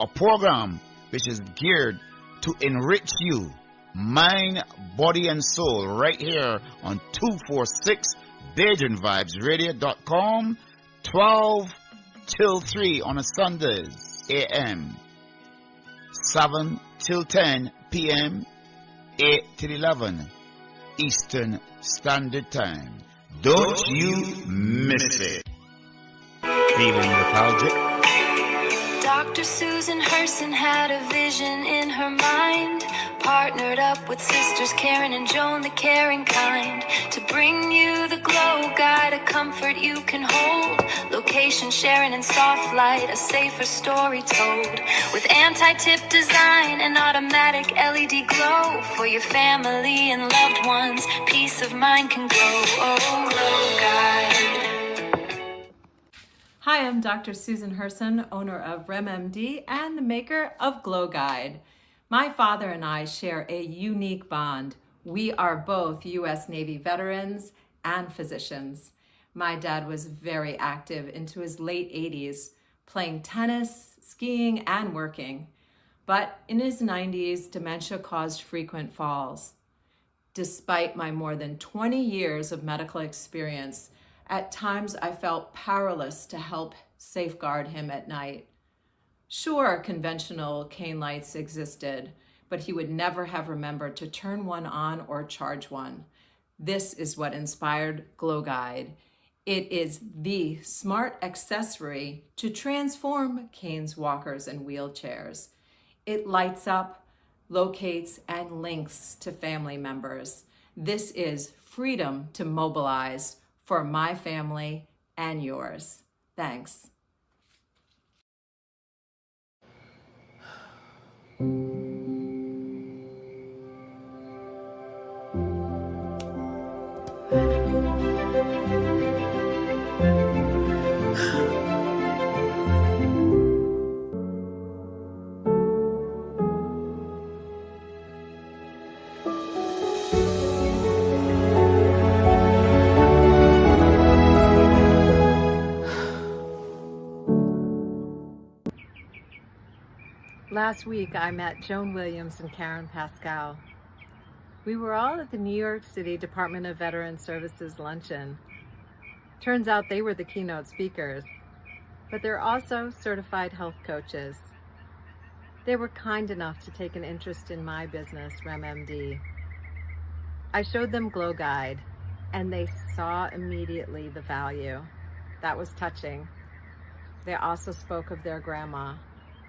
a program which is geared to enrich you, mind, body, and soul, right here on 246 BeijingVibesRadio.com, 12 till 3 on a Sundays AM, 7 till 10 p.m., 8 till 11 Eastern Standard Time. Don't you miss it. Feeling lethargic? Dr. Susan Herson had a vision in her mind, partnered up with sisters Karen and Joan, the caring kind, to bring you the Glow Guide, a comfort you can hold. Location sharing and soft light, a safer story told. With anti-tip design and automatic LED glow, for your family and loved ones, peace of mind can grow. Oh, Glow Guide. Hi, I'm Dr. Susan Herson, owner of RemMD and the maker of Glow Guide. My father and I share a unique bond. We are both U.S. Navy veterans and physicians. My dad was very active into his late 80s, playing tennis, skiing, and working. But in his 90s, dementia caused frequent falls. Despite my more than 20 years of medical experience, at times I felt powerless to help safeguard him at night. Sure, conventional cane lights existed, but he would never have remembered to turn one on or charge one. This is what inspired Glow Guide. It is the smart accessory to transform canes, walkers, and wheelchairs. It lights up, locates, and links to family members. This is freedom to mobilize for my family and yours. Thanks. Last week, I met Joan Williams and Karen Pascal. We were all at the New York City Department of Veterans Services luncheon. Turns out they were the keynote speakers, but they're also certified health coaches. They were kind enough to take an interest in my business, RemMD. I showed them Glow Guide, and they saw immediately the value. That was touching. They also spoke of their grandma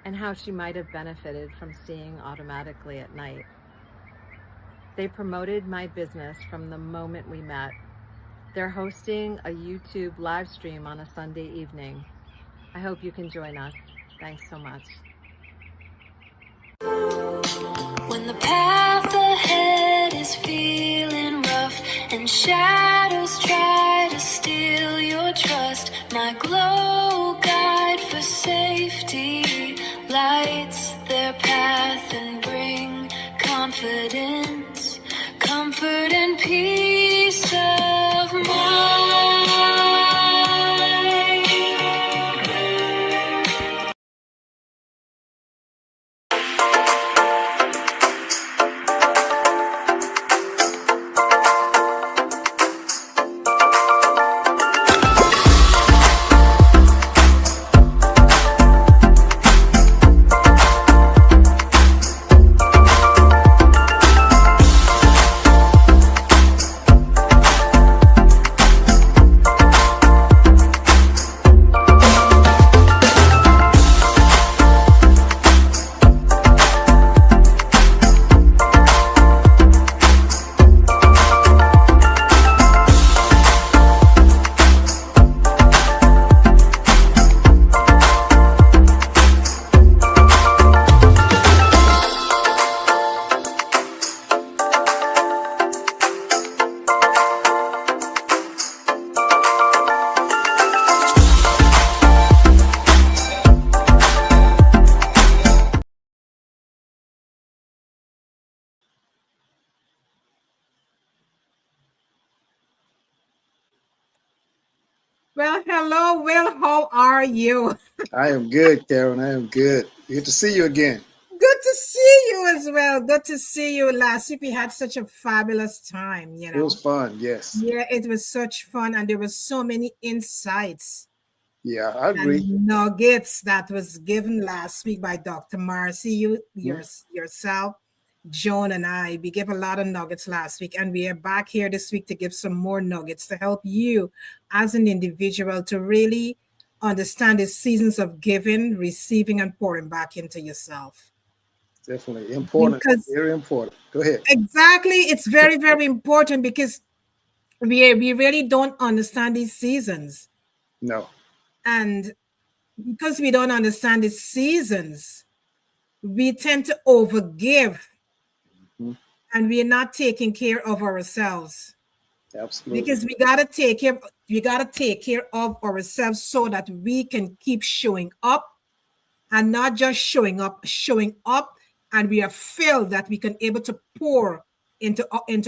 and how she might have benefited from seeing automatically at night. They promoted my business from the moment we met. They're hosting a YouTube live stream on a Sunday evening. I hope you can join us. Thanks so much. When the path ahead is feeling rough and shadows try to steal your trust, my Glow Guide for safety lights their path and bring confidence, comfort and peace of mind. Well, hello, Will. How are you? I am good, Karen. I am good. Good to see you again. Good to see you as well. Good to see you. Last week we had such a fabulous time, It was fun. Yes. Yeah, it was such fun, and there were so many insights Yeah, I agree. and nuggets that was given last week by Dr. Marcy, Mhm. yourself, Joan, and I. We gave a lot of nuggets last week, and we are back here this week to give some more nuggets to help you as an individual to really understand the seasons of giving, receiving, and pouring back into yourself. Definitely important. Because Very important. Go ahead. exactly, it's very, very important because we really don't understand these seasons. No. And because we don't understand the seasons, we tend to overgive Mhm. and we're not taking care of ourselves Absolutely. because we gotta take care of ourselves so that we can keep showing up and not just showing up and we are filled that we can able to pour into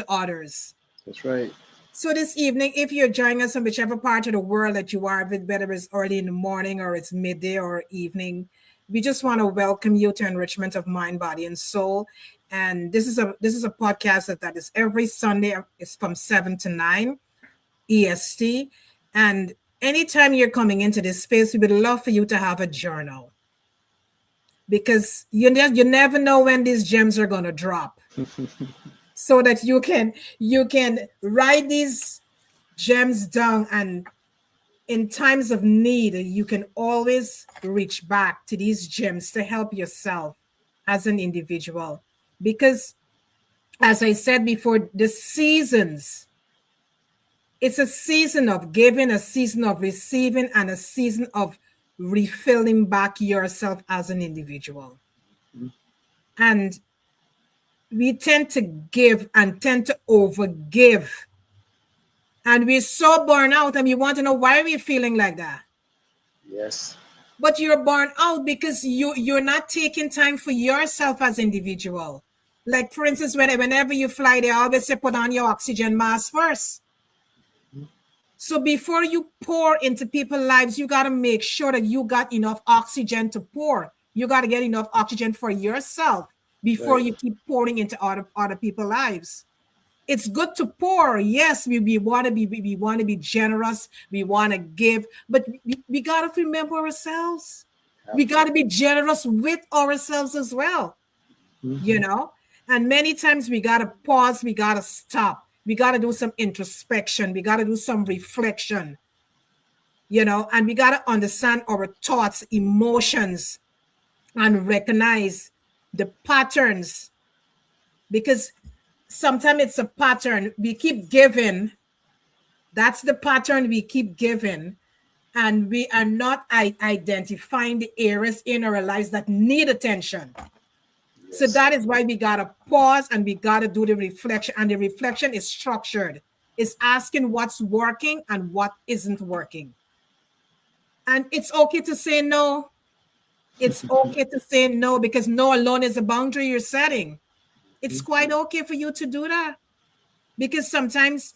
others. That's right. So this evening, if you're joining us from whichever part of the world that you are, whether it's early in the morning or it's midday or evening, we just want to welcome you to Enrichment of Mind, Body, and Soul. And this is a podcast that is every Sunday. It's from 7 to 9 EST. And anytime you're coming into this space, we would love for you to have a journal because you never know when these gems are going to drop, so that you can write these gems down, and in times of need you can always reach back to these gems to help yourself as an individual, because as I said before, the seasons, it's a season of giving, a season of receiving, and a season of refilling back yourself as an individual. And we tend to give and tend to overgive, and we're so burnt out, and we want to know why we're feeling like that. Yes. But you're burnt out because you're not taking time for yourself as individual. Like for instance, whenever you fly, they always say put on your oxygen mask first. So before you pour into people's lives, you got to make sure that you got enough oxygen to pour. You got to get enough oxygen for yourself before Right. you keep pouring into other people's lives. It's good to pour. Yes, we want to we want to be generous. We want to give, but we got to remember ourselves. We got to Absolutely. be generous with ourselves as well, you Mhm. know. And many times we got to pause. We got to stop. We got to do some introspection. We got to do some reflection, and we got to understand our thoughts, emotions, and recognize the patterns, because sometimes it's a pattern we keep giving. That's the pattern we keep giving, and we are not identifying the areas in our lives that need attention. So Yes. that is why we gotta pause and we gotta do the reflection, and the reflection is structured. It's asking what's working and what isn't working. And it's okay to say no. It's okay to say no, because no alone is a boundary you're setting. It's Mhm. quite okay for you to do that, because sometimes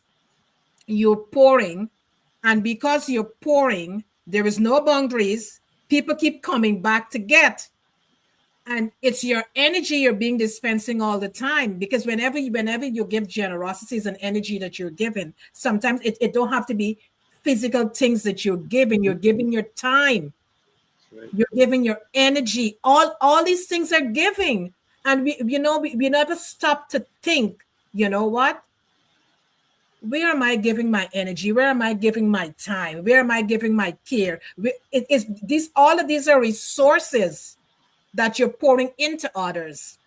you're pouring, and because you're pouring, there is no boundaries. People keep coming back to get, and it's your energy you're being dispensing all the time, because whenever you give generosity, is an energy that you're giving. Sometimes it don't have to be physical things that you're giving your time, That's right. you're giving your energy. All these things are giving, and we never stop to think, you know what, where am I giving my energy? Where am I giving my time? Where am I giving my care? It is these all of these are resources that you're pouring into others.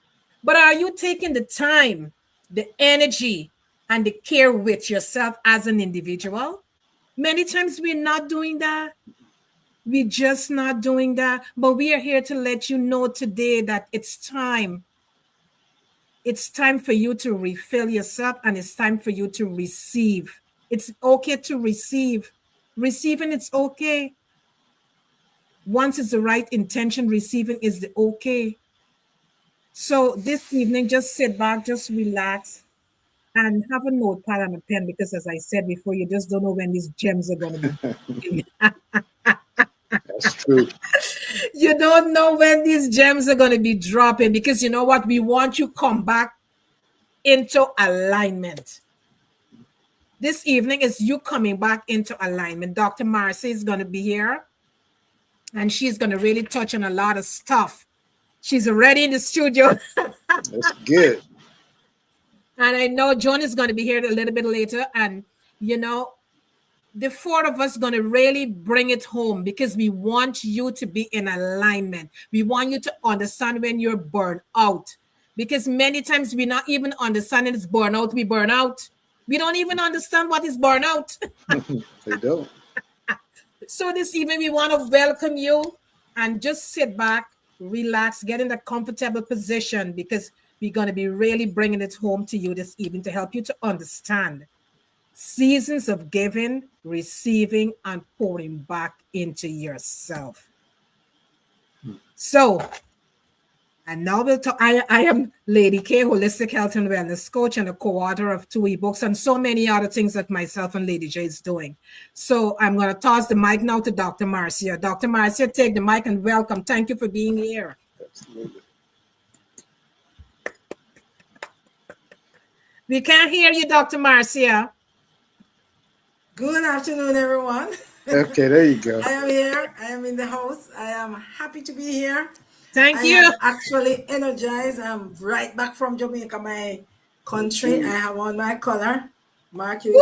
But are you taking the time, the energy, and the care with yourself as an individual? Many times we're not doing that. We're just not doing that. But we are here to let you know today that it's time. It's time for you to refill yourself, and it's time for you to receive. It's okay to receive. Receiving, it's okay. Once it's the right intention, receiving is the okay. So this evening, just sit back, just relax, And have a notepad and a pen because, as I said before, you just don't know when these gems are going to be dropping. That's true. You don't know when these gems are going to be dropping because you know what? We want you come back into alignment. This evening is you coming back into alignment. Dr. Marcy is going to be here and she's going to really touch on a lot of stuff. She's already in the studio. That's good. And I know John is going to be here a little bit later. And, you know, the four of us going to really bring it home because we want you to be in alignment. We want you to understand when you're burned out. Because many times we're not even understanding it's burnout. We burn out. We don't even understand what is burnout. They don't. So this evening we want to welcome you and just sit back, relax, get in a comfortable position because we're going to be really bringing it home to you this evening to help you to understand seasons of giving, receiving, and pouring back into yourself. So, and now we'll talk. I am Lady K, Holistic Health and Wellness Coach and a co-author of 2 ebooks and so many other things that myself and Lady J is doing. So I'm going to toss the mic now to Dr. Marcia. Dr. Marcia, take the mic and welcome. Thank you for being here. Absolutely. We can't hear you, Dr. Marcia. Good afternoon, everyone. Okay, there you go. I am here. I am in the house. I am happy to be here. Thank you. I am actually energized. I'm right back from Jamaica, my country. I have on my color. Mark you.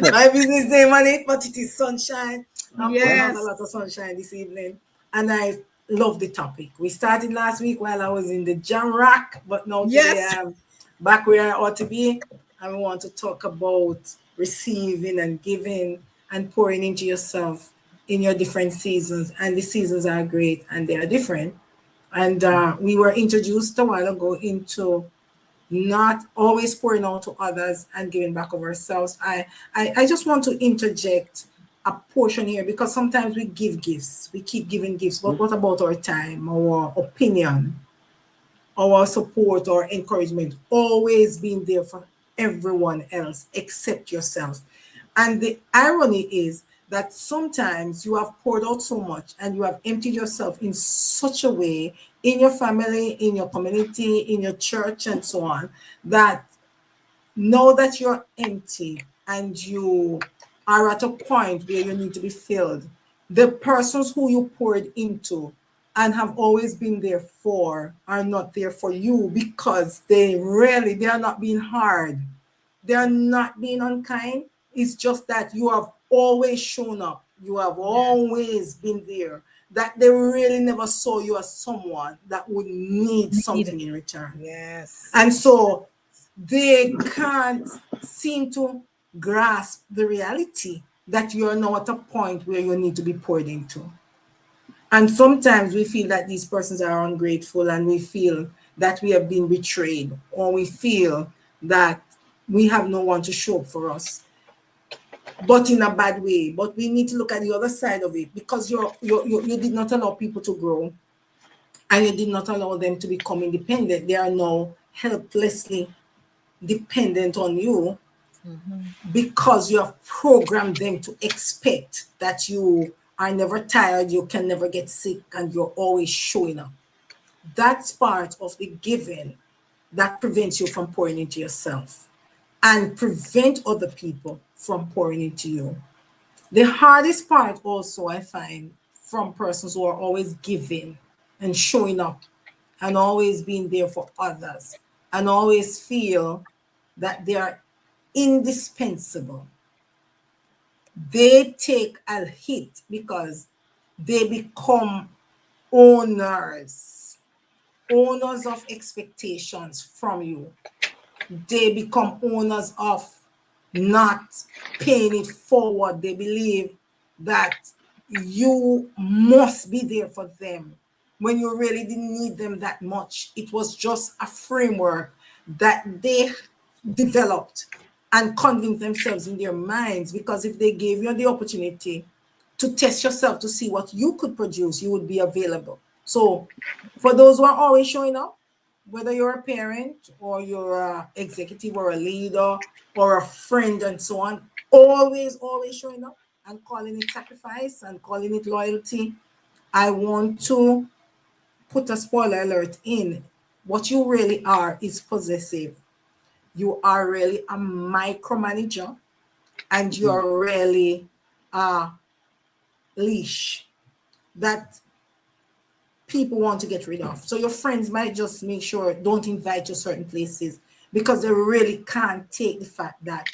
My business name on it, but it is sunshine. I'm putting out a lot of sunshine this evening. And I love the topic. We started last week while I was in the jam rack, but now today I'm back where I ought to be. And we want to talk about receiving and giving and pouring into yourself in your different seasons. And the seasons are great and they are different. And we were introduced a while ago into not always pouring out to others and giving back of ourselves. I just want to interject a portion here because sometimes we give gifts. We keep giving gifts. But what about our time, our opinion, our support, or encouragement? Always being there for everyone else except yourself. And the irony is that sometimes you have poured out so much and you have emptied yourself in such a way in your family, in your community, in your church, and so on, that know that you're empty and you are at a point where you need to be filled. The persons who you poured into and have always been there for are not there for you because they are not being hard. They are not being unkind. It's just that you have always shown up. You have always been there. That they really never saw you as someone that would need something in return. Yes. And so they can't seem to grasp the reality that you're now at a point where you need to be poured into. And sometimes we feel that these persons are ungrateful and we feel that we have been betrayed or we feel that we have no one to show up for us, but in a bad way. But we need to look at the other side of it because you did not allow people to grow and you did not allow them to become independent. They are now helplessly dependent on you because you have programmed them to expect that you are never tired, you can never get sick, and you're always showing up. That's part of the giving that prevents you from pouring into yourself and prevent other people from pouring into you. The hardest part also I find from persons who are always giving and showing up and always being there for others and always feel that they are indispensable. They take a hit because they become owners of expectations from you. They become owners of not paying it forward. They believe that you must be there for them when you really didn't need them that much. It was just a framework that they developed and convinced themselves in their minds, because if they gave you the opportunity to test yourself to see what you could produce, you would be available. So for those who are always showing up, whether you're a parent or you're an executive or a leader or a friend and so on, always showing up and calling it sacrifice and calling it loyalty. I want to put a spoiler alert in. What you really are is possessive. You are really a micromanager, and you are really a leash that people want to get rid of. So your friends might just make sure don't invite you certain places because they really can't take the fact that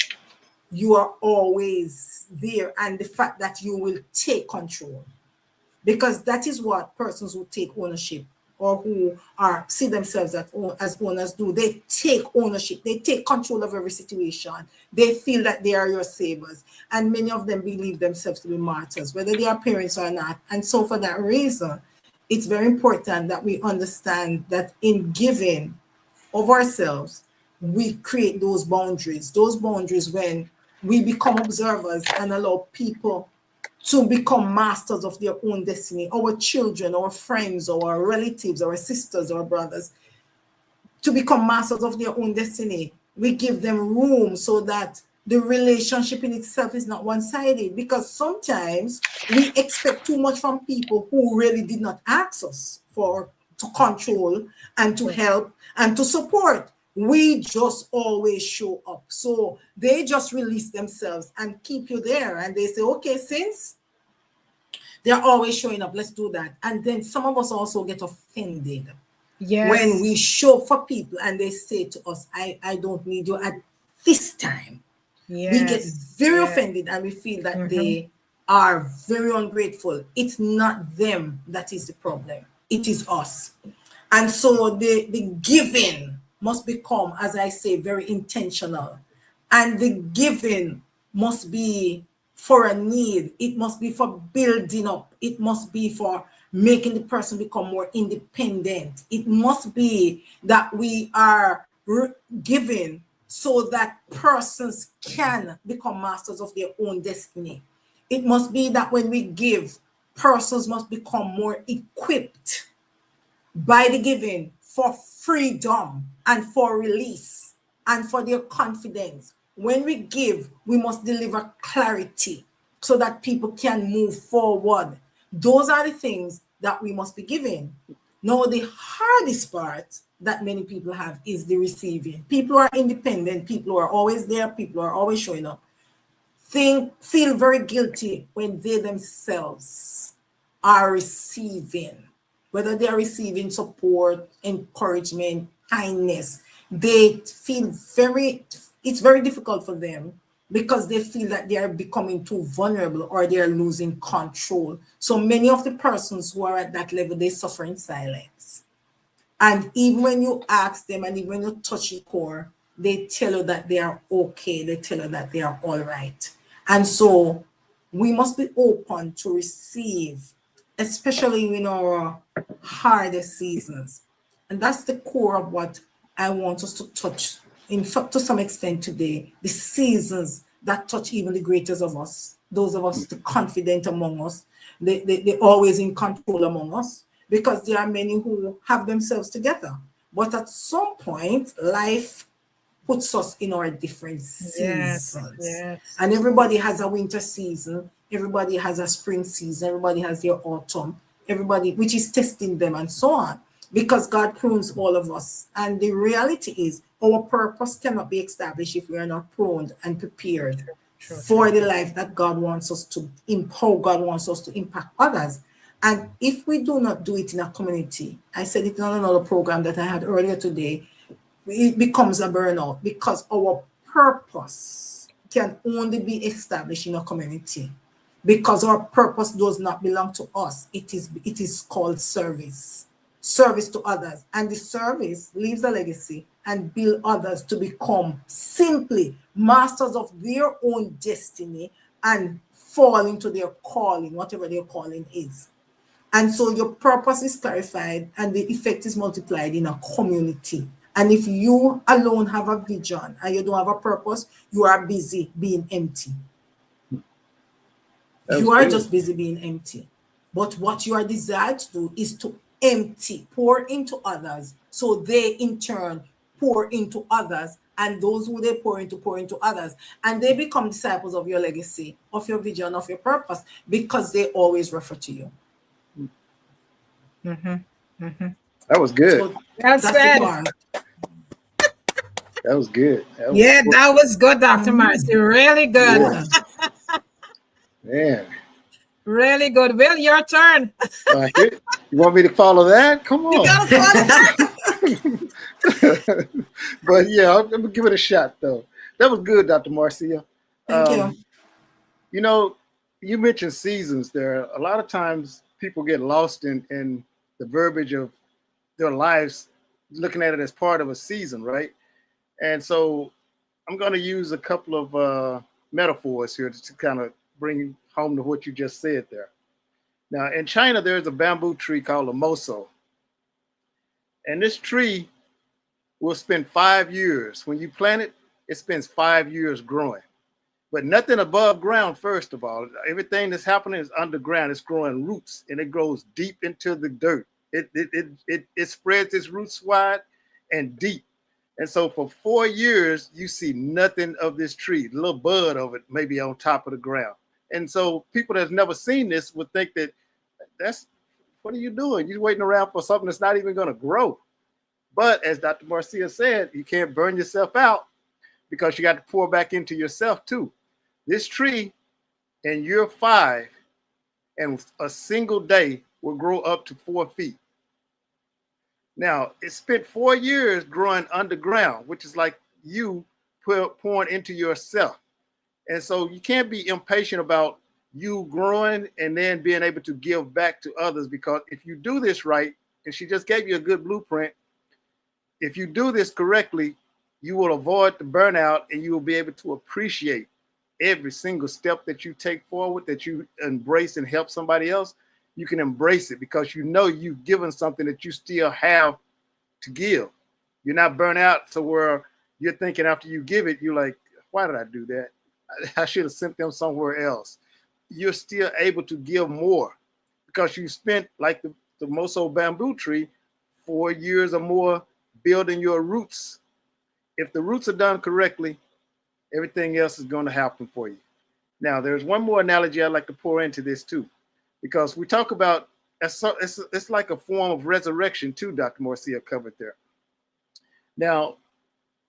you are always there and the fact that you will take control, because that is what persons who take ownership or who are see themselves as owners do. They take ownership. They take control of every situation. They feel that they are your savers, and many of them believe themselves to be martyrs, whether they are parents or not. And so for that reason, it's very important that we understand that in giving of ourselves, we create those boundaries when we become observers and allow people to become masters of their own destiny. Our children, our friends, our relatives, our sisters, our brothers, to become masters of their own destiny. We give them room so that the relationship in itself is not one-sided, because sometimes we expect too much from people who really did not ask us to control and to help and to support. We just always show up. So they just release themselves and keep you there. And they say, okay, since they're always showing up, let's do that. And then some of us also get offended when we show up for people and they say to us, I don't need you at this time. We get very offended and we feel that they are very ungrateful. It's not them that is the problem. It is us. And so the giving must become, as I say, very intentional. And the giving must be for a need. It must be for building up. It must be for making the person become more independent. It must be that we are giving so that persons can become masters of their own destiny. It must be that when we give, persons must become more equipped by the giving for freedom and for release and for their confidence. When we give, we must deliver clarity so that people can move forward. Those are the things that we must be giving. Now, the hardest part that many people have is the receiving. People are independent. People are always there. People are always showing up. Feel very guilty when they themselves are receiving, whether they are receiving support, encouragement, kindness. They feel it's very difficult for them because they feel that they are becoming too vulnerable or they are losing control. So many of the persons who are at that level, they suffer in silence. And even when you ask them and even when you touch the core, they tell you that they are okay. They tell you that they are all right. And so we must be open to receive, especially in our hardest seasons. And that's the core of what I want us to touch to some extent today, the seasons that touch even the greatest of us, those of us the confident among us, the always in control among us, because there are many who have themselves together. But at some point, life puts us in our different seasons. And everybody has a winter season, everybody has a spring season, everybody has their autumn, everybody, which is testing them and so on, because God prunes all of us. And the reality is our purpose cannot be established if we are not pruned and prepared for the life that God wants us to empower, God wants us to impact others. And if we do not do it in a community, I said it on another program that I had earlier today, it becomes a burnout, because our purpose can only be established in a community, because our purpose does not belong to us. It is called service to others, and the service leaves a legacy and build others to become simply masters of their own destiny and fall into their calling, whatever their calling is. And so your purpose is clarified and the effect is multiplied in a community. And if you alone have a vision and you don't have a purpose, you are busy being empty. You are just busy being empty. But what you are desired to do is to empty, pour into others, so they in turn pour into others, and those who they pour into others, and they become disciples of your legacy, of your vision, of your purpose, because they always refer to you. That was good. So that's the part. That was good. That was good, Dr. Marcy. Really good. Man. Really good. Will, your turn. You want me to follow that? Come on. You gotta follow that. But yeah, I'm gonna give it a shot though. That was good, Dr. Marcia. Thank you. You know, you mentioned seasons there. A lot of times people get lost in the verbiage of their lives, looking at it as part of a season, right? And so I'm going to use a couple of metaphors here to kind of bring home to what you just said there. Now, in China, there's a bamboo tree called a moso. And this tree will spend 5 years. When you plant it, it spends 5 years growing. But nothing above ground, first of all. Everything that's happening is underground. It's growing roots, and it grows deep into the dirt. It spreads its roots wide and deep. And so for 4 years, you see nothing of this tree, a little bud of it maybe on top of the ground. And so people that's never seen this would think that what are you doing? You're waiting around for something that's not even going to grow. But as Dr. Marcia said, you can't burn yourself out because you got to pour back into yourself too. This tree in year 5 and a single day will grow up to 4 feet. Now, it spent 4 years growing underground, which is like you pouring into yourself. And so you can't be impatient about you growing and then being able to give back to others, because if you do this right, and she just gave you a good blueprint, if you do this correctly, you will avoid the burnout and you will be able to appreciate every single step that you take forward, that you embrace and help somebody else. You can embrace it because you know you've given something that you still have to give. You're not burnt out to where you're thinking after you give it, you're like, why did I do that? I should have sent them somewhere else. You're still able to give more because you spent, like the Moso bamboo tree, 4 years or more building your roots. If the roots are done correctly, everything else is going to happen for you. Now, there's one more analogy I'd like to pour into this too, because we talk about it's like a form of resurrection too, Dr. Marcia covered there. Now,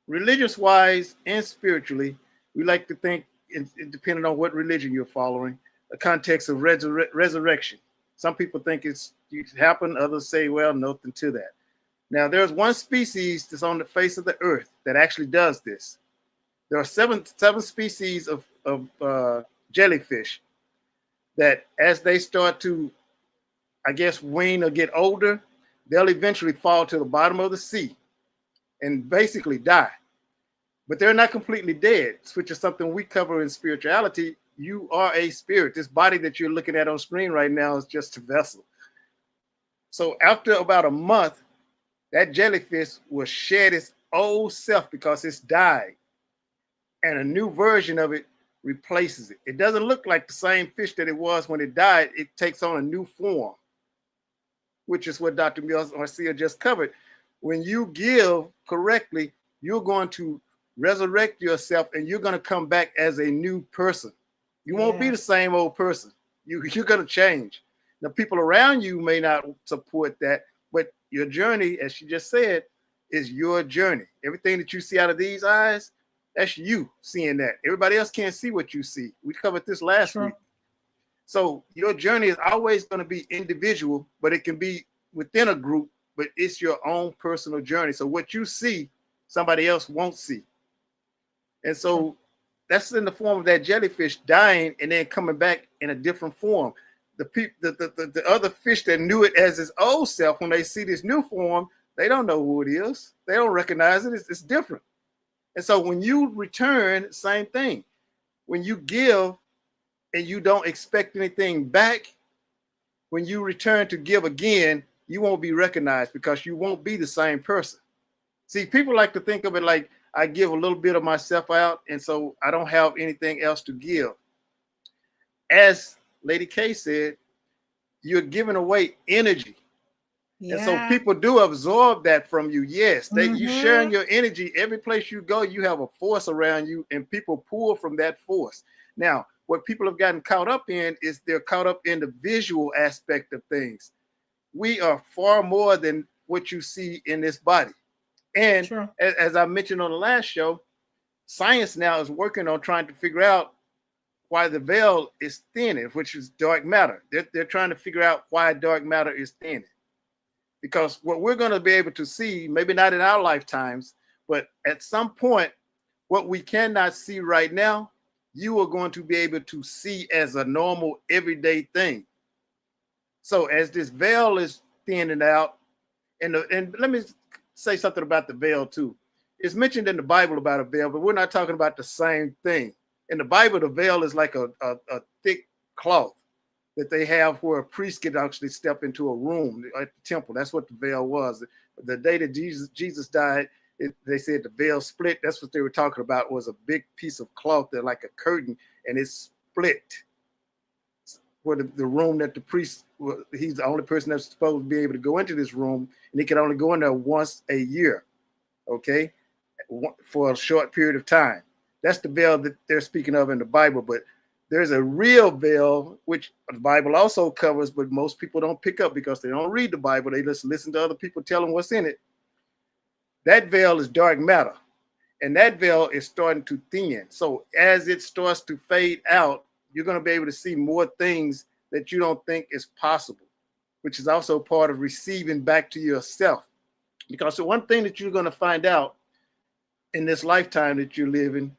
religious-wise and spiritually, we like to think, depending on what religion you're following, a context of resurrection. Some people think it happened, others say, well, nothing to that. Now, there's one species that's on the face of the earth that actually does this. There are seven species of jellyfish that as they start to, I guess, wane or get older, they'll eventually fall to the bottom of the sea and basically die. But they're not completely dead, which is something we cover in spirituality. You are a spirit. This body that you're looking at on screen right now is just a vessel. So after about a month, that jellyfish will shed its old self because it's died, and a new version of it replaces it. It doesn't look like the same fish that it was when it died. It takes on a new form, which is what Dr. Marcia just covered. When you give correctly, you're going to resurrect yourself and you're going to come back as a new person. You won't be the same old person. You're going to change. The people around you may not support that, but your journey, as she just said, is your journey. Everything that you see out of these eyes, that's you seeing that. Everybody else can't see what you see. We covered this last week. So your journey is always going to be individual, but it can be within a group, but it's your own personal journey. So what you see, somebody else won't see. And so that's in the form of that jellyfish dying and then coming back in a different form. The other fish that knew it as its old self, when they see this new form, they don't know who it is. They don't recognize it. It's different. And so when you return, same thing. When you give and you don't expect anything back, when you return to give again, you won't be recognized because you won't be the same person. See, people like to think of it like I give a little bit of myself out, and so I don't have anything else to give. As Lady K said, you're giving away energy. And so people do absorb that from you. Yes, you sharing your energy. Every place you go, you have a force around you, and people pull from that force. Now, what people have gotten caught up in is they're caught up in the visual aspect of things. We are far more than what you see in this body. And as I mentioned on the last show, science now is working on trying to figure out why the veil is thinning, which is dark matter. They're trying to figure out why dark matter is thinning. Because what we're going to be able to see, maybe not in our lifetimes, but at some point, what we cannot see right now, you are going to be able to see as a normal, everyday thing. So as this veil is thinning out, and let me say something about the veil too. It's mentioned in the Bible about a veil, but we're not talking about the same thing. In the Bible, the veil is like a thick cloth that they have where a priest could actually step into a room at the temple. That's what the veil was. The day that Jesus died, they said the veil split. That's what they were talking about, was a big piece of cloth that like a curtain, and it split. Where the room that the priest, he's the only person that's supposed to be able to go into this room, and he can only go in there once a year, okay, for a short period of time. That's the veil that they're speaking of in the Bible. But there's a real veil, which the Bible also covers, but most people don't pick up because they don't read the Bible. They just listen to other people tell them what's in it. That veil is dark matter, and that veil is starting to thin. So as it starts to fade out, you're going to be able to see more things that you don't think is possible, which is also part of receiving back to yourself. Because the one thing that you're going to find out in this lifetime that you're living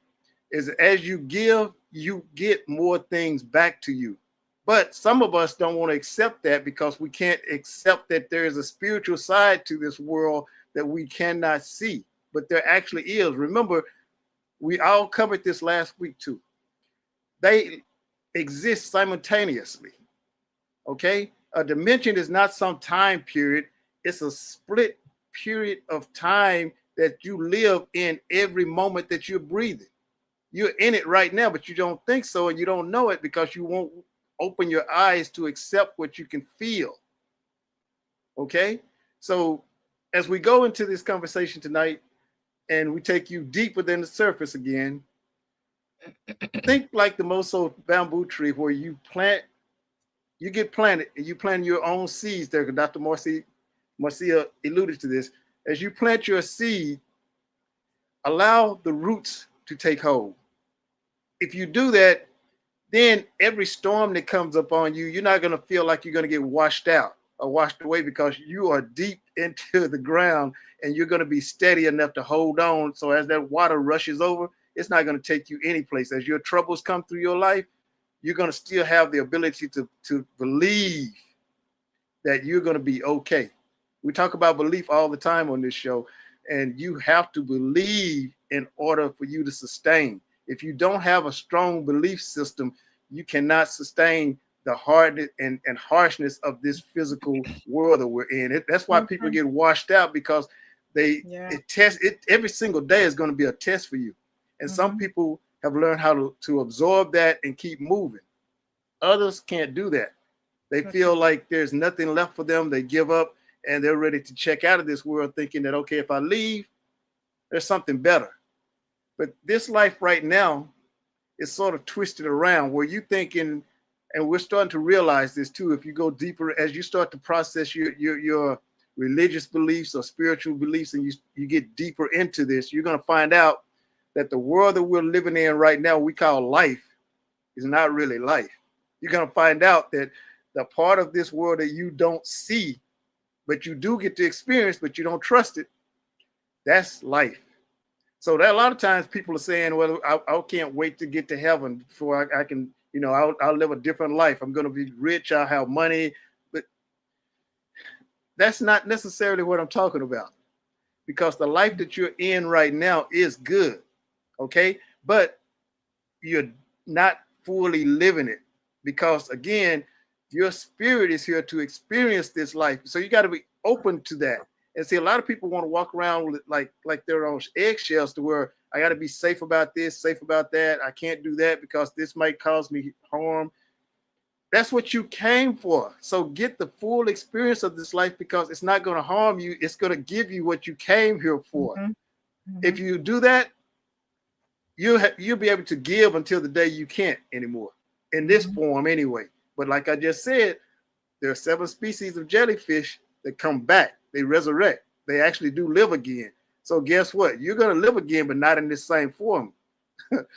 is as you give, you get more things back to you. But some of us don't want to accept that because we can't accept that there is a spiritual side to this world that we cannot see. But there actually is. Remember, we all covered this last week too. They exist simultaneously. Okay? A dimension is not some time period. It's a split period of time that you live in every moment that you're breathing. You're in it right now, but you don't think so, and you don't know it because you won't open your eyes to accept what you can feel. Okay? So as we go into this conversation tonight and we take you deeper than the surface again, think like the Moso bamboo tree where you get planted and you plant your own seeds there. Dr. Marcia alluded to this. As you plant your seed, allow the roots to take hold. If you do that, then every storm that comes up on you, you're not going to feel like you're going to get washed out or washed away because you are deep into the ground and you're going to be steady enough to hold on. So as that water rushes over, it's not going to take you any place. As your troubles come through your life, you're going to still have the ability to believe that you're going to be okay. We talk about belief all the time on this show, and you have to believe in order for you to sustain. If you don't have a strong belief system, you cannot sustain the hardness and harshness of this physical world that we're in. That's why people get washed out, because it test it every single day is going to be a test for you. And some people have learned how to absorb that and keep moving. Others can't do that. They feel like there's nothing left for them. They give up and they're ready to check out of this world thinking that, okay, if I leave, there's something better. But this life right now is sort of twisted around where you thinking, and we're starting to realize this too, if you go deeper, as you start to process your religious beliefs or spiritual beliefs, and you get deeper into this, you're going to find out that the world that we're living in right now, we call life, is not really life. You're going to find out that the part of this world that you don't see, but you do get to experience, but you don't trust it, that's life. So that a lot of times people are saying, well, I can't wait to get to heaven before I can, I'll live a different life. I'm going to be rich. I'll have money. But that's not necessarily what I'm talking about, because the life that you're in right now is good. Okay. But you're not fully living it, because again, your spirit is here to experience this life. So you got to be open to that. And see, a lot of people want to walk around with like they're on eggshells, to where I got to be safe about this, safe about that. I can't do that because this might cause me harm. That's what you came for. So get the full experience of this life, because it's not going to harm you. It's going to give you what you came here for. If you do that, you'll be able to give until the day you can't anymore, in this form anyway. But like I just said, there are 7 species of jellyfish that come back. They resurrect. They actually do live again. So guess what? You're going to live again, but not in this same form.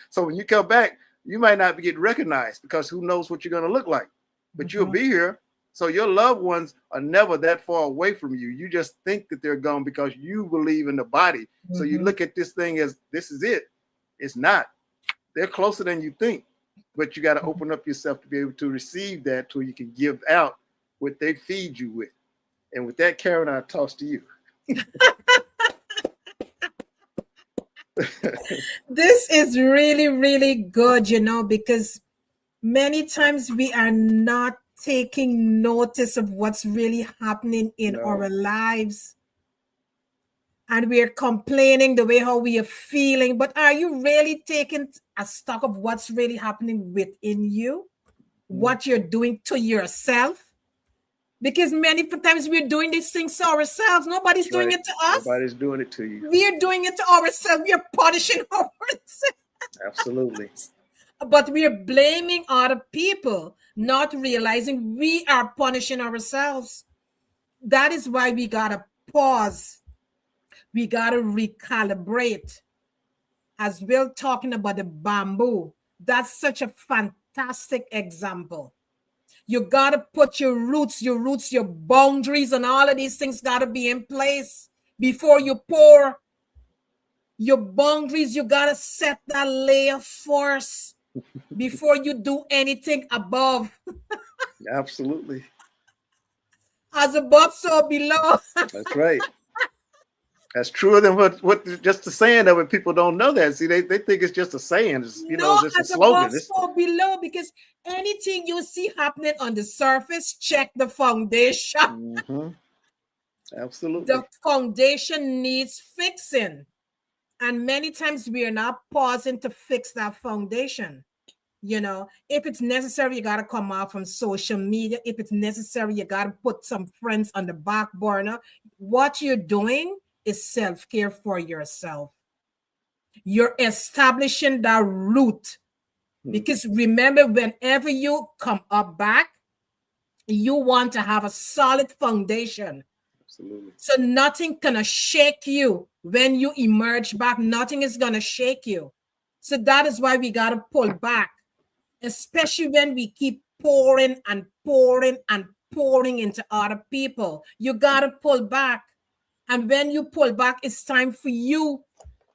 So when you come back, you might not get recognized, because who knows what you're going to look like. But you'll be here. So your loved ones are never that far away from you. You just think that they're gone because you believe in the body. So you look at this thing as this is it. It's not. They're closer than you think. But you got to open up yourself to be able to receive that, so you can give out what they feed you with. And with that, Karen, I toss to you. This is really, really good, because many times we are not taking notice of what's really happening in our lives. And we are complaining the way how we are feeling. But are you really taking a stock of what's really happening within you? What you're doing to yourself? Because many times we're doing these things to ourselves. Nobody's doing it to us. Nobody's doing it to you. We're doing it to ourselves. We're punishing ourselves. Absolutely. But we're blaming other people, not realizing we are punishing ourselves. That is why we got to pause. We got to recalibrate. As Will talking about the bamboo, that's such a fantastic example. You got to put your roots, your boundaries, and all of these things got to be in place before you pour. Your boundaries, you got to set that layer first before you do anything above. Absolutely. As above, so below. That's right. That's truer than what just the saying of it. People don't know that. See, they think it's just a saying. It's, just a slogan. Above, so below, because anything you see happening on the surface, check the foundation. Absolutely. The foundation needs fixing. And many times we are not pausing to fix that foundation. If it's necessary, you got to come off from social media. If it's necessary, you got to put some friends on the back burner. What you're doing is self-care for yourself. You're establishing that root. Because remember, whenever you come up back, you want to have a solid foundation. Absolutely. So nothing gonna shake you when you emerge back. Nothing is gonna shake you. So that is why we gotta pull back, especially when we keep pouring and pouring and pouring into other people. You gotta pull back. And when you pull back, it's time for you.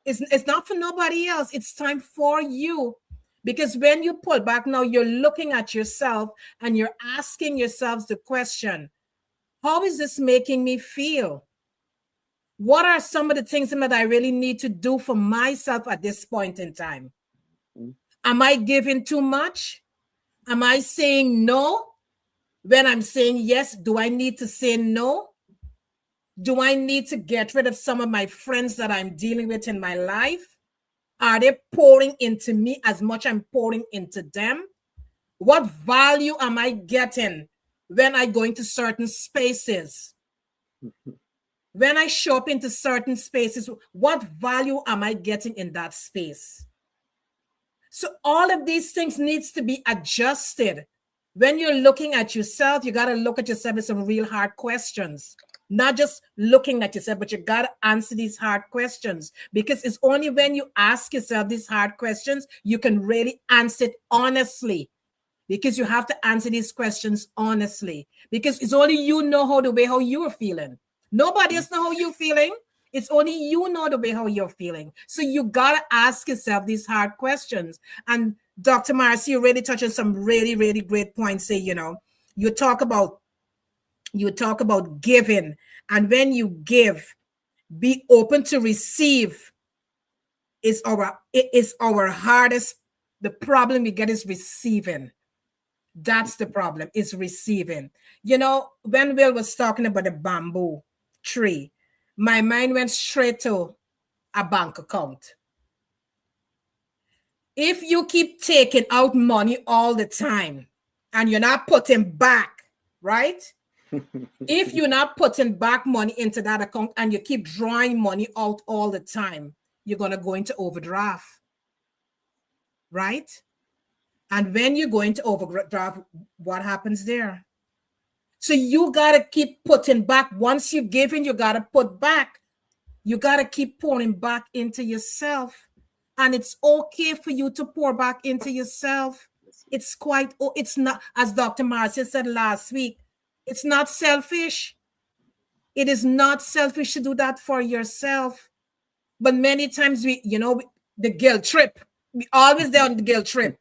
It's not for nobody else. It's time for you. Because when you pull back, now you're looking at yourself and you're asking yourselves the question, how is this making me feel? What are some of the things that I really need to do for myself at this point in time? Am I giving too much? Am I saying no? When I'm saying yes, do I need to say no? Do I need to get rid of some of my friends that I'm dealing with in my life? Are they pouring into me as much as I'm pouring into them? What value am I getting when I go into certain spaces? When I show up into certain spaces, what value am I getting in that space? So all of these things needs to be adjusted. When you're looking at yourself, you got to look at yourself with some real hard questions. Not just looking at yourself, but you got to answer these hard questions, because it's only when you ask yourself these hard questions, you can really answer it honestly, because you have to answer these questions honestly, because it's only you know how you are feeling. Nobody else know how you're feeling. It's only you know the way how you're feeling. So you got to ask yourself these hard questions. And Dr. Marcy, you really touching some really, really great points. Say, you talk about giving, and when you give, be open to receive. It is our hardest. The problem we get is receiving. That's the problem, is receiving. When Will was talking about the bamboo tree, my mind went straight to a bank account. If you keep taking out money all the time, and you're not putting back, right? If you're not putting back money into that account and you keep drawing money out all the time, you're going to go into overdraft, right? And when you go into overdraft, what happens there? So you got to keep putting back. Once you give in, you got to put back. You got to keep pouring back into yourself. And it's okay for you to pour back into yourself. It's not, as Dr. Marcia said last week, it's not selfish. It is not selfish to do that for yourself. But many times the guilt trip. We always there on the guilt trip.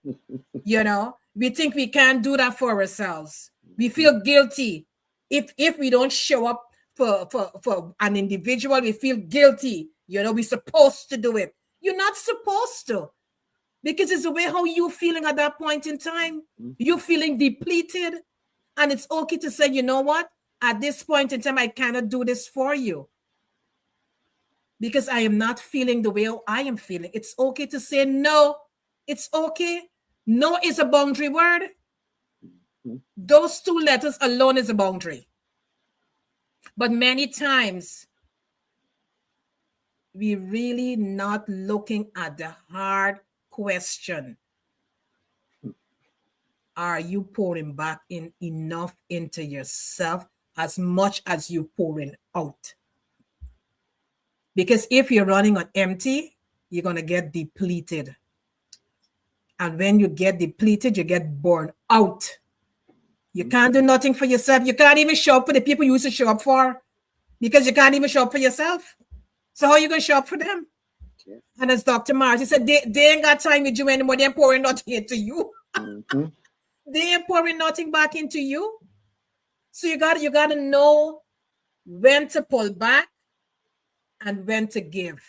We think we can't do that for ourselves. We feel guilty if we don't show up for an individual. We feel guilty. We're supposed to do it. You're not supposed to, because it's the way how you're feeling at that point in time. You're feeling depleted, and it's okay to say, you know what? At this point in time, I cannot do this for you because I am not feeling the way I am feeling. It's okay to say no. It's okay. No is a boundary word. Those two letters alone is a boundary. But many times, we really not looking at the hard question. Are you pouring back in enough into yourself as much as you pouring out? Because if you're running on empty, you're going to get depleted. And when you get depleted, you get burned out. You can't do nothing for yourself. You can't even show up for the people you used to show up for, because you can't even show up for yourself. So how are you going to show up for them? Okay. And as Dr. Marty said, they ain't got time with you anymore. They're pouring nothing into you. They ain't pouring nothing back into you. So you got to know when to pull back and when to give.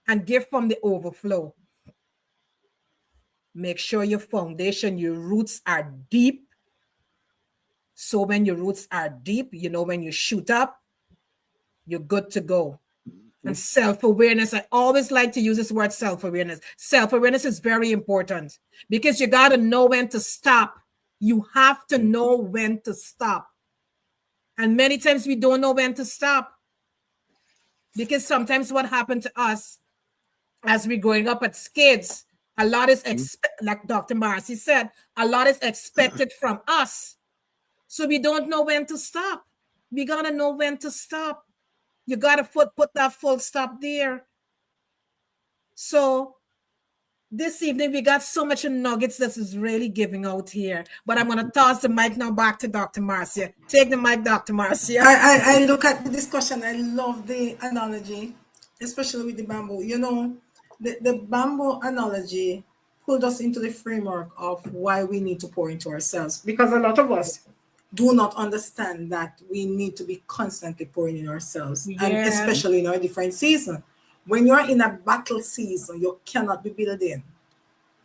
And give from the overflow. Make sure your foundation, your roots are deep. So when your roots are deep, when you shoot up, you're good to go. And self-awareness, I always like to use this word self-awareness. Self-awareness is very important because you got to know when to stop. You have to know when to stop. And many times we don't know when to stop, because sometimes what happened to us as we're growing up as kids, a lot is like Dr. Marcy said, a lot is expected from us. So we don't know when to stop. We got to know when to stop. You got to put that full stop there. So this evening, we got so much nuggets that is really giving out here. But I'm going to toss the mic now back to Dr. Marcia. Take the mic, Dr. Marcia. I look at the discussion. I love the analogy, especially with the bamboo. The bamboo analogy pulled us into the framework of why we need to pour into ourselves. Because a lot of us do not understand that we need to be constantly pouring in ourselves, and especially in our different season. When you're in a battle season, you cannot be building.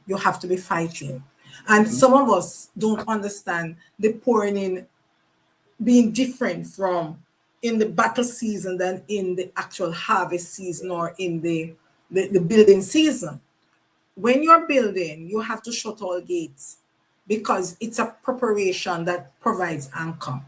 You have to be fighting. And some of us don't understand the pouring in being different from in the battle season than in the actual harvest season or in the building season. When you're building, you have to shut all gates, because it's a preparation that provides anchor.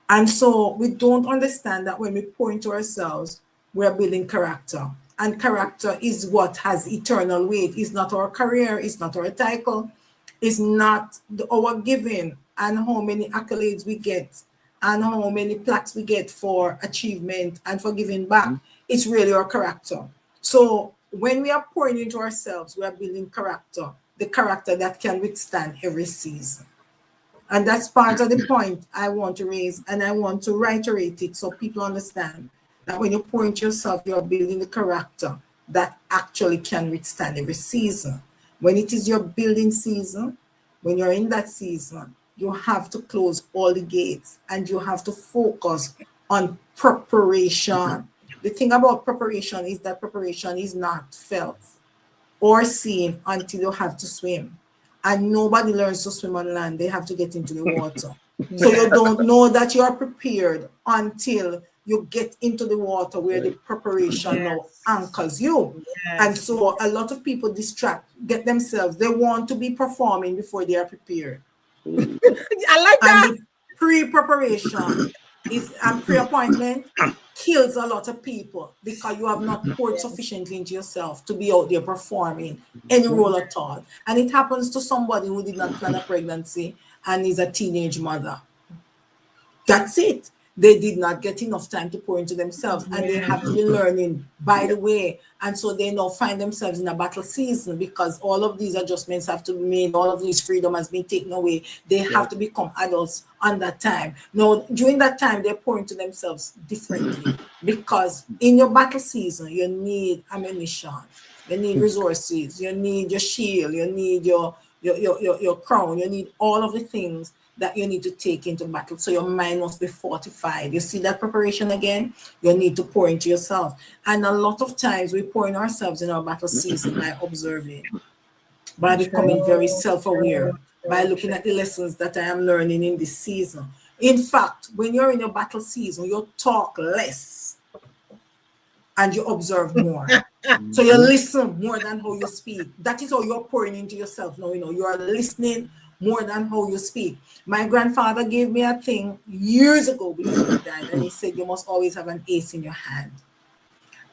And so we don't understand that when we pour into ourselves, we're building character. And character is what has eternal weight. It's not our career, it's not our title, it's not our giving and how many accolades we get and how many plaques we get for achievement and for giving back. It's really our character. So when we are pouring into ourselves, we are building character. The character that can withstand every season. And that's part of the point I want to raise, and I want to reiterate it so people understand that when you pour into yourself, you're building the character that actually can withstand every season. When it is your building season, when you're in that season, you have to close all the gates and you have to focus on preparation. The thing about preparation is that preparation is not felt or seen until you have to swim. And nobody learns to swim on land. They have to get into the water. So you don't know that you are prepared until you get into the water where the preparation now anchors you. And so a lot of people get themselves. They want to be performing before they are prepared. I like that. And the pre-preparation and pre-appointment kills a lot of people because you have not poured sufficiently into yourself to be out there performing any role at all. And it happens to somebody who did not plan a pregnancy and is a teenage mother. That's it. They did not get enough time to pour into themselves, and they have to be learning by the way. And so they now find themselves in a battle season because all of these adjustments have to be made, all of this freedom has been taken away. They have to become adults on that time. Now, during that time, they pour into themselves differently because in your battle season, you need ammunition, you need resources, you need your shield, you need your crown, you need all of the things that you need to take into battle. So your mind must be fortified. You see that preparation again? You need to pour into yourself. And a lot of times we pour in ourselves in our battle season by observing, by becoming very self-aware, by looking at the lessons that I am learning in this season. In fact, when you're in your battle season, you talk less and you observe more. So you listen more than how you speak. That is how you're pouring into yourself now. You are listening more than how you speak. My grandfather gave me a thing years ago before he died, and he said you must always have an ace in your hand.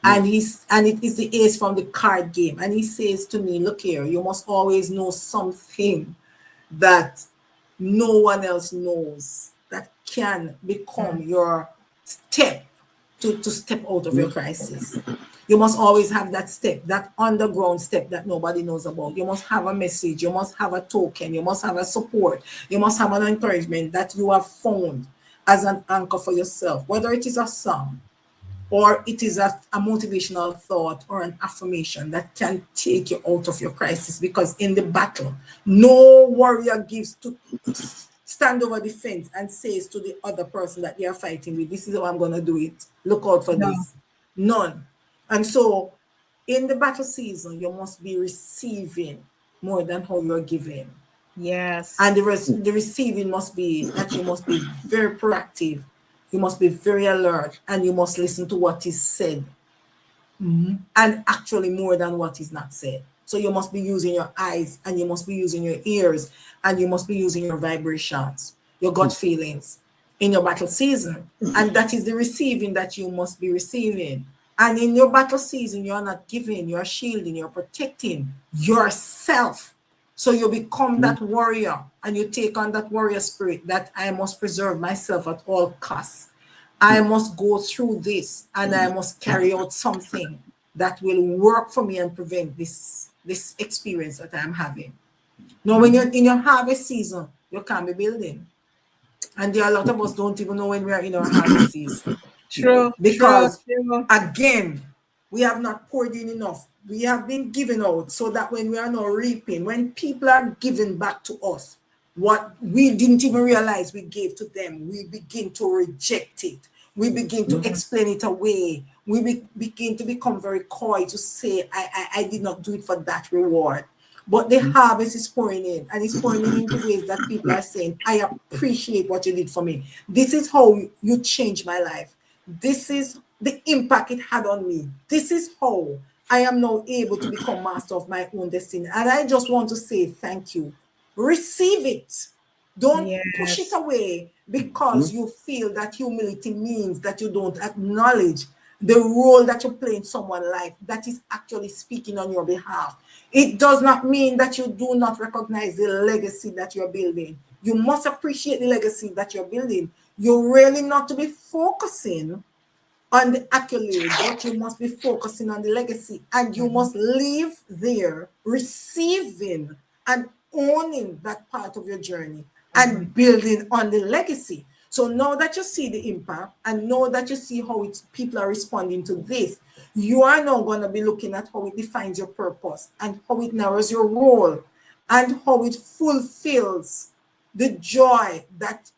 And it is the ace from the card game. And he says to me, look here, you must always know something that no one else knows that can become your step to step out of your crisis. You must always have that step, that underground step that nobody knows about. You must have a message. You must have a token. You must have a support. You must have an encouragement that you have found as an anchor for yourself, whether it is a song or it is a motivational thought or an affirmation that can take you out of your crisis. Because in the battle, no warrior gives to stand over the fence and says to the other person that they are fighting with, this is how I'm going to do it. Look out for this. None. And so in the battle season, you must be receiving more than how you're giving. Yes. And the receiving must be that you must be very proactive. You must be very alert, and you must listen to what is said. And actually more than what is not said. So you must be using your eyes, and you must be using your ears, and you must be using your vibrations, your gut feelings in your battle season. And that is the receiving that you must be receiving. And in your battle season, you're not giving, you're shielding, you're protecting yourself. So you become that warrior, and you take on that warrior spirit that I must preserve myself at all costs. I must go through this, and I must carry out something that will work for me and prevent this experience that I'm having. Now, when you're in your harvest season, you can't be building. And there are a lot of us don't even know when we are in our harvest season. True. Because again, we have not poured in enough. We have been giving out so that when we are now reaping, when people are giving back to us what we didn't even realize we gave to them, we begin to reject it. We begin to explain it away. We begin to become very coy to say, I did not do it for that reward. But the harvest is pouring in, and it's pouring in into ways that people are saying, I appreciate what you did for me. This is how you changed my life. This is the impact it had on me. This is how I am now able to become master of my own destiny. And I just want to say thank you. Receive it. Don't push it away because you feel that humility means that you don't acknowledge the role that you play in someone's life that is actually speaking on your behalf. It does not mean that you do not recognize the legacy that you're building. You must appreciate the legacy that you're building. You're really not to be focusing on the accolade, but you must be focusing on the legacy. And you must live there, receiving and owning that part of your journey and building on the legacy. So now that you see the impact and know that you see how people are responding to this, you are now going to be looking at how it defines your purpose and how it narrows your role and how it fulfills the joy that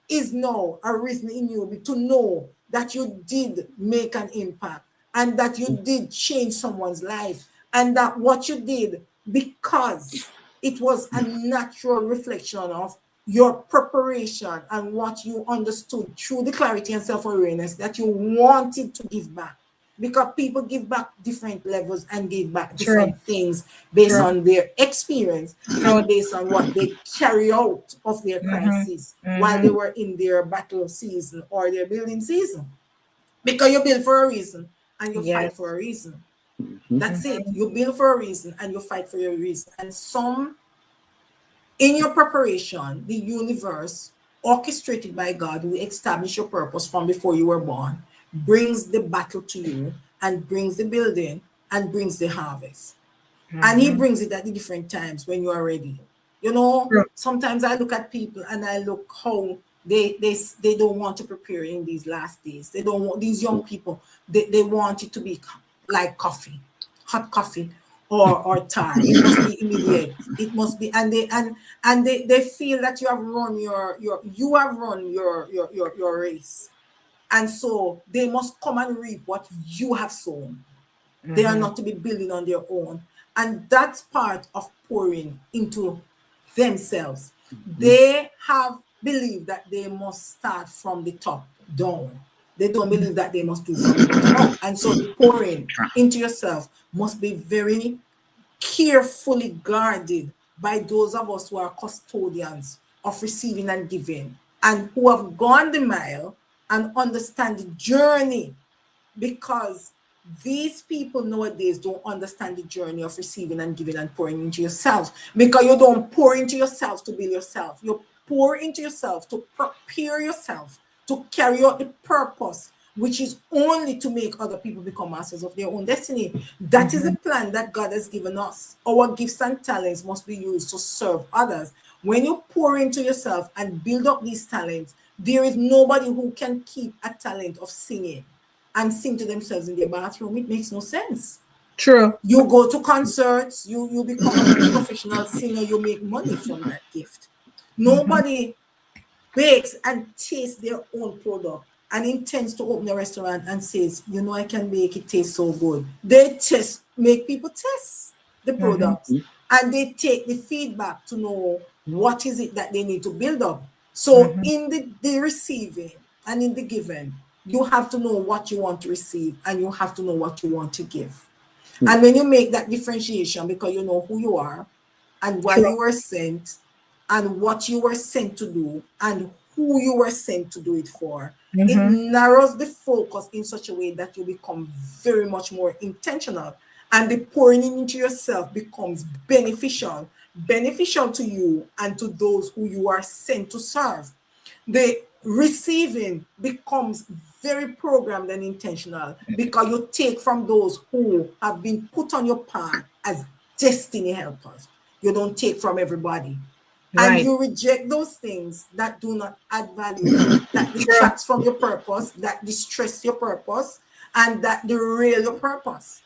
is now arisen in you to know that you did make an impact and that you did change someone's life and that what you did because it was a natural reflection of your preparation and what you understood through the clarity and self-awareness that you wanted to give back. because people give back different levels and give back different things based on their experience and based on what they carry out of their crisis while they were in their battle season or their building season. Because you build for a reason and you fight for a reason. That's it. You build for a reason and you fight for your reason. And some, in your preparation, the universe, orchestrated by God, who established your purpose from before you were born, brings the battle to you and brings the building and brings the harvest. And he brings it at the different times when you are ready. You know, sometimes I look at people and I look how they don't want to prepare in these last days. They don't want, these young people, they want it to be like coffee, hot coffee or tar. It must be immediate. It must be, and they feel that you have run your race. And so they must come and reap what you have sown. They are not to be building on their own. And that's part of pouring into themselves. They have believed that they must start from the top down. They don't believe that they must do from the bottom up. And so the pouring into yourself must be very carefully guarded by those of us who are custodians of receiving and giving and who have gone the mile and understand the journey, because these people nowadays don't understand the journey of receiving and giving and pouring into yourself, because you don't pour into yourself to build yourself. You pour into yourself to prepare yourself to carry out the purpose, which is only to make other people become masters of their own destiny. That is the plan that God has given us. Our gifts and talents must be used to serve others. When you pour into yourself and build up these talents, there is nobody who can keep a talent of singing and sing to themselves in their bathroom. It makes no sense. True. You go to concerts, you become a professional singer, you make money from that gift. Nobody bakes and tastes their own product and intends to open a restaurant and says, you know, I can make it taste so good. They make people test the products and they take the feedback to know what is it that they need to build up. So in the receiving and in the giving, you have to know what you want to receive and you have to know what you want to give. And when you make that differentiation, because you know who you are and why you were sent and what you were sent to do and who you were sent to do it for, it narrows the focus in such a way that you become very much more intentional, and the pouring into yourself becomes beneficial to you and to those who you are sent to serve. The receiving becomes very programmed and intentional because you take from those who have been put on your path as destiny helpers. You don't take from everybody. And you reject those things that do not add value, that detracts from your purpose, that distress your purpose, and that derail your purpose.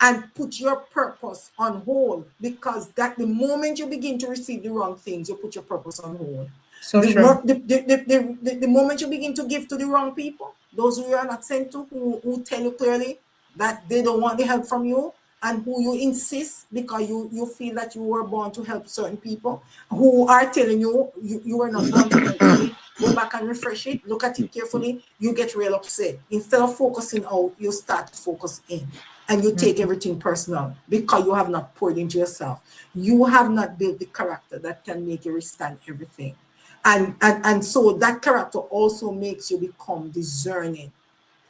And put your purpose on hold, because that the moment you begin to receive the wrong things, you put your purpose on hold. So the moment you begin to give to the wrong people, those who you are not sent to, who tell you clearly that they don't want the help from you, and who you insist because you feel that you were born to help certain people, who are telling you you were not born to help me, go back and refresh it, look at it carefully, you get real upset. Instead of focusing out, you start to focus in. And you take everything personal because you have not poured into yourself. You have not built the character that can make you withstand everything. And so that character also makes you become discerning.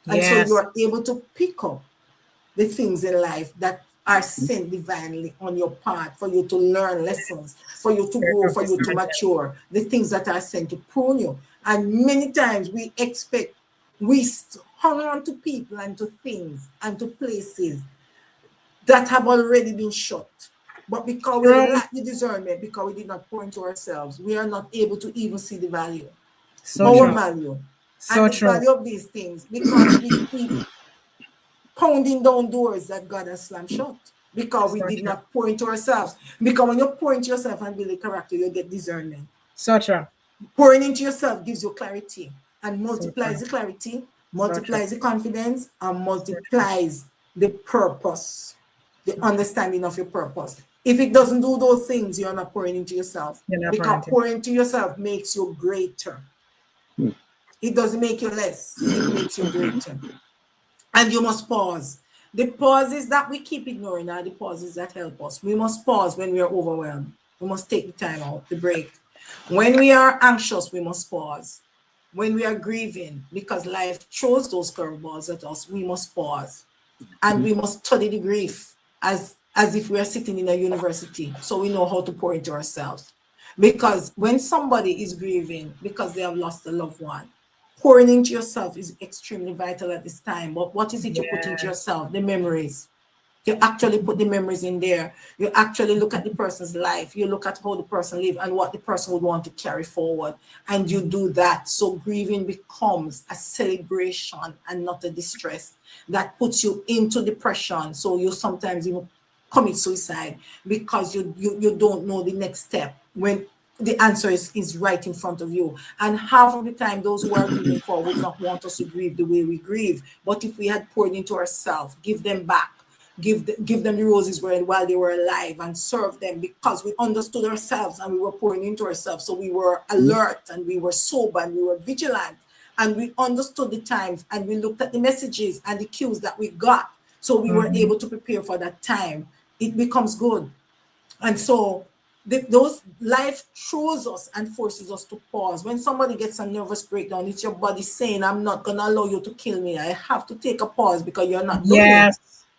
And so you are able to pick up the things in life that are sent divinely on your path for you to learn lessons, for you to grow, for you to mature, the things that are sent to prune you. And many times we hung on to people and to things and to places that have already been shut. But because we lack the discernment, because we did not pour into ourselves, we are not able to even see the value, value, and the value of these things, because we keep pounding down doors that God has slammed shut, because we did not pour into ourselves. Because when you pour into yourself and build a character, you get discernment. Pouring into yourself gives you clarity and multiplies the clarity, multiplies the confidence, and multiplies the purpose, the understanding of your purpose. If it doesn't do those things, you're not pouring into yourself. Because pouring into yourself makes you greater. It doesn't make you less. It makes you greater. And you must pause. The pauses that we keep ignoring are the pauses that help us. We must pause when we are overwhelmed. We must take the time out, the break. When we are anxious, we must pause. When we are grieving, because life throws those curveballs at us, we must pause. And we must study the grief as if we are sitting in a university, so we know how to pour into ourselves. Because when somebody is grieving because they have lost a loved one, pouring into yourself is extremely vital at this time. But what is it you put into yourself? The memories. You actually put the memories in there. You actually look at the person's life. You look at how the person lived and what the person would want to carry forward. And you do that. So grieving becomes a celebration and not a distress that puts you into depression. So you sometimes even commit suicide because you don't know the next step when the answer is right in front of you. And half of the time, those who are grieving for would not want us to grieve the way we grieve. But if we had poured into ourselves, give them back, give them the roses while they were alive, and serve them, because we understood ourselves and we were pouring into ourselves. So we were alert and we were sober and we were vigilant and we understood the times and we looked at the messages and the cues that we got. So we were able to prepare for that time. It becomes good. And so those life throws us and forces us to pause. When somebody gets a nervous breakdown, it's your body saying, I'm not going to allow you to kill me. I have to take a pause because you're not doing it.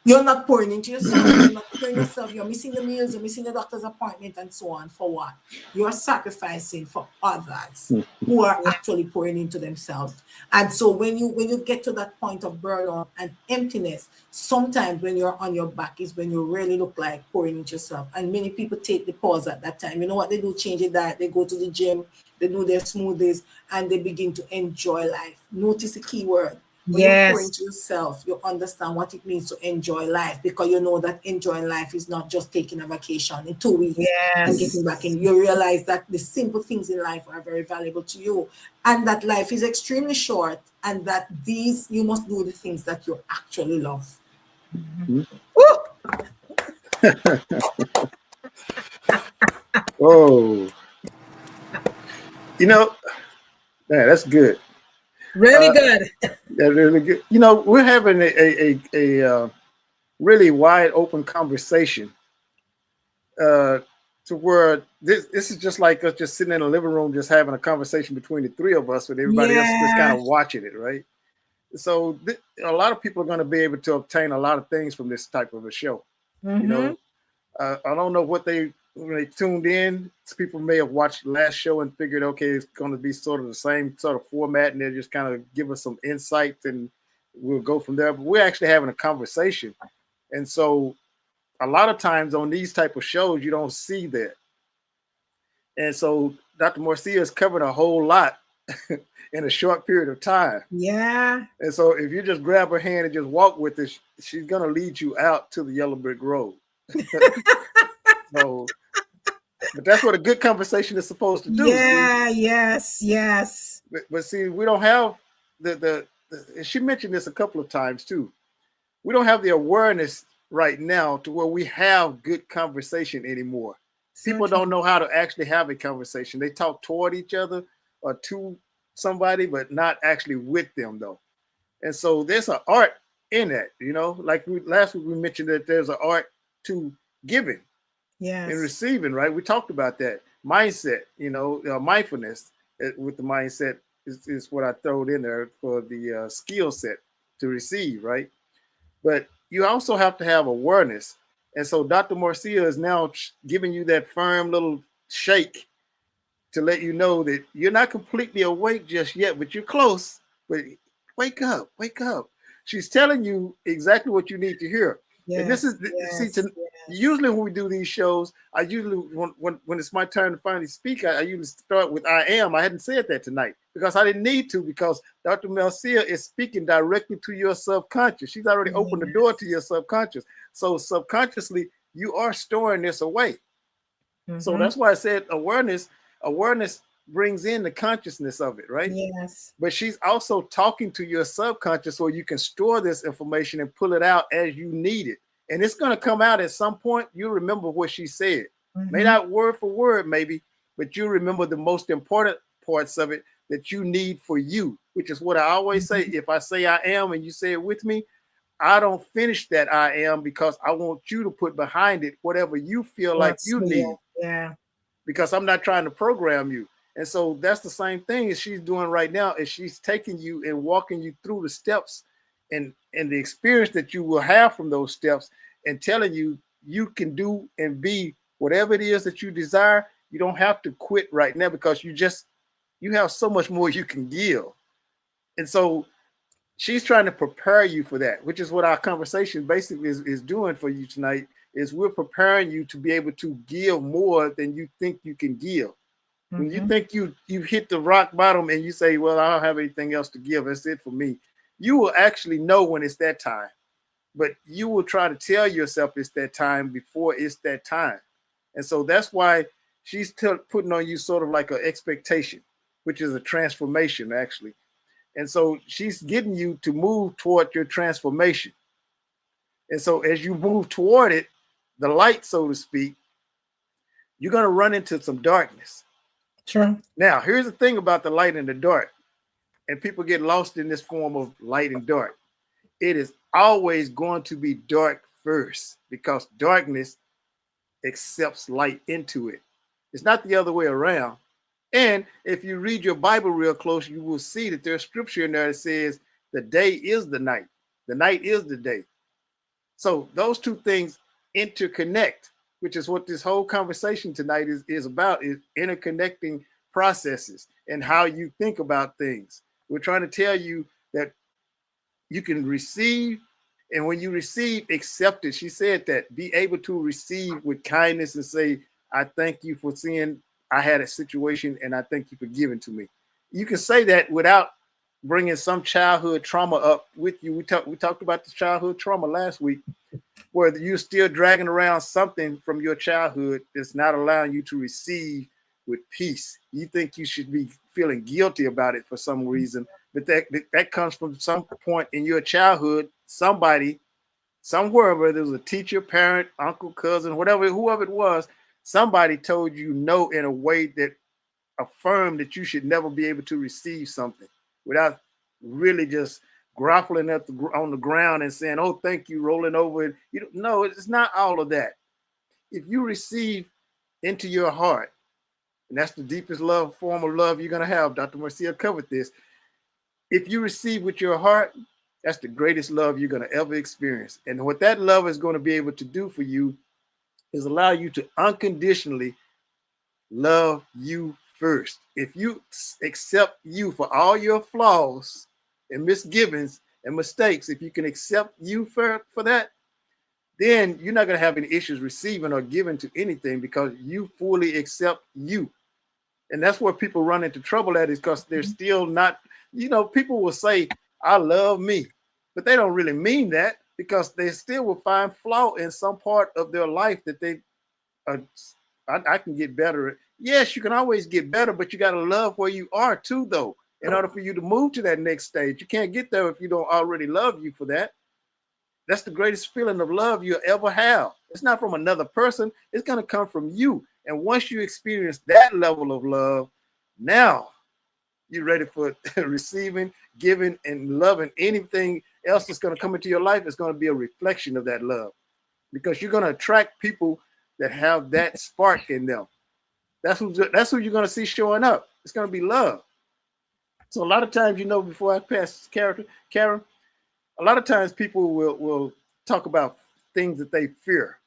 You're not pouring into yourself. You're not pouring yourself. You're missing the meals. You're missing the doctor's appointment and so on. For what? You're sacrificing for others who are actually pouring into themselves. And so when you get to that point of burnout and emptiness, sometimes when you're on your back is when you really look like pouring into yourself. And many people take the pause at that time. You know what they do? Change their diet. They go to the gym. They do their smoothies and they begin to enjoy life. Notice the key word. When you pour into yourself, you understand what it means to enjoy life, because you know that enjoying life is not just taking a vacation in 2 weeks and getting back in. You realize that the simple things in life are very valuable to you, and that life is extremely short, and that you must do the things that you actually love. Oh, man, that's good. Really good. That's really good. We're having a really wide open conversation to where this is just like us just sitting in a living room, just having a conversation between the three of us with everybody else just kind of watching it, right? So a lot of people are going to be able to obtain a lot of things from this type of a show. I don't know when they tuned in, people may have watched the last show and figured, okay, it's going to be sort of the same sort of format, and they'll just kind of give us some insights and we'll go from there. But we're actually having a conversation. And so a lot of times on these type of shows, you don't see that. And so Dr. Marcia has covered a whole lot in a short period of time. Yeah. And so if you just grab her hand and just walk with her, she's going to lead you out to the yellow brick road. So, but that's what a good conversation is supposed to do. Yeah, see? yes. But see, we don't have the she mentioned this a couple of times too. We don't have the awareness right now to where we have good conversation anymore. People don't know how to actually have a conversation. They talk toward each other or to somebody, but not actually with them though. And so there's an art in that, like last week we mentioned that there's an art to giving. Yes. And receiving, right? We talked about that mindset, mindfulness with the mindset is what I throw in there for the skill set to receive, right? But you also have to have awareness. And so Dr. Marcia is now giving you that firm little shake to let you know that you're not completely awake just yet, but you're close. But wake up, wake up. She's telling you exactly what you need to hear. Yes, and this is usually when we do these shows, I usually when it's my turn to finally speak, I usually start with I am. I hadn't said that tonight because I didn't need to, because Dr. Marcia is speaking directly to your subconscious. She's already opened the door to your subconscious. So subconsciously, you are storing this away. So that's why I said awareness brings in the consciousness of it, right? Yes. But she's also talking to your subconscious so you can store this information and pull it out as you need it. And it's going to come out at some point. You remember what she said. May not word for word, maybe, but you remember the most important parts of it that you need for you, which is what I always say. If I say I am and you say it with me, I don't finish that I am because I want you to put behind it whatever you feel like you need. Yeah. Because I'm not trying to program you. And so that's the same thing as she's doing right now, is she's taking you and walking you through the steps and the experience that you will have from those steps, and telling you you can do and be whatever it is that you desire. You don't have to quit right now, because you have so much more you can give. And so she's trying to prepare you for that, which is what our conversation basically is doing for you tonight, is we're preparing you to be able to give more than you think you can give. When you think you hit the rock bottom and you say, well, I don't have anything else to give, that's it for me, you will actually know when it's that time. But you will try to tell yourself it's that time before it's that time. And so that's why she's putting on you sort of like an expectation, which is a transformation, actually. And so she's getting you to move toward your transformation. And so as you move toward it, the light, so to speak, you're going to run into some darkness. Sure. Now, here's the thing about the light and the dark, and people get lost in this form of light and dark. It is always going to be dark first, because darkness accepts light into it. It's not the other way around. And if you read your Bible real close, you will see that there's scripture in there that says the day is the night is the day. So those two things interconnect, which is what this whole conversation tonight is about, is interconnecting processes and how you think about things. We're trying to tell you that you can receive, and when you receive, accept it. She said that, be able to receive with kindness and say, I thank you for seeing I had a situation, and I thank you for giving to me. You can say that without bringing some childhood trauma up with you. We talked about the childhood trauma last week, where you're still dragging around something from your childhood that's not allowing you to receive with peace. You think you should be feeling guilty about it for some reason, but that comes from some point in your childhood. Somebody, somewhere, whether it was a teacher, parent, uncle, cousin, whoever it was, somebody told you no in a way that affirmed that you should never be able to receive something without really just groveling on the ground and saying, oh, thank you, rolling over it. No, it's not all of that. If you receive into your heart, and that's the deepest form of love you're going to have. Dr. Marcia covered this. If you receive with your heart, that's the greatest love you're going to ever experience. And what that love is going to be able to do for you is allow you to unconditionally love you first. If you accept you for all your flaws and misgivings and mistakes, if you can accept you for that, then you're not going to have any issues receiving or giving to anything, because you fully accept you. And that's where people run into trouble at, is because they're still not, people will say, I love me, but they don't really mean that, because they still will find flaw in some part of their life that they I can get better. Yes, you can always get better, but you got to love where you are too, though, in order for you to move to that next stage. You can't get there if you don't already love you for that. That's the greatest feeling of love you'll ever have. It's not from another person. It's going to come from you. And once you experience that level of love, now you're ready for receiving, giving, and loving. Anything else that's going to come into your life is going to be a reflection of that love, because you're going to attract people that have that spark in them. That's who you're going to see showing up. It's going to be love. So a lot of times, before I pass this Karen, a lot of times people will talk about things that they fear.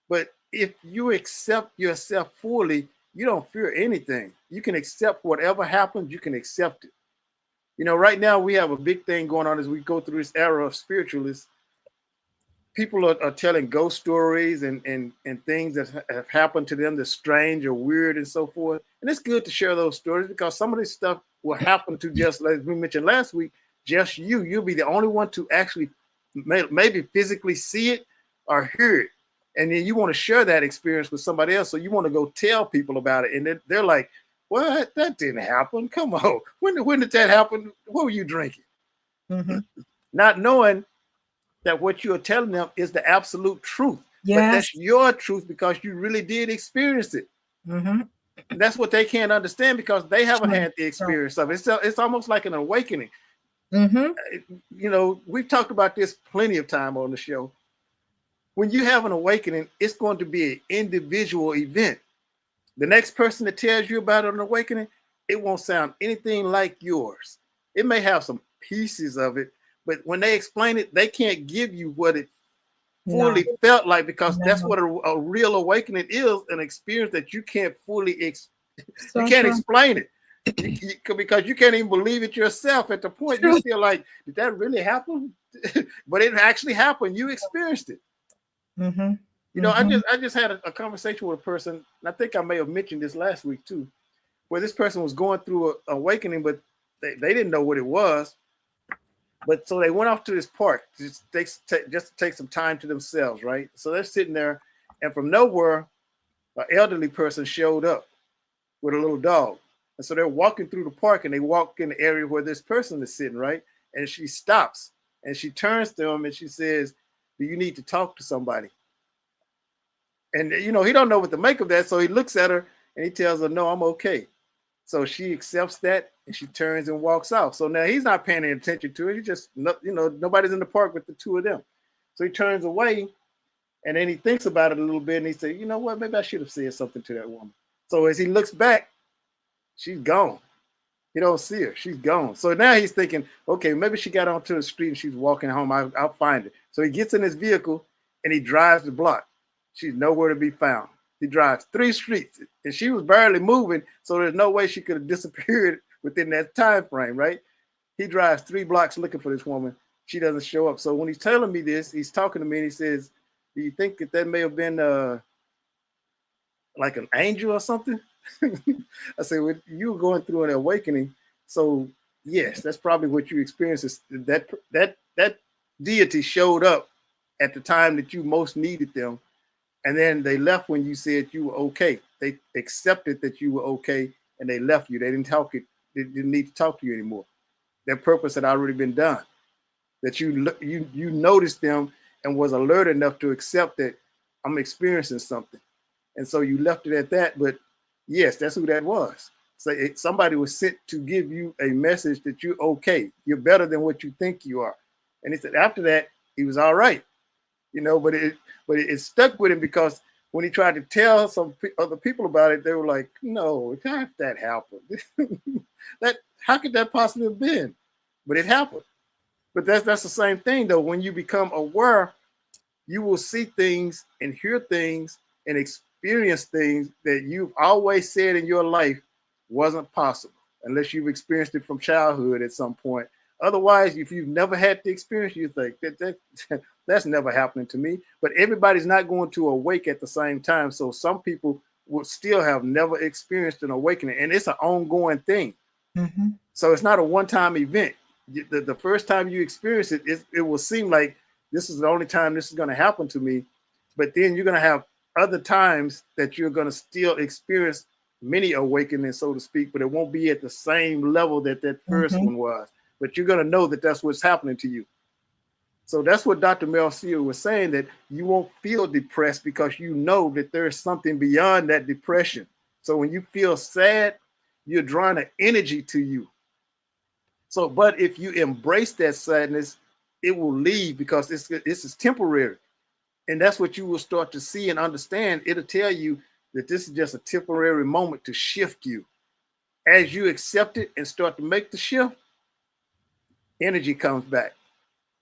But if you accept yourself fully, you don't fear anything. You can accept whatever happens. You can accept it. Right now we have a big thing going on as we go through this era of spiritualists. People are telling ghost stories and things that have happened to them that's strange or weird and so forth. And it's good to share those stories, because some of this stuff will happen to, just like we mentioned last week, just you. You'll be the only one to actually maybe physically see it or hear it. And then you want to share that experience with somebody else. So you want to go tell people about it. And they're like, what? That didn't happen. Come on. When did that happen? What were you drinking? Mm-hmm. Not knowing that what you're telling them is the absolute truth. Yes. But that's your truth, because you really did experience it. Mm-hmm. That's what they can't understand, because they haven't had the experience of it. It's almost like an awakening. You know, we've talked about this plenty of time on the show. When you have an awakening, it's going to be an individual event. The next person that tells you about an awakening, it won't sound anything like yours. It may have some pieces of it, but when they explain it, they can't give you what it fully felt like, because that's what a real awakening is, an experience that you can't fully you can't explain it. Because you can't even believe it yourself. At the point you're still like, did that really happen? But it actually happened. You experienced it. You know, I just had a conversation with a person, and I think I may have mentioned this last week too, where this person was going through an awakening, but they didn't know what it was. But so they went off to this park just to take some time to themselves, right? So they're sitting there, and from nowhere, an elderly person showed up with a little dog. And so they're walking through the park, and they walk in the area where this person is sitting, right? And she stops, and she turns to him, and she says, do you need to talk to somebody? And, you know, he don't know what to make of that. So he looks at her, and he tells her, no, I'm okay. So she accepts that, and she turns and walks off. So now he's not paying any attention to it. He just, you know, nobody's in the park with the two of them. So he turns away, and then he thinks about it a little bit, and he says, you know what, maybe I should have said something to that woman. So as he looks back, she's gone. He don't see her. She's gone. So now he's thinking, okay, maybe she got onto the street and she's walking home. I'll find her. So he gets in his vehicle and he drives the block. She's nowhere to be found. He drives 3 streets and she was barely moving. So there's no way she could have disappeared within that time frame, right? He drives 3 blocks looking for this woman. She doesn't show up. So when he's telling me this, he's talking to me and he says, do you think that may have been like an angel or something? I said, well, you were going through an awakening, so yes, that's probably what you experienced. That deity showed up at the time that you most needed them, and then they left when you said you were okay. They accepted that you were okay, and they left you. They didn't need to talk to you anymore. Their purpose had already been done. That you noticed them and was alert enough to accept that I'm experiencing something, and so you left it at that. But yes, that's who that was. So somebody was sent to give you a message that you're okay. You're better than what you think you are. And he said after that, he was all right, you know, but it stuck with him, because when he tried to tell some other people about it, they were like, no, how did that happen? How could that possibly have been? But it happened. But that's the same thing though. When you become aware, you will see things and hear things and experience things that you've always said in your life wasn't possible, unless you've experienced it from childhood at some point. Otherwise, if you've never had the experience, you think that's never happening to me. But everybody's not going to awake at the same time. So some people will still have never experienced an awakening, and it's an ongoing thing. So it's not a one-time event. The first time you experience it, it will seem like this is the only time this is going to happen to me. But then you're going to have other times that you're going to still experience many awakenings, so to speak, but it won't be at the same level that first one was. But you're going to know that that's what's happening to you. So that's what Dr. Mel Sear was saying, that you won't feel depressed because you know that there's something beyond that depression. So when you feel sad, you're drawing an energy to you. So, but if you embrace that sadness, it will leave, because this is temporary. And that's what you will start to see and understand. It'll tell you that this is just a temporary moment to shift you. As you accept it and start to make the shift, energy comes back.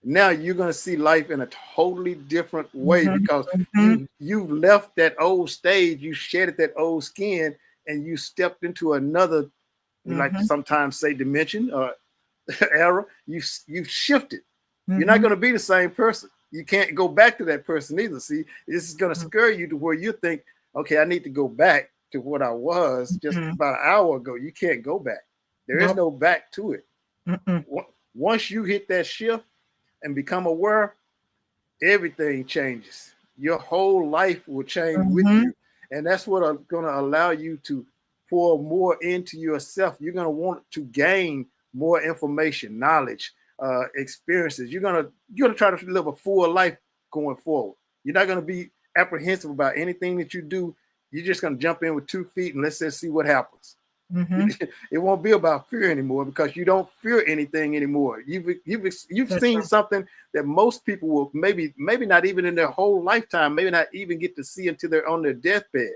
Now you're going to see life in a totally different way, because you've left that old stage, you shedded that old skin, and you stepped into another, like sometimes say dimension or era. You've shifted. You're not going to be the same person. You can't go back to that person either. See, this is going to scare you to where you think, okay, I need to go back to what I was just about an hour ago. You can't go back. There is no back to it. Once you hit that shift and become aware, everything changes. Your whole life will change with you. And that's what are going to allow you to pour more into yourself. You're going to want to gain more information, knowledge, experiences. You're gonna try to live a full life going forward. You're not gonna be apprehensive about anything that you do. You're just gonna jump in with 2 feet and let's just see what happens. It won't be about fear anymore because you don't fear anything anymore. You've seen something that most people will maybe not even in their whole lifetime, maybe not even get to see until they're on their deathbed.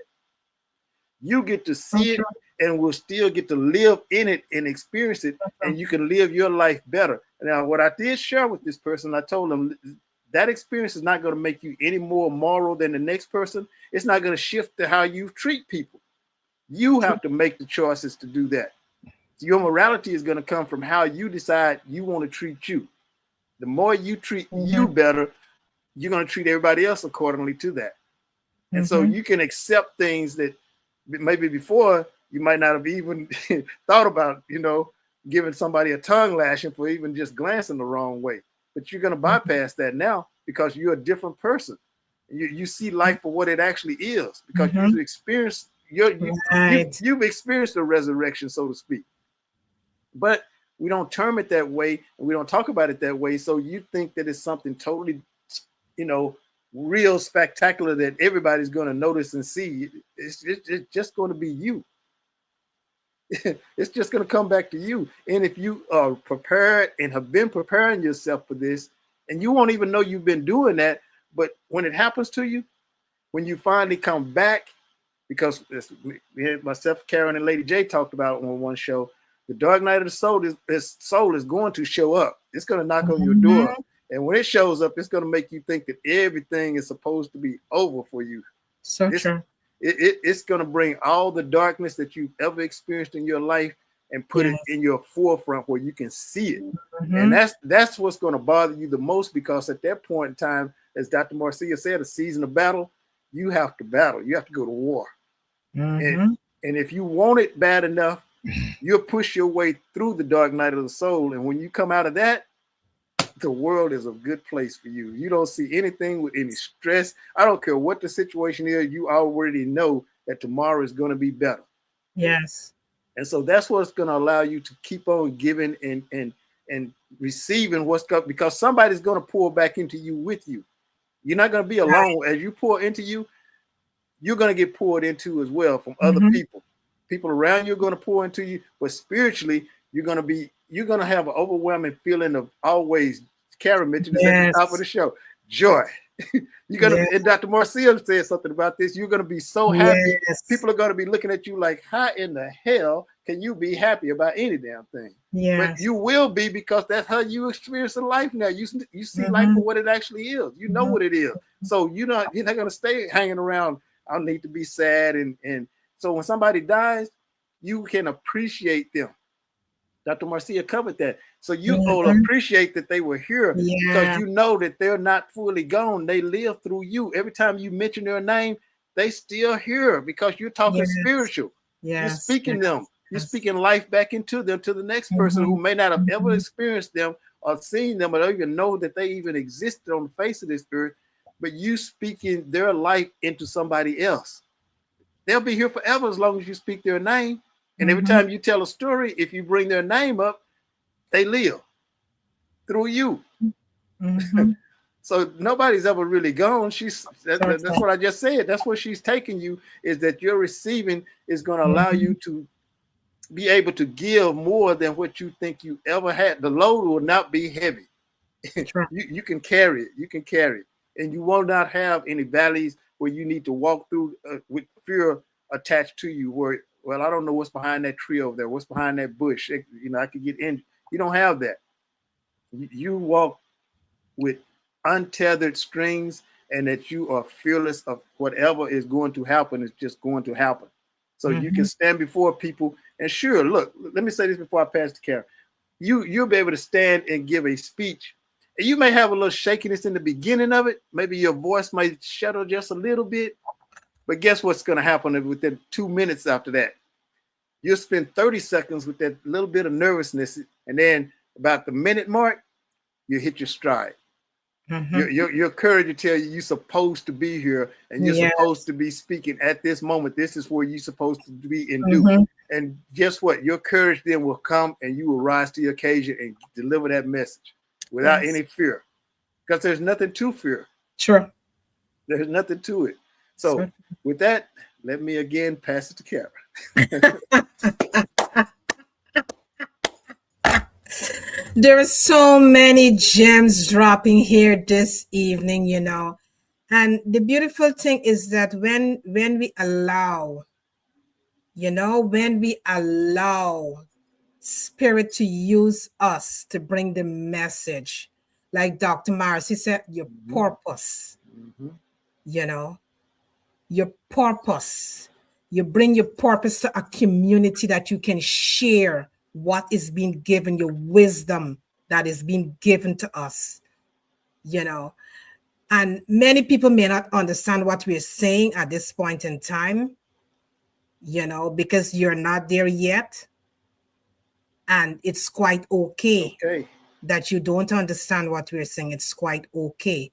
You get to see it and will still get to live in it and experience it, and you can live your life better. Now, what I did share with this person, I told them that experience is not going to make you any more moral than the next person. It's not going to shift to how you treat people. You have to make the choices to do that. So your morality is going to come from how you decide you want to treat you. The more you treat you better, you're going to treat everybody else accordingly to that. And so you can accept things that maybe before you might not have even thought about, giving somebody a tongue lashing for even just glancing the wrong way. But you're going to bypass that now because you're a different person. You see life for what it actually is because you've experienced you've experienced the resurrection, so to speak. But we don't term it that way and we don't talk about it that way. So you think that it's something totally, real spectacular that everybody's going to notice and see. It's just going to be you. It's just going to come back to you. And if you are prepared and have been preparing yourself for this, and you won't even know you've been doing that, but when it happens to you, when you finally come back, because myself, Karen, and Lady J talked about on one show, the dark night of the soul is going to show up. It's going to knock on your door. And when it shows up, it's going to make you think that everything is supposed to be over for you. So true. It's going to bring all the darkness that you've ever experienced in your life and put it in your forefront where you can see it. And that's what's going to bother you the most, because at that point in time, as Dr. Marcia said, a season of battle, you have to battle. You have to go to war. And if you want it bad enough, you'll push your way through the dark night of the soul. And when you come out of that, the world is a good place for you. You don't see anything with any stress. I don't care what the situation is. You already know that tomorrow is going to be better. Yes. And so that's what's going to allow you to keep on giving and receiving what's coming, because somebody's going to pour back into you with you. You're not going to be alone. As you pour into you, you're going to get poured into as well from other people. People around you are going to pour into you, but spiritually, you're going to have an overwhelming feeling of always, Karen mentioned this at the top of the show, joy. You're going to, and Dr. Marcia said something about this. You're going to be so happy. People are going to be looking at you like, how in the hell can you be happy about any damn thing? But you will be, because that's how you experience life now. You see life for what it actually is. You know what it is. So you're not going to stay hanging around. I need to be sad. And so when somebody dies, you can appreciate them. Dr. Marcia covered that. So you will appreciate that they were here, because you know that they're not fully gone. They live through you. Every time you mention their name, they still here, because you're talking spiritual. You're speaking them. You're speaking life back into them, to the next person who may not have ever experienced them or seen them, or don't even know that they even existed on the face of this earth. But you speaking their life into somebody else. They'll be here forever as long as you speak their name. And every time you tell a story, if you bring their name up, they live through you. So nobody's ever really gone. That's what I just said. That's what she's taking you, is that your receiving is going to allow you to be able to give more than what you think you ever had. The load will not be heavy. You can carry it. You can carry it. And you will not have any valleys where you need to walk through with fear attached to you, where, well, I don't know what's behind that tree over there. What's behind that bush? I could get in. You don't have that. You walk with untethered strings, and that you are fearless of whatever is going to happen is just going to happen. So you can stand before people. And sure, look, let me say this before I pass to Karen. You'll be able to stand and give a speech. And you may have a little shakiness in the beginning of it. Maybe your voice might shudder just a little bit. But guess what's going to happen within 2 minutes after that? You'll spend 30 seconds with that little bit of nervousness. And then about the minute mark, you hit your stride. Your courage will tell you you're supposed to be here, and you're supposed to be speaking at this moment. This is where you're supposed to be and do. And guess what? Your courage then will come, and you will rise to the occasion and deliver that message without any fear, because there's nothing to fear. Sure. There's nothing to it. So with that, let me again pass it to Karen. There are so many gems dropping here this evening, you know. And the beautiful thing is that when we allow, you know, when we allow Spirit to use us to bring the message, like Dr. Marcy said, your purpose, you know, your purpose. You bring your purpose to a community that you can share what is being given, your wisdom that is being given to us, you know. And many people may not understand what we're saying at this point in time, you know, because you're not there yet. And it's quite okay that you don't understand what we're saying. It's quite okay.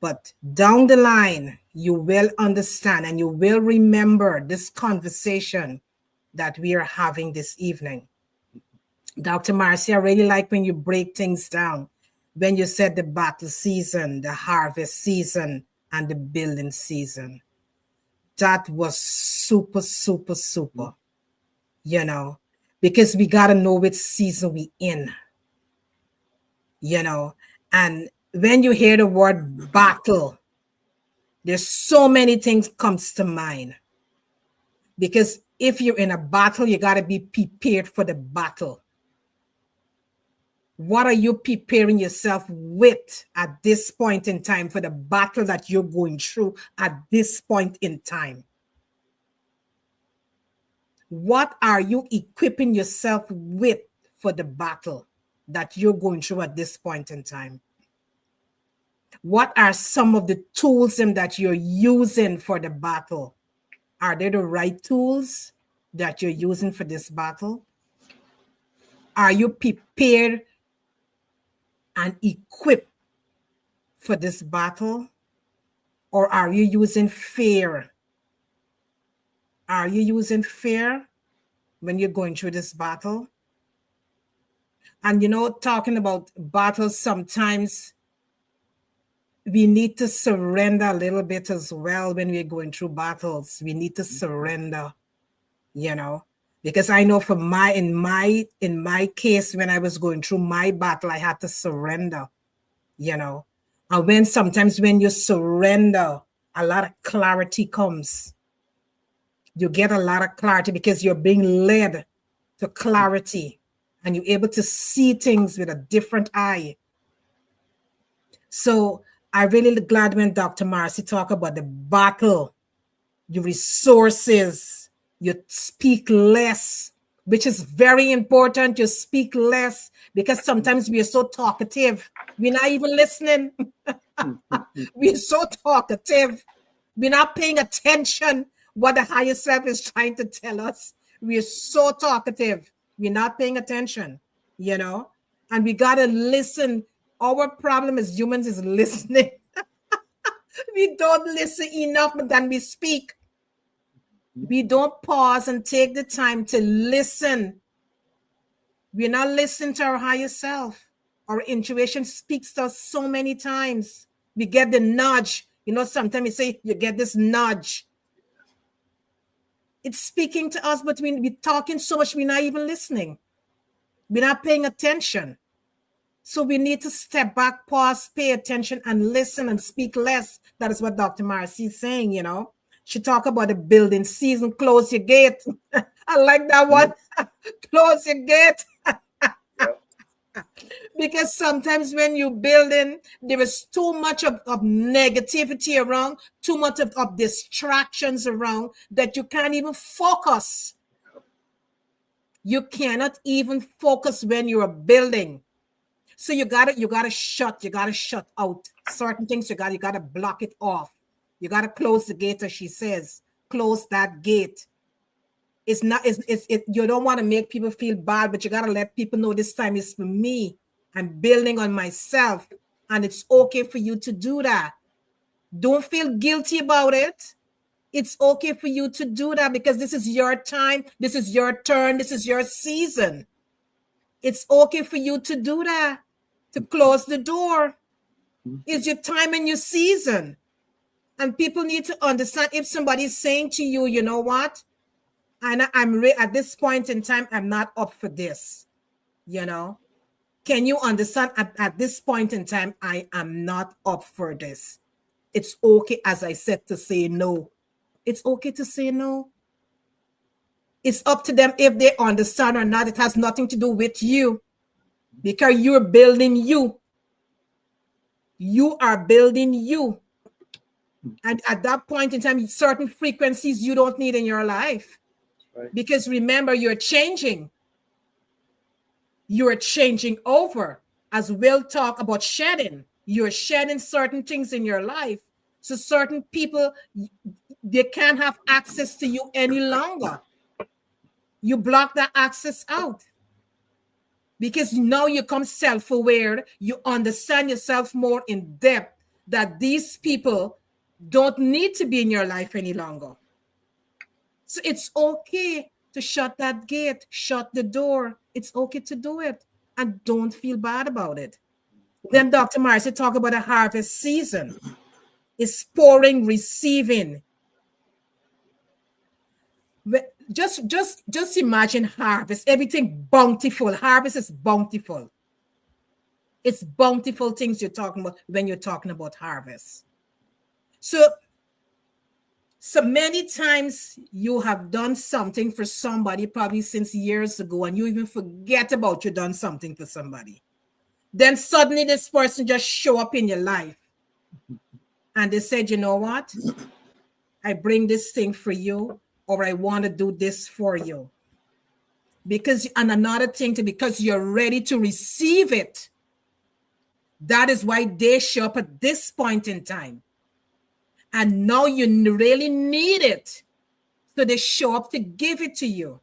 But down the line, you will understand and you will remember this conversation that we are having this evening. Dr. Marcy, I really like when you break things down. When you said the battle season, the harvest season, and the building season. That was super, super, super, you know, because we got to know which season we in, you know. And when you hear the word battle, there's so many things comes to mind. Because if you're in a battle, you got to be prepared for the battle. What are you preparing yourself with at this point in time for the battle that you're going through at this point in time? What are you equipping yourself with for the battle that you're going through at this point in time? What are some of the tools that you're using for the battle? Are they the right tools that you're using for this battle? Are you prepared and equipped for this battle? Or are you using fear? Are you using fear when you're going through this battle? And you know, talking about battles, sometimes we need to surrender a little bit as well when we're going through battles. We need to surrender, you know, because I know for in my case, when I was going through my battle, I had to surrender, you know. And sometimes when you surrender, a lot of clarity comes. You get a lot of clarity because you're being led to clarity and you're able to see things with a different eye. So I'm really glad when Dr. Marcy talked about the battle, your resources, you speak less, which is very important. You speak less because sometimes we are so talkative. We're not even listening. We're so talkative. We're not paying attention what the higher self is trying to tell us. We're so talkative. We're not paying attention, you know, and we got to listen. Our problem as humans is listening. We don't listen enough, but then we speak. We don't pause and take the time to listen. We're not listening to our higher self. Our intuition speaks to us so many times. We get the nudge. You know, sometimes we say, you get this nudge. It's speaking to us, but we're talking so much, we're not even listening. We're not paying attention. So we need to step back, pause, pay attention, and listen and speak less. That is what Dr. Marcy is saying, you know. She talked about the building season, close your gate. I like that one. Close your gate. Because sometimes when you're building, there is too much of negativity around, too much of distractions around that you can't even focus. You cannot even focus when you're building. So you gotta shut out certain things. You gotta block it off. You gotta close the gate, as she says. Close that gate. You don't want to make people feel bad, but you gotta let people know this time is for me. I'm building on myself, and it's okay for you to do that. Don't feel guilty about it. It's okay for you to do that because this is your time, this is your turn, this is your season. It's okay for you to do that, to close the door. It's your time and your season. And people need to understand if somebody's saying to you, you know what? And at this point in time, I'm not up for this, you know. Can you understand at this point in time, I am not up for this. It's okay, as I said, to say no. It's okay to say no. It's up to them if they understand or not. It has nothing to do with you because you're building you. You are building you. And at that point in time, certain frequencies you don't need in your life. Right. Because remember, you're changing. You're changing over. As we'll talk about shedding, you're shedding certain things in your life. So certain people, they can't have access to you any longer. You block that access out. Because now you come self-aware. You understand yourself more in depth that these people don't need to be in your life any longer. So it's okay to shut that gate, shut the door. It's okay to do it and don't feel bad about it. Then Dr. Marcy talked about a harvest season. It's pouring, receiving. Just imagine harvest, everything bountiful. Harvest is bountiful. It's bountiful things you're talking about when you're talking about harvest. So many times you have done something for somebody probably since years ago and you even forget about you done something for somebody. Then suddenly this person just show up in your life and they said, you know what? I bring this thing for you, or I want to do this for you. Because, and another thing because you're ready to receive it. That is why they show up at this point in time. And now you really need it. So they show up to give it to you.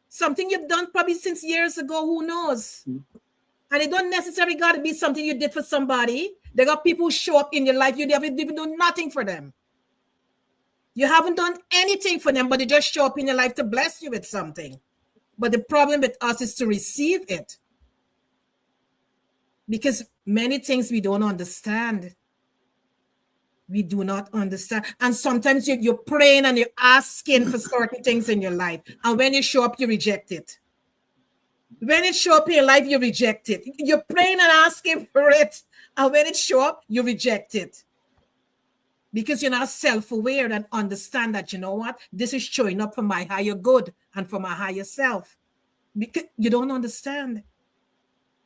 Something you've done probably since years ago, who knows? And it don't necessarily got to be something you did for somebody. There got people who show up in your life, you haven't even done nothing for them. You haven't done anything for them, but they just show up in your life to bless you with something. But the problem with us is to receive it. Because many things we don't understand. We do not understand. And sometimes you're praying and you're asking for certain things in your life. And when you show up, you reject it. When it show up in your life, you reject it. You're praying and asking for it. And when it show up, you reject it. Because you're not self-aware and understand that, you know what? This is showing up for my higher good and for my higher self. Because you don't understand.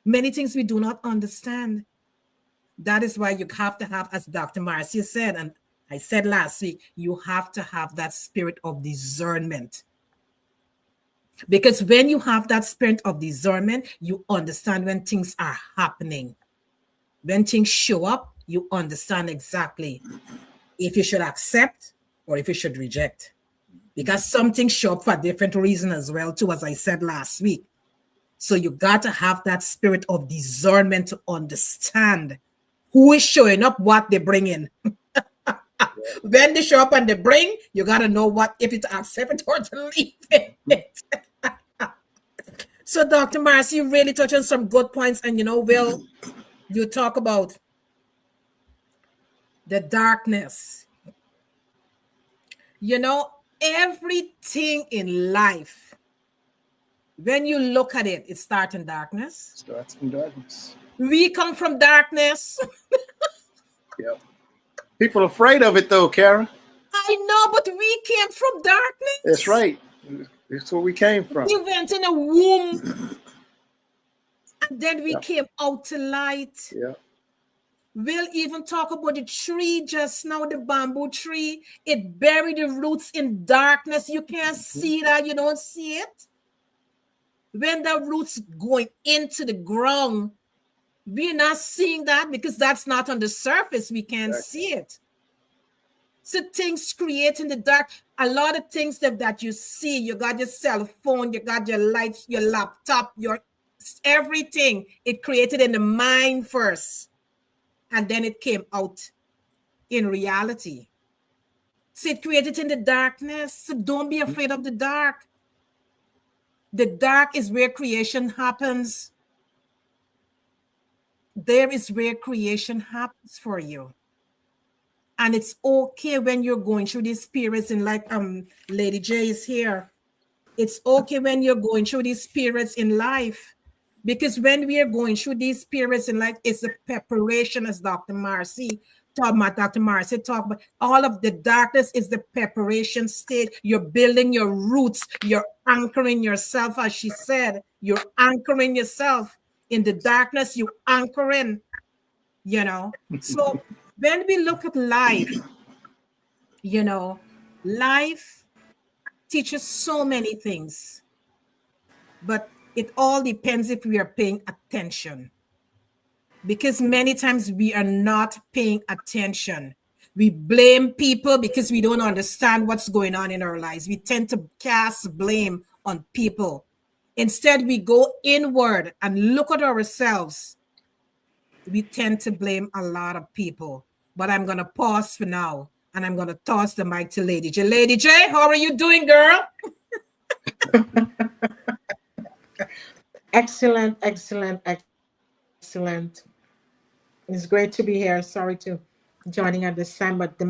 Many things we do not understand. That is why you have to have, as Dr. Marcia said, and I said last week, you have to have that spirit of discernment. Because when you have that spirit of discernment, you understand when things are happening. When things show up, you understand exactly if you should accept or if you should reject. Because some things show up for different reasons as well, too, as I said last week. So you got to have that spirit of discernment to understand who is showing up, what they bring in. When they show up and they bring, you got to know what, if it's accept it or to leave it. So Dr. Marcy, you really touched on some good points. And, Will, you talk about the darkness. Everything in life, when you look at it, it starts in darkness. Starts in darkness. We come from darkness. Yep. People are afraid of it, though, Kara. I know, but we came from darkness. That's right. That's where we came from. We went in a womb, and then we came out to light. Yeah. We'll even talk about the tree just now, the bamboo tree. It buried the roots in darkness. You can't see that. You don't see it. When the roots going into the ground, we're not seeing that because that's not on the surface. We can't see it. So things create in the dark. A lot of things that you see, you got your cell phone, you got your lights, your laptop, your everything. It created in the mind first. And then it came out in reality. So it created in the darkness. So don't be afraid of the dark. The dark is where creation happens. There is where creation happens for you. And it's okay when you're going through these periods, and like Lady J is here. It's okay when you're going through these periods in life Because when we are going through these periods in life, it's a preparation, as Dr. Marcy talk about. Dr. Marcy talk about all of the darkness is the preparation state. You're building your roots. You're anchoring yourself, as she said. You're anchoring yourself in the darkness. You anchor in, you know. So when we look at life, you know, life teaches so many things, but it all depends if we are paying attention. Because many times we are not paying attention. We blame people because we don't understand what's going on in our lives. We tend to cast blame on people. Instead, we go inward and look at ourselves. We tend to blame a lot of people. But I'm going to pause for now and I'm going to toss the mic to Lady J. Lady J, how are you doing, girl? Excellent, excellent, excellent. It's great to be here. Sorry to joining at this time, but the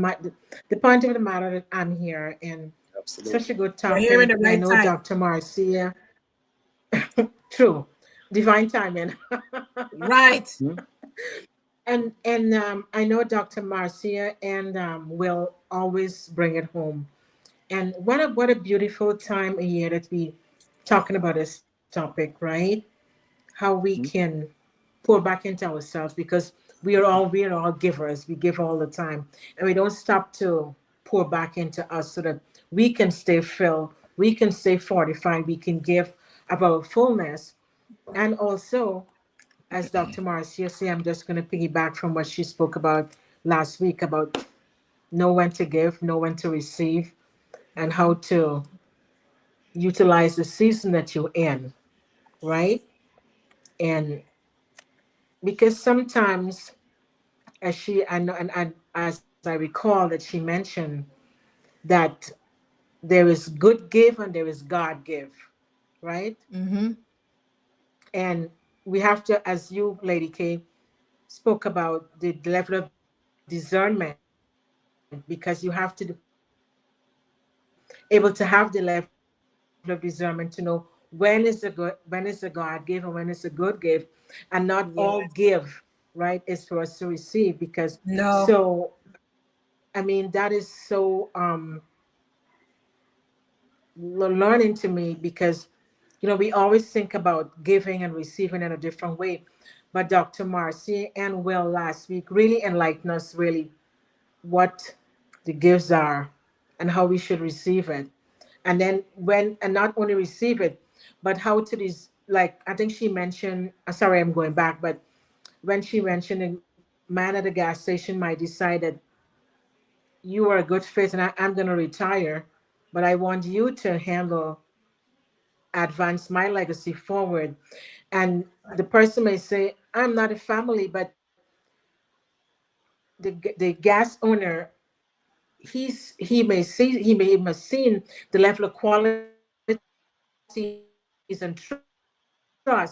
point of the matter that I'm here and Absolutely. such a good You're here in topic. the right I know time. Dr. Marcia. True, divine timing. Right. And I know Dr. Marcia and will always bring it home. And what a beautiful time of year that we talking about this topic, right? How we can pour back into ourselves because we are all givers. We give all the time, and we don't stop to pour back into us so that we can stay filled, we can stay fortified, we can give of our fullness, and also, as Dr. Marcia said, I'm just going to piggyback from what she spoke about last week about know when to give, know when to receive, and how to utilize the season that you're in, right? And because sometimes, as she, I know, and as I recall that she mentioned that there is good give and there is God give, right? Mm-hmm. And we have to, as you, Lady K, spoke about the level of discernment because you have to able to have the level of discernment to know when is a God give and when is a good give, and not all give, right, is for us to receive because so No. I mean that is so learning to me because we always think about giving and receiving in a different way, but Dr. Marcy and Will last week really enlightened us really what the gifts are and how we should receive it. And then and not only receive it, but how to like I think she mentioned, sorry, I'm going back, but when she mentioned a man at the gas station might decide that you are a good fit and I'm going to retire, but I want you to handle, advance my legacy forward. And the person may say, I'm not a family, but the gas owner, he may have seen the level of qualities and trust that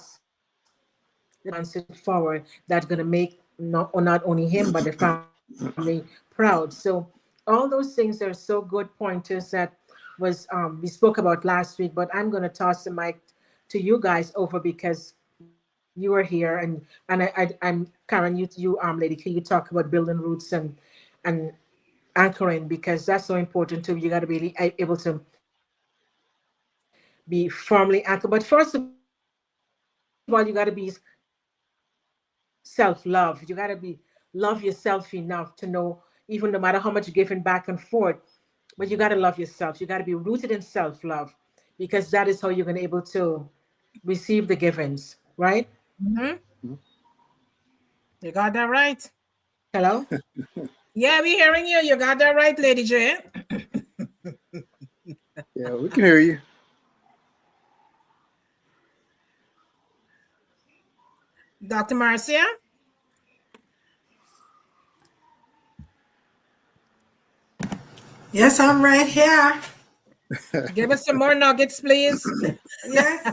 advance it forward that's going to make not only him but the family proud. So all those things are so good pointers that was we spoke about last week, but I'm going to toss the mic to you guys over because you are here and I'm Karen, you Lady K, you talk about building roots and anchoring because that's so important too. You got to be able to be firmly anchored. But first of all, you got to be self-love. You got to be love yourself enough to know, even no matter how much giving back and forth, but you got to love yourself. You got to be rooted in self-love because that is how you're going to be able to receive the givings, right? Mm-hmm. You got that right. Hello? Yeah, we hearing you. You got that right, Lady J. Yeah, we can hear you. Dr. Marcia? Yes, I'm right here. Give us some more nuggets, please. Yes.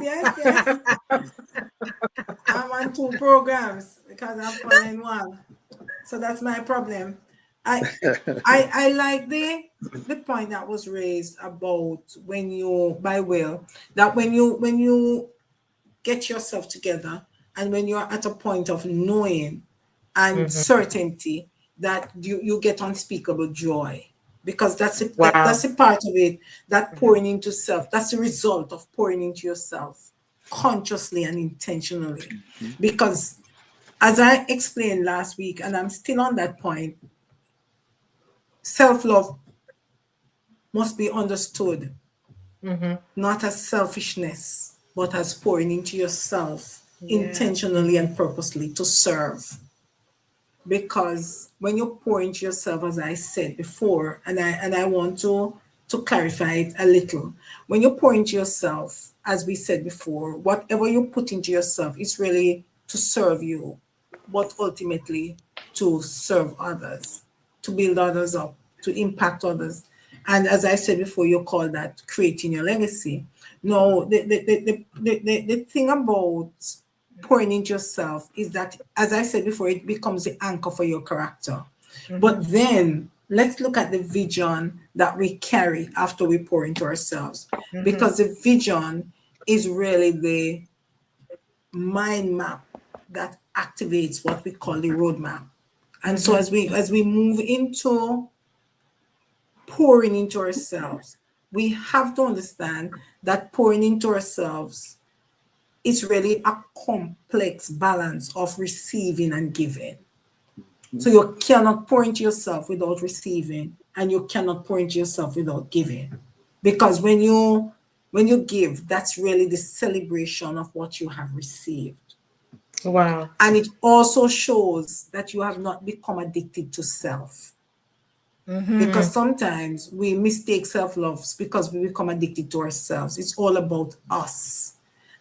I'm on 2 programs because I'm following one. So that's my problem. I like the point that was raised about when you by Will that when you get yourself together, and when you're at a point of knowing and certainty, that you get unspeakable joy, because that's that's a part of it, that pouring into self, that's the result of pouring into yourself consciously and intentionally. Because as I explained last week, and I'm still on that point, self-love must be understood not as selfishness, but as pouring into yourself intentionally and purposely to serve. Because when you pour into yourself, as I said before, and I want to clarify it a little, when you pour into yourself, as we said before, whatever you put into yourself is really to serve you, but ultimately to serve others, to build others up, to impact others. And as I said before, you call that creating your legacy. No, the thing about pouring into yourself is that, as I said before, it becomes the anchor for your character. But then let's look at the vision that we carry after we pour into ourselves, because the vision is really the mind map that activates what we call the roadmap. And so as we move into pouring into ourselves, we have to understand that pouring into ourselves is really a complex balance of receiving and giving. So you cannot pour into yourself without receiving, and you cannot pour into yourself without giving. Because when you give, that's really the celebration of what you have received. Wow. And it also shows that you have not become addicted to self. Because sometimes we mistake self-love because we become addicted to ourselves. It's all about us.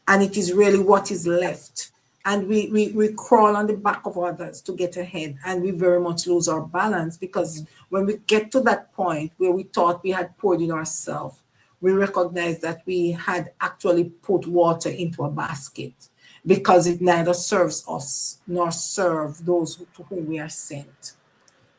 And it is really what is left. And we crawl on the back of others to get ahead. And we very much lose our balance, because when we get to that point where we thought we had poured in ourselves, we recognize that we had actually put water into a basket, because it neither serves us nor serve those to whom we are sent.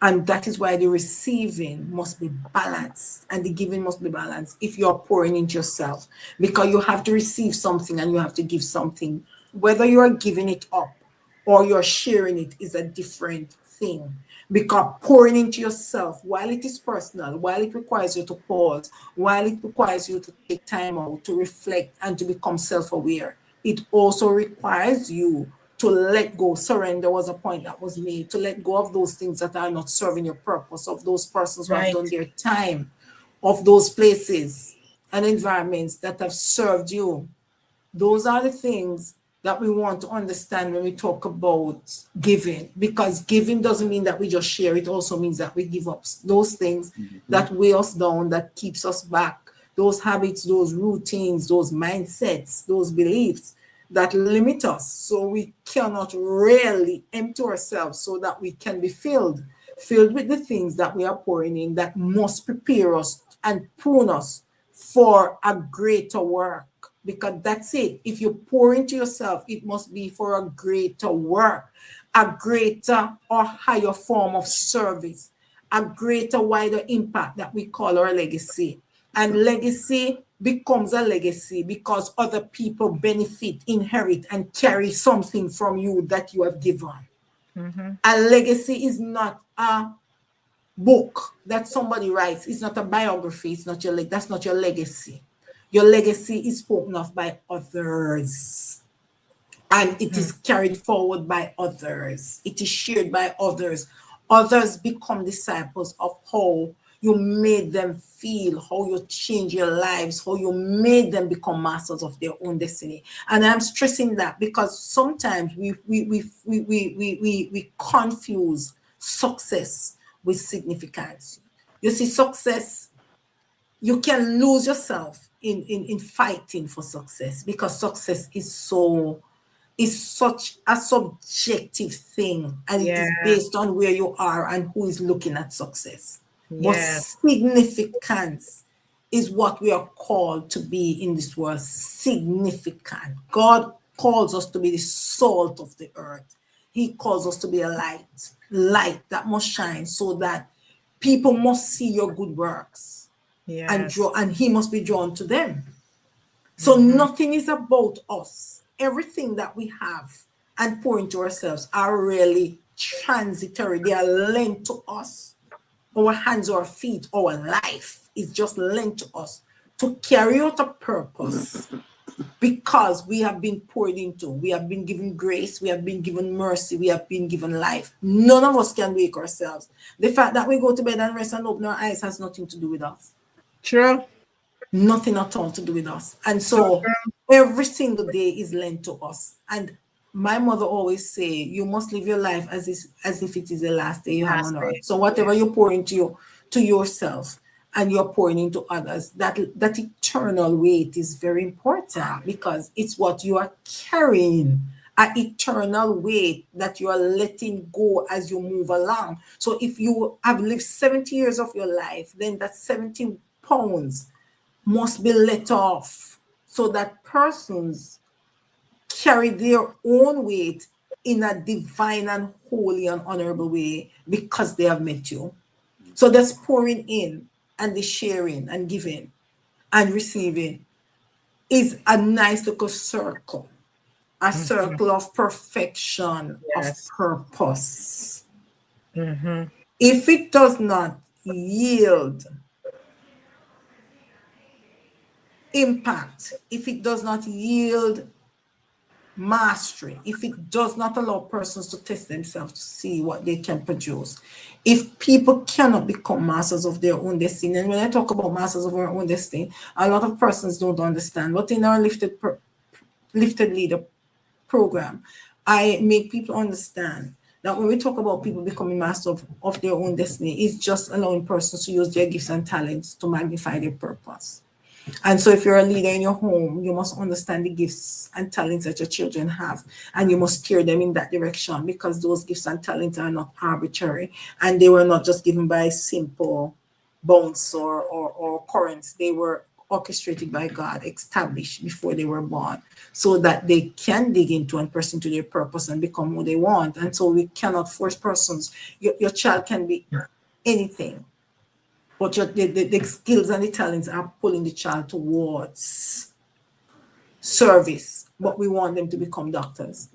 And that is why the receiving must be balanced and the giving must be balanced if you're pouring into yourself, because you have to receive something and you have to give something. Whether you're giving it up or you're sharing it is a different thing. Because pouring into yourself, while it is personal, while it requires you to pause, while it requires you to take time out to reflect and to become self-aware, it also requires you to let go. Surrender was a point that was made, to let go of those things that are not serving your purpose, of those persons who have done their time, of those places and environments that have served you. Those are the things that we want to understand when we talk about giving, because giving doesn't mean that we just share. It also means that we give up those things that weigh us down, that keeps us back, those habits, those routines, those mindsets, those beliefs that limit us, so we cannot really empty ourselves so that we can be filled with the things that we are pouring in, that must prepare us and prune us for a greater work. Because that's it. If you pour into yourself, it must be for a greater work, a greater or higher form of service, a greater, wider impact that we call our legacy. And legacy becomes a legacy because other people benefit, inherit, and carry something from you that you have given. A legacy is not a book that somebody writes. It's not a biography. It's not that's not your legacy. Your legacy is spoken of by others, and it is carried forward by others. It is shared by others. Others become disciples of how you made them feel, how you change your lives, how you made them become masters of their own destiny. And I'm stressing that because sometimes we confuse success with significance. You see, success, you can lose yourself in fighting for success, because success is such a subjective thing, and it is based on where you are and who is looking at success. But significance is what we are called to be in this world. Significant. God calls us to be the salt of the earth. He calls us to be a light that must shine, so that people must see your good works. And he must be drawn to them. So nothing is about us everything that we have and pour into ourselves are really transitory. They are lent to us. Our hands, our feet, our life is just lent to us to carry out a purpose, because we have been poured into, we have been given grace, we have been given mercy, we have been given life. None of us can wake ourselves. The fact that we go to bed and rest and open our eyes has nothing to do with us. True. Nothing at all to do with us. And so every single day is lent to us. And my mother always say, you must live your life as if it is the last day you have on earth. So whatever you pour into yourself and you're pouring into others, that eternal weight is very important, because it's what you are carrying, an eternal weight that you are letting go as you move along. So if you have lived 70 years of your life, then that 70 pounds must be let off, so that persons carry their own weight in a divine and holy and honorable way, because they have met you. So that's pouring in, and the sharing and giving and receiving is a nice little circle, a circle of perfection, of purpose. If it does not yield impact, if it does not yield mastery, if it does not allow persons to test themselves to see what they can produce, if people cannot become masters of their own destiny, and when I talk about masters of our own destiny, a lot of persons don't understand, but in our lifted leader program, I make people understand that when we talk about people becoming masters of their own destiny, it's just allowing persons to use their gifts and talents to magnify their purpose. And so if you're a leader in your home, you must understand the gifts and talents that your children have, and you must steer them in that direction, because those gifts and talents are not arbitrary, and they were not just given by simple bounce or currents. They were orchestrated by God, established before they were born, so that they can dig into and press into their purpose and become who they want. And so we cannot force persons. Your child can be anything, but the skills and the talents are pulling the child towards service, but we want them to become doctors.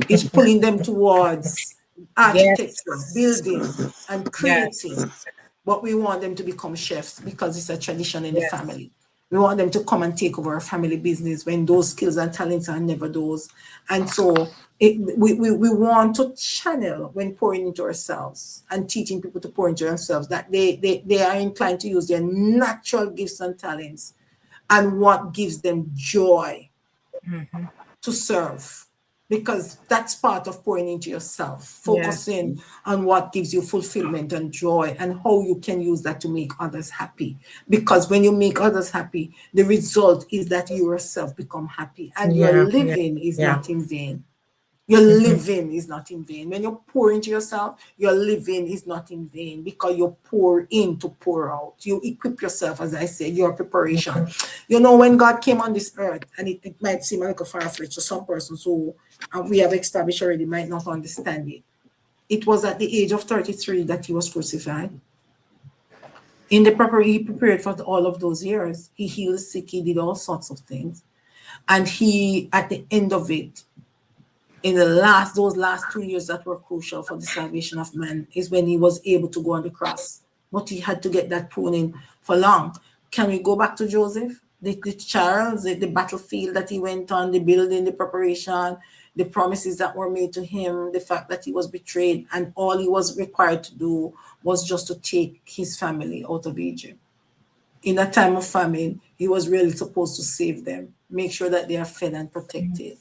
It's pulling them towards architecture, building, and creating, but we want them to become chefs, because it's a tradition in the family. We want them to come and take over a family business when those skills and talents are never those. And so we want to channel, when pouring into ourselves and teaching people to pour into themselves, that they are inclined to use their natural gifts and talents and what gives them joy to serve. Because that's part of pouring into yourself, focusing on what gives you fulfillment and joy, and how you can use that to make others happy. Because when you make others happy, the result is that you yourself become happy, and your living is not in vain. Your living is not in vain. When you pour into yourself, your living is not in vain, because you pour in to pour out. You equip yourself, as I said, your preparation. You know, when God came on this earth, and it might seem like a far-fetched to some persons who we have established already might not understand it. It was at the age of 33 that he was crucified. In the he prepared for all of those years. He healed the sick, he did all sorts of things. And he, at the end of it, in those last 2 years that were crucial for the salvation of man, is when he was able to go on the cross. But he had to get that pruning for long. Can we go back to Joseph? The trials, the battlefield that he went on, the building, the preparation, the promises that were made to him, the fact that he was betrayed, and all he was required to do was just to take his family out of Egypt. In a time of famine, he was really supposed to save them, make sure that they are fed and protected.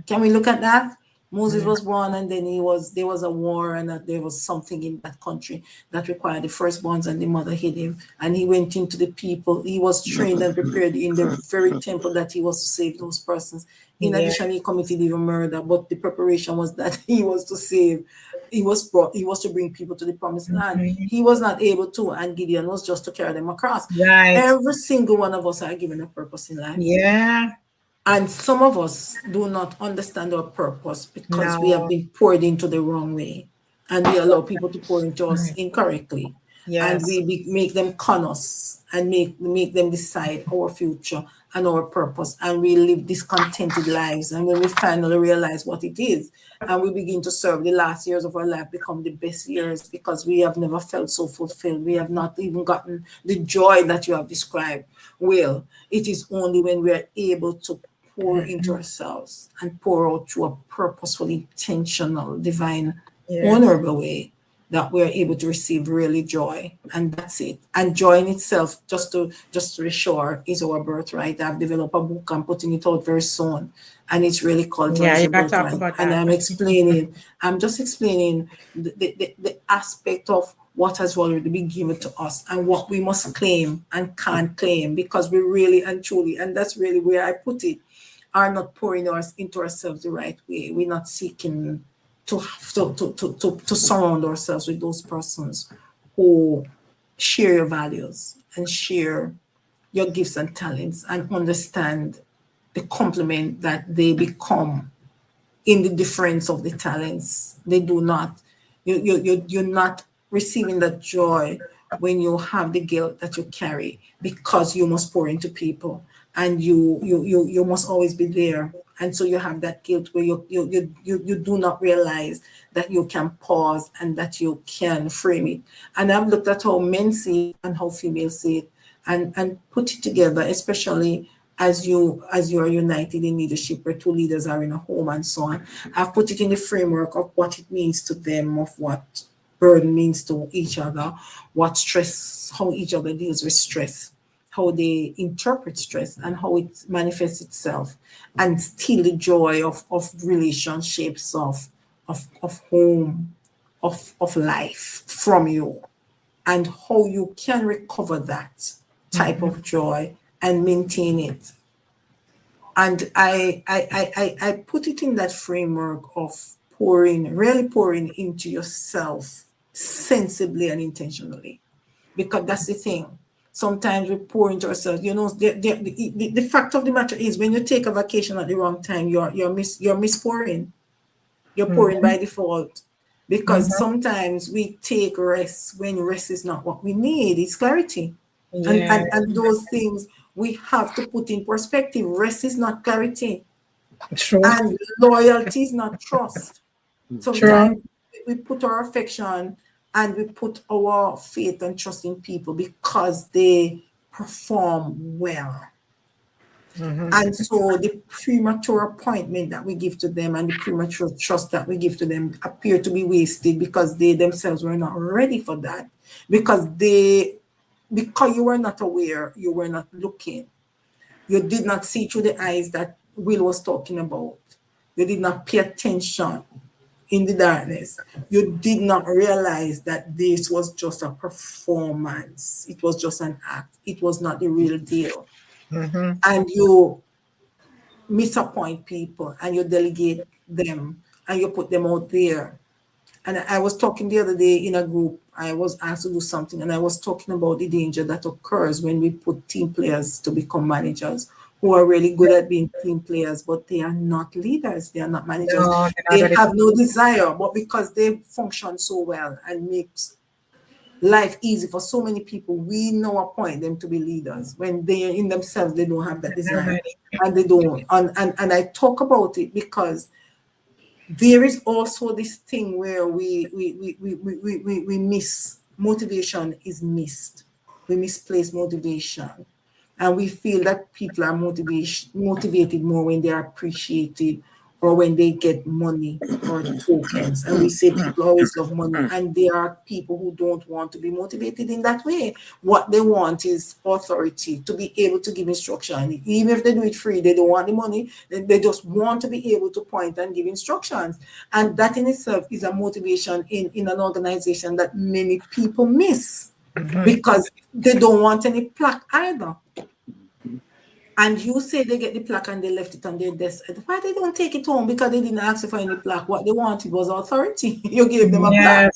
Can we look at that? Moses was born, and then there was a war, and there was something in that country that required the firstborns, and the mother hid him. And he went into the people. He was trained and prepared in the very temple that he was to save those persons. In addition, he committed even murder, but the preparation was that he was to save. He was to bring people to the promised land. He was not able to, and Gideon was just to carry them across. Every single one of us are given a purpose in life. And some of us do not understand our purpose because we have been poured into the wrong way, and we allow people to pour into us incorrectly. and we make them con us and make them decide our future and our purpose, and we live discontented lives. And when we finally realize what it is, and we begin to serve, the last years of our life become the best years, because we have never felt so fulfilled. We have not even gotten the joy that you have described. Well, it is only when we are able to pour into ourselves and pour out through a purposeful, intentional, divine, honorable way that we're able to receive really joy. And that's it. And joy in itself, just to be sure, is our birthright. I've developed a book, I'm putting it out very soon, and it's really called Joy is Your Birthright. And I'm just explaining the aspect of what has already been given to us and what we must claim and can't claim, because we really and truly, and that's really where I put it, are not pouring into ourselves the right way. We're not seeking to surround ourselves with those persons who share your values and share your gifts and talents and understand the complement that they become in the difference of the talents. They do not, you're not receiving that joy when you have the guilt that you carry, because you must pour into people and you must always be there. And so you have that guilt where you do not realize that you can pause and that you can frame it. And I've looked at how men see it and how females see it, and put it together, especially as you are united in leadership, where two leaders are in a home and so on. I've put it in the framework of what it means to them, of what burden means to each other, what stress, how each other deals with stress, how they interpret stress, and how it manifests itself, and still the joy of relationships, of home, of life from you, and how you can recover that type of joy and maintain it. And I put it in that framework of really pouring into yourself sensibly and intentionally, because that's the thing. Sometimes we pour into ourselves. The fact of the matter is, when you take a vacation at the wrong time, you're mispouring. You're pouring by default, because sometimes we take rest when rest is not what we need. It's clarity. And those things we have to put in perspective. Rest is not clarity. True. And loyalty is not trust. Sometimes we put our affection and we put our faith and trust in people because they perform well. And so the premature appointment that we give to them and the premature trust that we give to them appear to be wasted, because they themselves were not ready for that, because you were not aware, you were not looking. You did not see through the eyes that Will was talking about. You did not pay attention in the darkness. You did not realize that this was just a performance. It was just an act. It was not the real deal. And you misappoint people and you delegate them and you put them out there. And I was talking the other day in a group. I was asked to do something, and I was talking about the danger that occurs when we put team players to become managers, who are really good at being team players, but they are not leaders. They are not managers. No, they have no desire, but because they function so well and makes life easy for so many people, we now appoint them to be leaders when they in themselves, they don't have that desire. And they don't. And I talk about it because there is also this thing where we miss motivation is missed. We misplace motivation, and we feel that people are motivated more when they are appreciated or when they get money or tokens. And we say people always love money, and there are people who don't want to be motivated in that way. What they want is authority, to be able to give instruction. Even if they do it free, they don't want the money. They just want to be able to point and give instructions. And that in itself is a motivation in an organization that many people miss, because they don't want any plaque either. And you say they get the plaque and they left it on their desk. Why they don't take it home? Because they didn't ask for any plaque. What they wanted was authority. You gave them a plaque.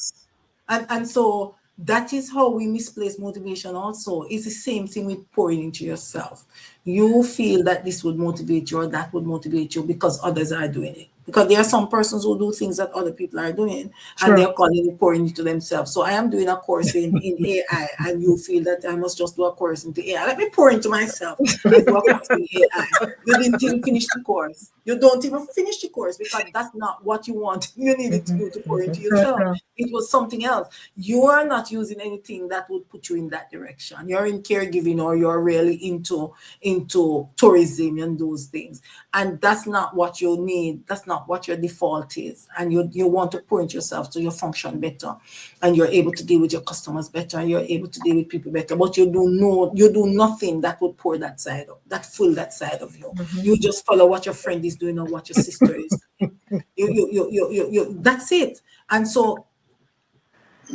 And so that is how we misplace motivation also. It's the same thing with pouring into yourself. You feel that this would motivate you or that would motivate you because others are doing it. because there are some persons who do things that other people are doing, Sure. and they're calling it pouring into themselves. So I am doing a course in AI, and you feel that I must just do a course into AI. Let me pour into myself and do a course in AI. You didn't even finish the course. You don't even finish the course because that's not what you want. You needed to do to pour into yourself. It was something else. You are not using anything that would put you in that direction. You're in caregiving, or you're really into tourism and those things. And that's not what you need. That's not what your default is. And you want to pour into yourself so you function better, and you're able to deal with your customers better, and you're able to deal with people better. But you do nothing that would pour that side of that full that side of you. You just follow what your friend is doing or what your sister is doing. That's it. And so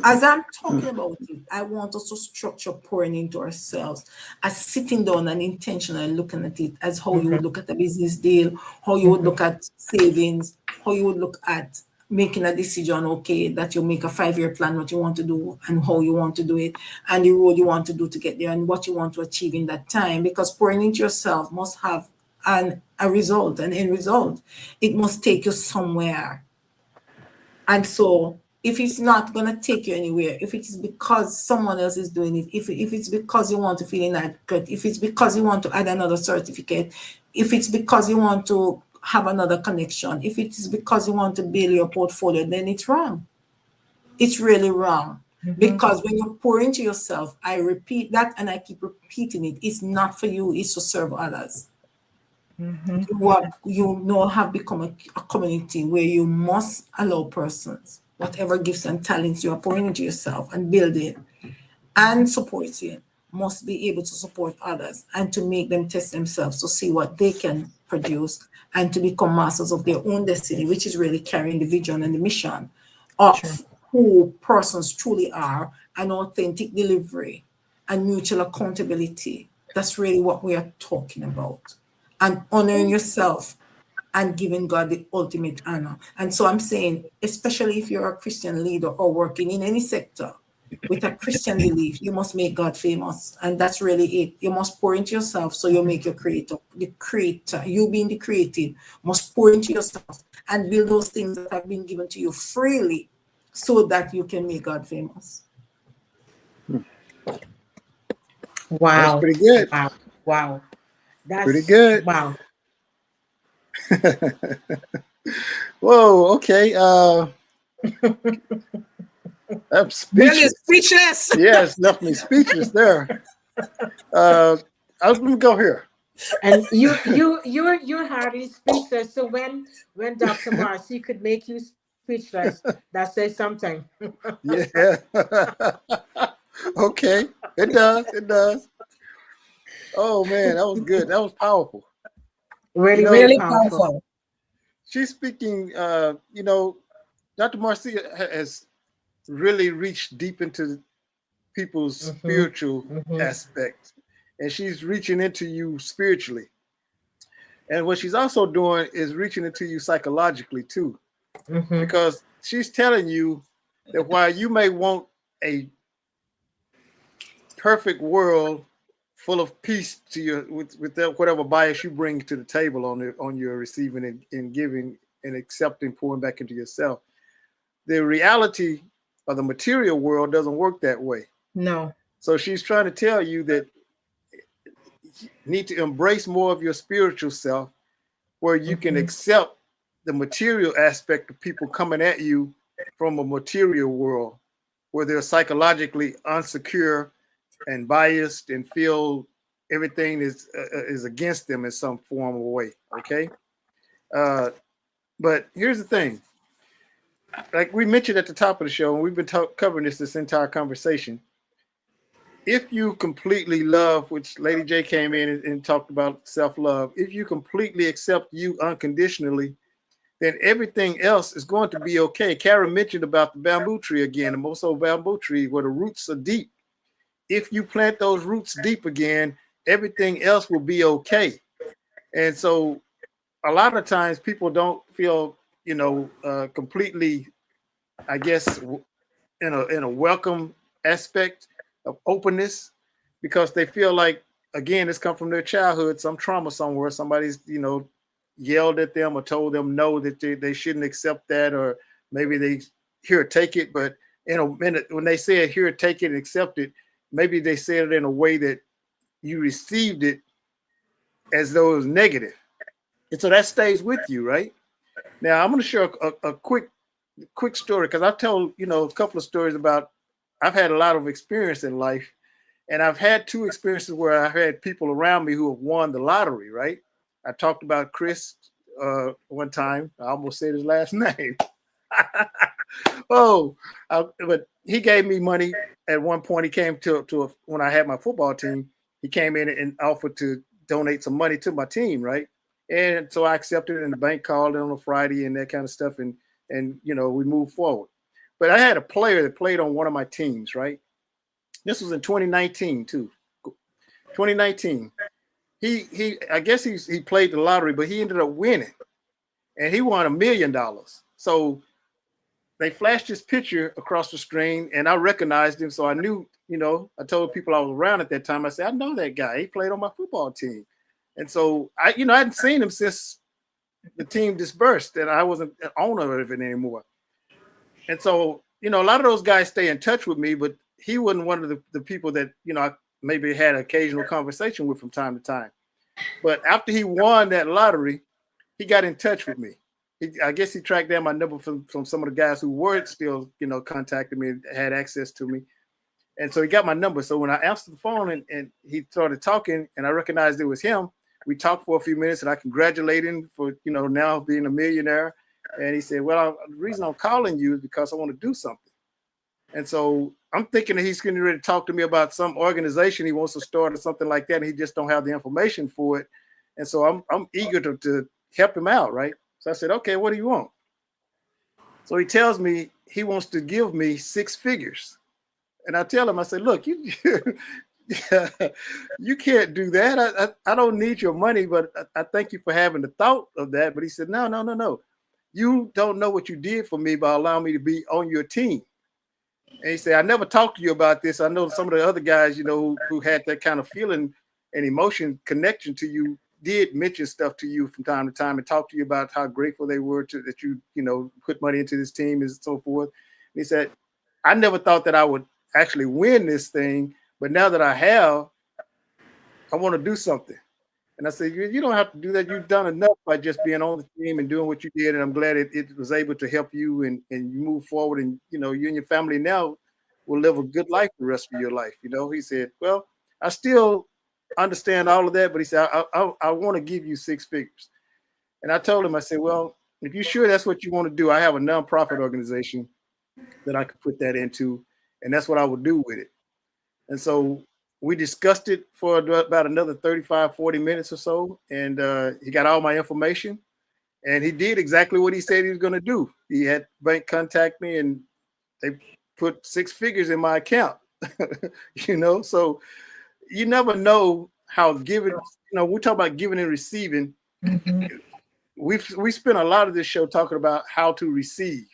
as I'm talking about it, I want us to structure pouring into ourselves as sitting down and intentionally looking at it as how you would look at a business deal, how you would look at savings, how you would look at making a decision, okay, that you make a 5-year plan, what you want to do and how you want to do it, and the road you want to do to get there and what you want to achieve in that time. Because pouring into yourself must have a result, an end result. It must take you somewhere. And so if it's not going to take you anywhere, if it's because someone else is doing it, if it's because you want to feel inadequate, if it's because you want to add another certificate, if it's because you want to have another connection, if it is because you want to build your portfolio, then it's wrong. It's really wrong. Because when you pour into yourself, I repeat that and I keep repeating it, it's not for you, it's to serve others. You have become a community where you must allow persons, whatever gifts and talents you are pouring into yourself and building and supporting, must be able to support others and to make them test themselves to see what they can produce and to become masters of their own destiny, which is really carrying the vision and the mission of who persons truly are, and authentic delivery and mutual accountability. That's really what we are talking about. And honoring yourself and giving God the ultimate honor. And so I'm saying, especially if you're a Christian leader or working in any sector with a Christian belief, you must make God famous. And that's really it. You must pour into yourself so you make your creator. The creator, you being the created, must pour into yourself and build those things that have been given to you freely so that you can make God famous. Wow. That's pretty good. Wow. That's pretty good. Wow. Whoa, okay. I'm speechless. Speechless. Yes, left me speechless there. I was gonna go here. And you're hardly speechless. So when Dr. Marcy could make you speechless, that says something. Yeah. Okay. It does. Oh man, that was good. That was powerful. Really powerful. She's speaking, Dr. Marcia has really reached deep into people's spiritual aspect, and she's reaching into you spiritually. And what she's also doing is reaching into you psychologically too, because she's telling you that while you may want a perfect world full of peace to your with whatever bias you bring to the table on your receiving and giving and accepting, pouring back into yourself, the reality of the material world doesn't work that way. No. So she's trying to tell you that you need to embrace more of your spiritual self, where you can accept the material aspect of people coming at you from a material world where they're psychologically unsecure and biased and feel everything is against them in some form or way. Okay. But here's the thing. Like we mentioned at the top of the show, and we've been covering this entire conversation. If you completely love, which Lady J came in and talked about self-love, if you completely accept you unconditionally, then everything else is going to be okay. Karen mentioned about the bamboo tree again, the Moso bamboo tree, where the roots are deep. If you plant those roots deep again, everything else will be okay. And so a lot of times people don't feel, completely, I guess, in a welcome aspect of openness, because they feel like, again, it's come from their childhood, some trauma somewhere. Somebody's, yelled at them or told them no, that they shouldn't accept that, or maybe they here, take it. But in a minute, when they said here, take it and accept it, maybe they said it in a way that you received it as though it was negative. And so that stays with you, right? Now I'm going to share a quick story, because I've told, a couple of stories about, I've had a lot of experience in life, and I've had two experiences where I've had people around me who have won the lottery, right? I talked about Chris one time. I almost said his last name. But he gave me money at one point. He came to when I had my football team, he came in and offered to donate some money to my team, right? And so I accepted it, and the bank called on a Friday and that kind of stuff, and we moved forward. But I had a player that played on one of my teams, right? This was in 2019 too. 2019. He I guess he played the lottery, but he ended up winning, and he won $1 million. So they flashed his picture across the screen, and I recognized him. So I knew, I told people I was around at that time, I said, I know that guy. He played on my football team. And so I hadn't seen him since the team dispersed, and I wasn't an owner of it anymore. And so, a lot of those guys stay in touch with me, but he wasn't one of the people that, I maybe had an occasional conversation with from time to time. But after he won that lottery, he got in touch with me. I guess he tracked down my number from some of the guys who were still, contacting me and had access to me. And so he got my number. So when I answered the phone and he started talking, and I recognized it was him, we talked for a few minutes, and I congratulated him for, now being a millionaire. And he said, well, the reason I'm calling you is because I want to do something. And so I'm thinking that he's getting ready to talk to me about some organization he wants to start or something like that, and he just don't have the information for it. And so I'm eager to help him out, right? So I said, okay, what do you want? So he tells me he wants to give me 6 figures. And I tell him, I said, look, you can't do that. I don't need your money, but I thank you for having the thought of that. But he said, no. You don't know what you did for me by allowing me to be on your team. And he said, I never talked to you about this. I know some of the other guys, who had that kind of feeling and emotion connection to you did mention stuff to you from time to time and talk to you about how grateful they were that you, put money into this team and so forth. And he said, I never thought that I would actually win this thing, but now that I have, I want to do something. And I said, you don't have to do that. You've done enough by just being on the team and doing what you did. And I'm glad it was able to help you and you move forward. And, you and your family now will live a good life the rest of your life. He said, well, I still understand all of that. But he said, I want to give you 6 figures. And I told him, I said, well, if you're sure that's what you want to do, I have a nonprofit organization that I could put that into. And that's what I would do with it. And so we discussed it for about another 35, 40 minutes or so. And he got all my information, and he did exactly what he said he was going to do. He had bank contact me, and they put 6 figures in my account, so you never know how giving, we talk about giving and receiving. Mm-hmm. We spent a lot of this show talking about how to receive.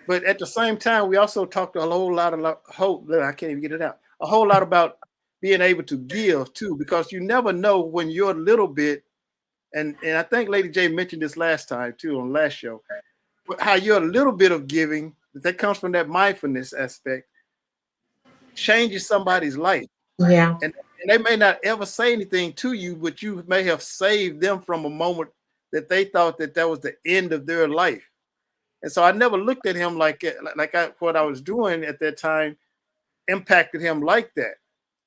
But at the same time, we also talked a whole lot about I can't even get it out. A whole lot about being able to give too, because you never know when your little bit, and I think Lady J mentioned this last time too on last show, how your little bit of giving that comes from that mindfulness aspect changes somebody's life. Yeah. And they may not ever say anything to you, but you may have saved them from a moment that they thought that was the end of their life. And so I never looked at him what I was doing at that time impacted him like that.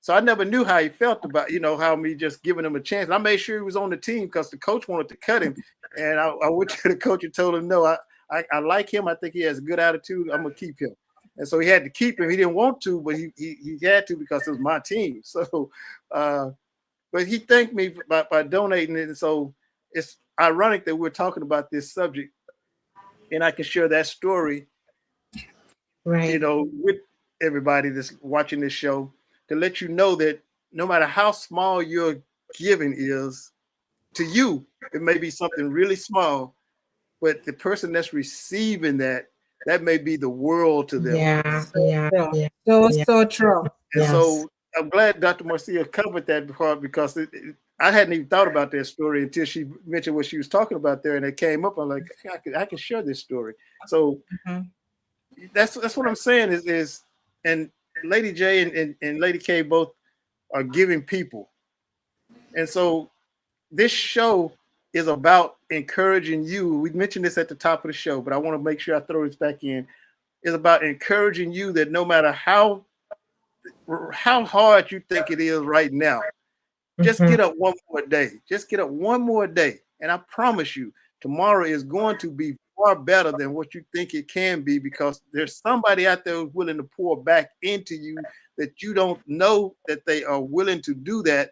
So I never knew how he felt about, how me just giving him a chance. And I made sure he was on the team because the coach wanted to cut him. And I went to the coach and told him, no, I like him. I think he has a good attitude. I'm going to keep him. And so he had to keep him. He didn't want to, but he had to because it was my team. So, but he thanked me by donating it. And so it's ironic that we're talking about this subject, and I can share that story, right, with everybody that's watching this show, to let you know that no matter how small your giving is to you, it may be something really small, but the person that's receiving that may be the world to them. Yeah. So true. And so I'm glad Dr. Marcia covered that before, because I hadn't even thought about that story until she mentioned what she was talking about there, and it came up. I'm like, I can share this story. So that's what I'm saying is and Lady J and Lady K both are giving people, and so this show is about encouraging you. We mentioned this at the top of the show, but I want to make sure I throw this back in. It's about encouraging you that no matter how hard you think it is right now, just get up one more day. Just get up one more day. And I promise you, tomorrow is going to be far better than what you think it can be, because there's somebody out there who's willing to pour back into you that you don't know that they are willing to do that.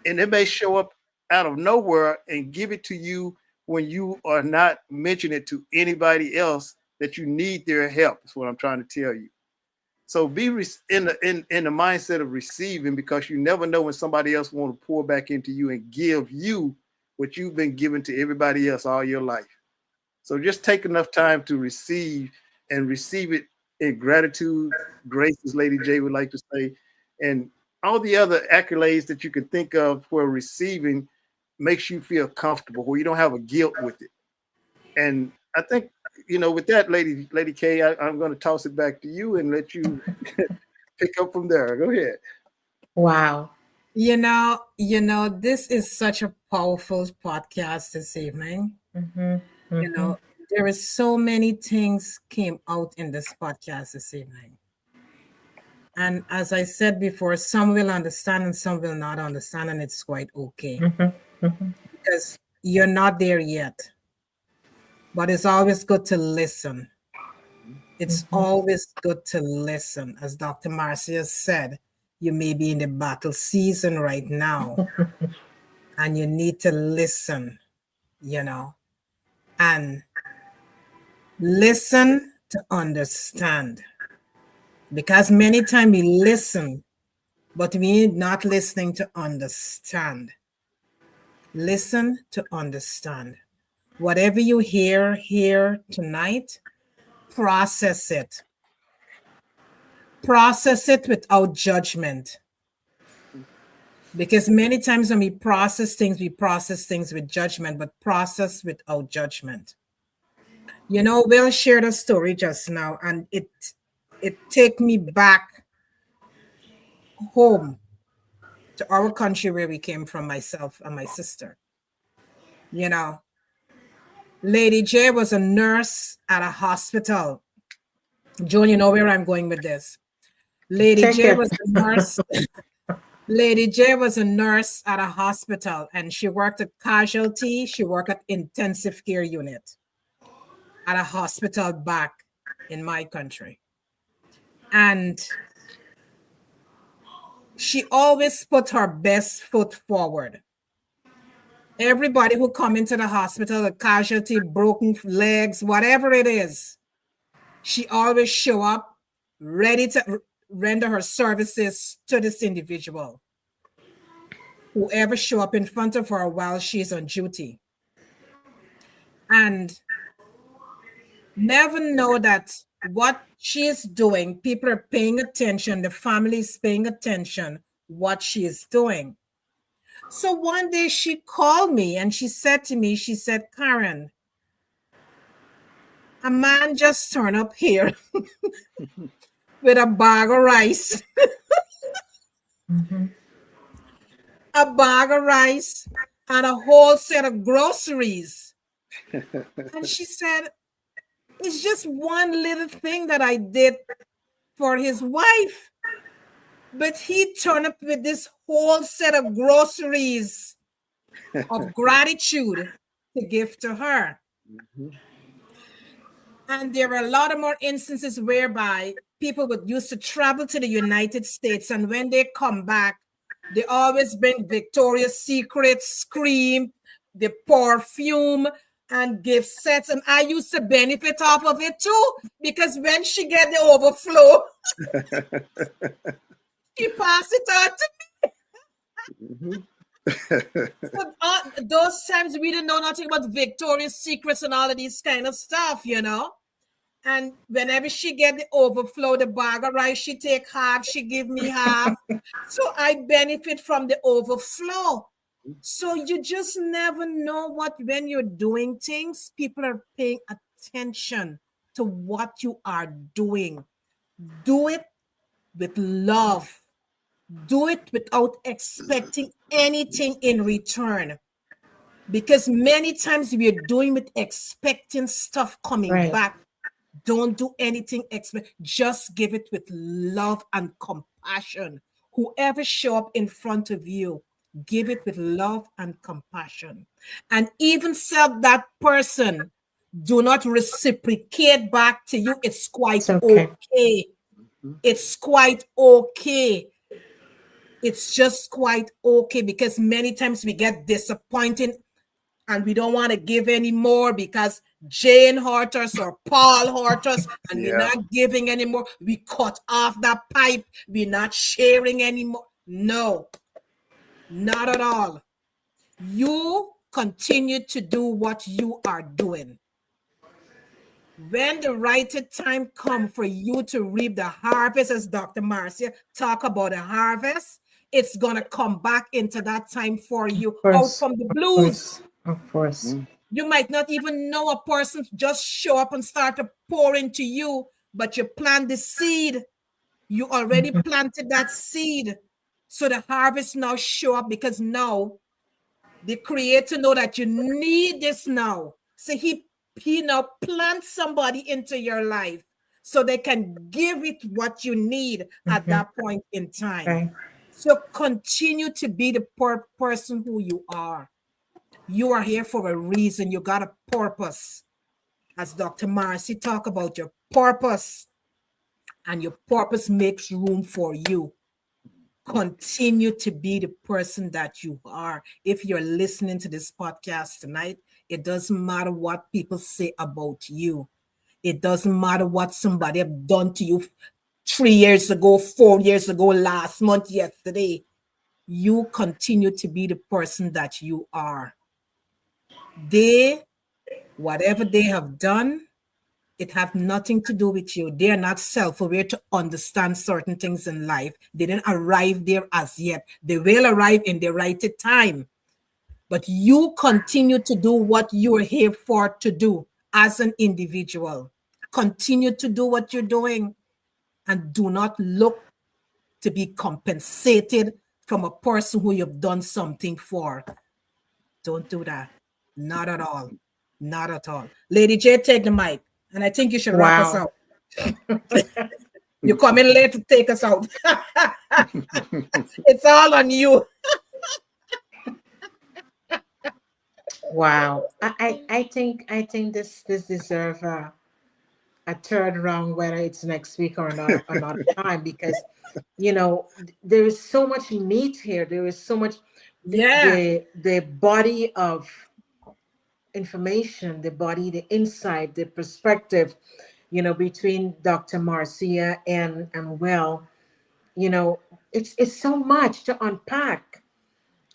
And it may show up out of nowhere and give it to you when you are not mentioning it to anybody else that you need their help. That's what I'm trying to tell you. So be in the mindset of receiving, because you never know when somebody else want to pour back into you and give you what you've been giving to everybody else all your life. So just take enough time to receive, and receive it in gratitude, grace, as Lady J would like to say, and all the other accolades that you can think of where receiving makes you feel comfortable, where you don't have a guilt with it. And I think, with that, Lady K, I'm going to toss it back to you and let you pick up from there. Go ahead. Wow. This is such a powerful podcast this evening. There is so many things came out in this podcast this evening. And as I said before, some will understand and some will not understand, and it's quite okay. Because you're not there yet. But it's always good to listen. It's always good to listen. As Dr. Marcia said, you may be in the battle season right now, and you need to listen, and listen to understand. Because many times we listen, but we're not listening to understand. Listen to understand. Whatever you hear here tonight, process it. Process it without judgment. Because many times when we process things with judgment, but process without judgment. Will shared a story just now, and it take me back home to our country where we came from, myself and my sister. Lady J was a nurse at a hospital. Joan, you know where I'm going with this. Lady J was a nurse. Lady J was a nurse at a hospital, and she worked at casualty. She worked at intensive care unit at a hospital back in my country. And she always put her best foot forward. Everybody who come into the hospital, a casualty, broken legs, whatever it is, she always show up ready to render her services to this individual, whoever show up in front of her while she's on duty. And never know that what she's doing, people are paying attention, the family is paying attention what she is doing. So one day she called me and she said to me, Karen, a man just turned up here with a bag of rice. A bag of rice and a whole set of groceries. And she said, it's just one little thing that I did for his wife. But he turned up with this whole set of groceries of gratitude to give to her. And there are a lot of more instances whereby people would used to travel to the United States, and when they come back, they always bring Victoria's Secret, Scream, the perfume, and gift sets. And I used to benefit off of it too, because when she get the overflow, she passed it on to me. So, those times we didn't know nothing about Victoria's Secrets and all of these kind of stuff, And whenever she get the overflow, the bag of rice, she take half, she give me half. So I benefit from the overflow. So you just never know what, when you're doing things, people are paying attention to what you are doing. Do it with love. Do it without expecting anything in return. Because many times we're doing with expecting stuff coming Right. back. Don't do anything just give it with love and compassion. Whoever show up in front of you, give it with love and compassion. And even self that person do not reciprocate back to you, it's quite It's okay. okay. It's quite okay. It's just quite okay, because many times we get disappointed and we don't want to give anymore because Jane hurt us or Paul hurt us, and we're not giving anymore. We cut off that pipe. We're not sharing anymore. No, not at all. You continue to do what you are doing. When the right time comes for you to reap the harvest, as Dr. Marcia talk about a harvest, it's going to come back into that time for you out from the blues. Of course. You might not even know a person just show up and start to pour into you, but you plant the seed. You already planted that seed. So the harvest now show up, because now the creator know that you need this now. So he now plants somebody into your life so they can give it what you need at that point in time. Right. So continue to be the person who you are. You are here for a reason. You got a purpose. As Dr. Marcy talk about your purpose, and your purpose makes room for you. Continue to be the person that you are. If you're listening to this podcast tonight, it doesn't matter what people say about you. It doesn't matter what somebody have done to you 3 years ago, 4 years ago, last month, yesterday. You continue to be the person that you are. Whatever they have done, it have nothing to do with you. They're not self-aware to understand certain things in life. They didn't arrive there as yet. They will arrive in the right time. But you continue to do what you are here for to do as an individual. Continue to do what you're doing, and do not look to be compensated from a person who you've done something for. Don't do that. Not at all. Not at all. Lady J, take the mic. And I think you should wrap us out. You come in late to take us out. It's all on you. Wow. I think this deserves a third round, whether it's next week or another time, because there is so much meat here. There is so much the body of information, the insight, the perspective, between Dr. Marcia and Will. It's so much to unpack.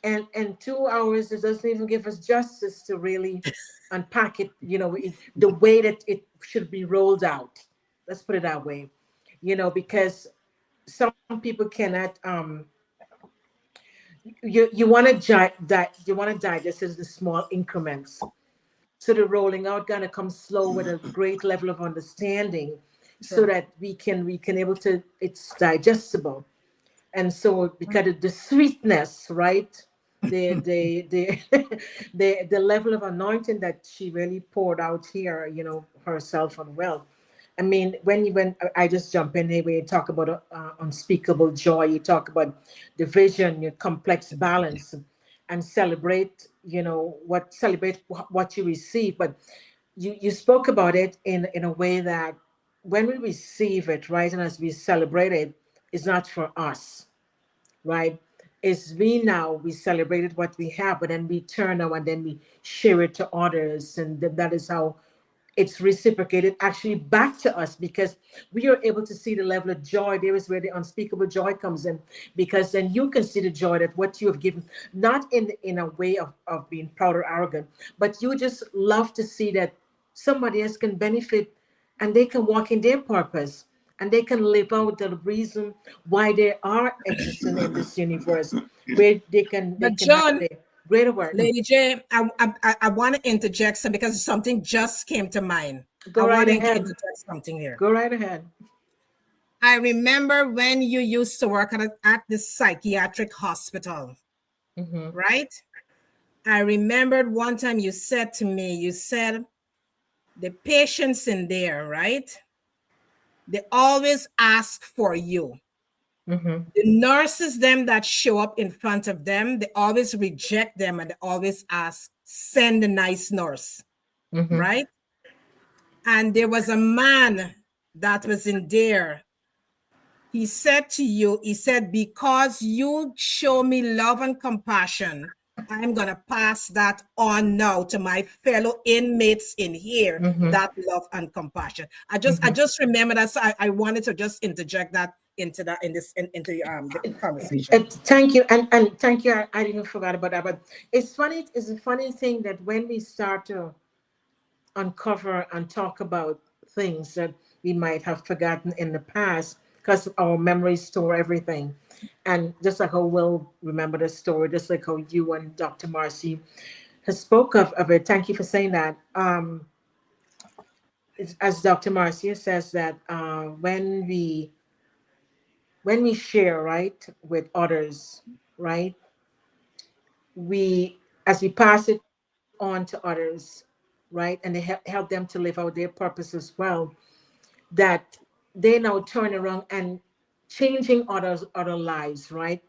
And 2 hours, it doesn't even give us justice to really unpack it, the way that it should be rolled out. Let's put it that way, because some people cannot, you want to digest it in small increments. So the rolling out gonna come slow with a great level of understanding, so that we can able to, it's digestible. And so because of the sweetness, right? The the level of anointing that she really poured out here, herself and Will. I mean, when I just jump in here, when you talk about unspeakable joy, you talk about the vision, your complex balance, and celebrate what you receive. But you spoke about it in a way that when we receive it, right, and as we celebrate it, it's not for us, right? It's we celebrated what we have, but then we turn now and then we share it to others, and that is how it's reciprocated actually back to us, because we are able to see the level of joy. There is where the unspeakable joy comes in, because then you can see the joy that what you have given, not in a way of being proud or arrogant, but you just love to see that somebody else can benefit and they can walk in their purpose, and they can live out the reason why they are existing in this universe, where they can But have John, the greater work. Lady J, I want to interject some because something just came to mind. Go I right want to ahead. interject something here. Go right ahead. I remember when you used to work at the psychiatric hospital, right? I remembered one time you said to me, you said, the patients in there, right? They always ask for you. The nurses, them that show up in front of them, they always reject them and they always ask, send a nice nurse, right? And there was a man that was in there. He said to you, he said, because you show me love and compassion, I'm going to pass that on now to my fellow inmates in here, that love and compassion. I just remember that. So I wanted to just interject that into the conversation. Thank you. And thank you. I didn't forget about that. But it's funny. It's a funny thing that when we start to uncover and talk about things that we might have forgotten in the past, because our memories store everything. And just like how we'll remember the story, just like how you and Dr. Marcy has spoke of it. Thank you for saying that. As Dr. Marcia says that when we share, right, with others, right, as we pass it on to others, right, and they help them to live out their purpose as well, that they now turn around and changing other lives, right?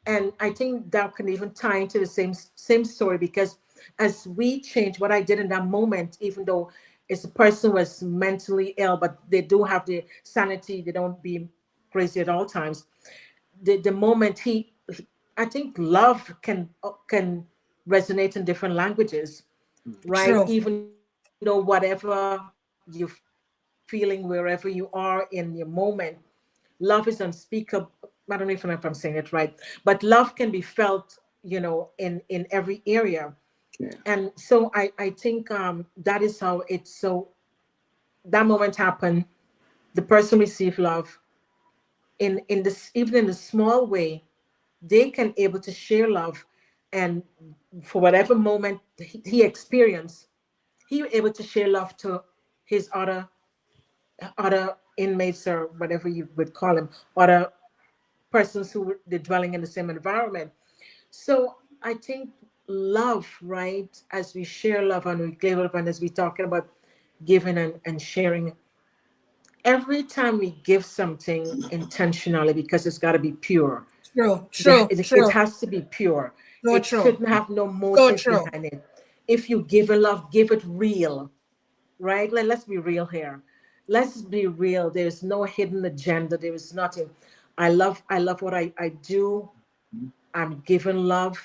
And I think that can even tie into the same story, because as we change, what I did in that moment, even though it's a person was mentally ill, but they do have the sanity, they don't be crazy at all times. The moment I think love can resonate in different languages, right? True. Even though whatever you're feeling, wherever you are in your moment, love is unspeakable. I don't know if I'm saying it right, but love can be felt, in every area. Yeah. And so I think that is how it's so that moment happened. The person received love in this, even in a small way, they can able to share love, and for whatever moment he experienced, he was able to share love to his other inmates, or whatever you would call them, other persons who were dwelling in the same environment. So I think love, right, as we share love and we give love, and as we're talking about giving and sharing, every time we give something intentionally, because it's got to be pure. True. It has to be pure. So It true. shouldn't have no So motive true. behind it. If you give a love, give it real, right? Let's be real here. Let's be real. There's no hidden agenda. There is nothing. I love what I do. I'm giving love.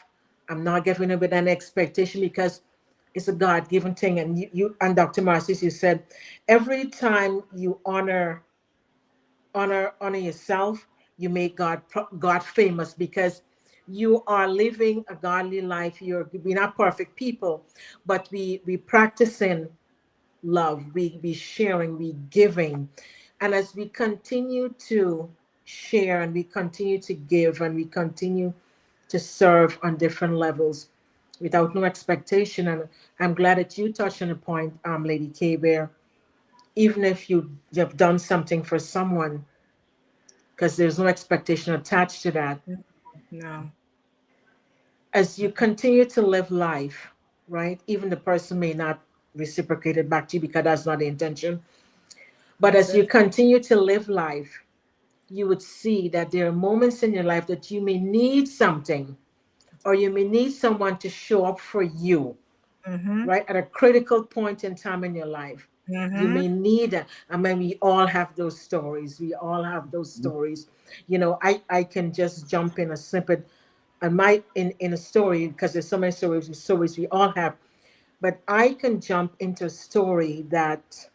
I'm not giving it with an expectation, because it's a God-given thing. And you and Dr. Marcis, you said every time you honor yourself, you make God famous, because you are living a godly life. We're not perfect people, but we practicing love, we be sharing, we giving. And as we continue to share, and we continue to give, and we continue to serve on different levels without no expectation. And I'm glad that you touched on a point, Lady K, where even if you've done something for someone, because there's no expectation attached to that, No. as you continue to live life, right? Even the person may not reciprocate it back to you, because that's not the intention. But That's as you it. continue to live life, you would see that there are moments in your life that you may need something, or you may need someone to show up for you, right? At a critical point in time in your life. You may need it. I mean, we all have those stories. We all have those stories. I can just jump in a snippet and in a story, because there's so many stories we all have. But I can jump into a story, that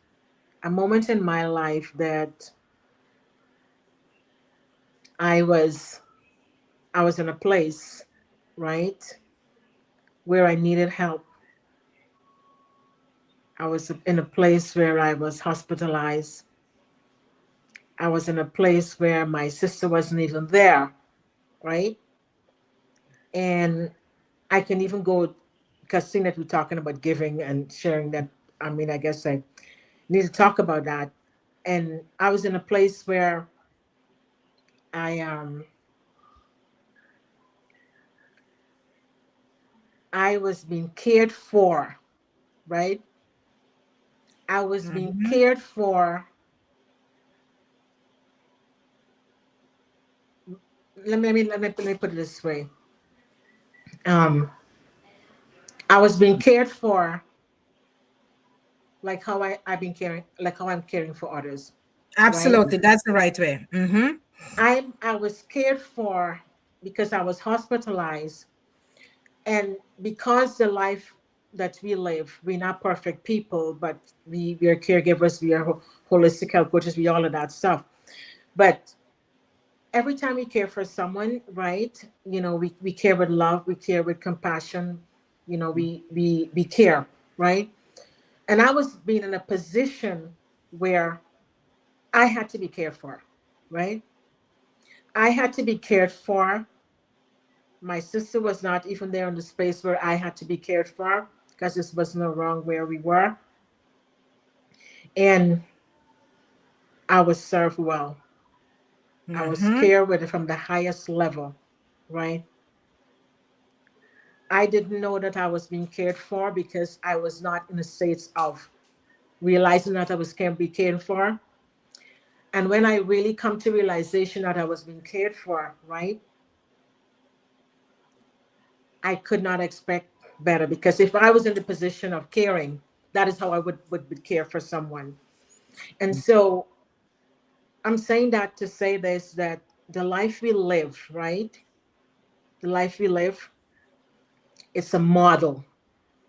a moment in my life that I was I was in a place, right, where I needed help. I was in a place where I was hospitalized. I was in a place where my sister wasn't even there, right? And I can even go, because seeing that we're talking about giving and sharing that, I mean, I guess I need to talk about that. And I was in a place where I I was being cared for, right? I was being cared for. Let me put it this way. Um, I was being cared for like how I've been caring, like how I'm caring for others, right? Absolutely. That's the right way. I was cared for because I was hospitalized, and because the life that we live, we're not perfect people, but we are caregivers, we are holistic health coaches, we all of that stuff. But every time we care for someone, right? You know, we care with love, we care with compassion, you know, we care, right? And I was being in a position where I had to be cared for, right? I had to be cared for. My sister was not even there in the space where I had to be cared for because this was no wrong where we were. And I was served well. I was cared with from the highest level, right? I didn't know that I was being cared for because I was not in a state of realizing that I was being cared for. And when I really come to realization that I was being cared for, right, I could not expect better, because if I was in the position of caring, that is how I would care for someone. And so I'm saying that to say this, that the life we live, right? The life we live, it's a model,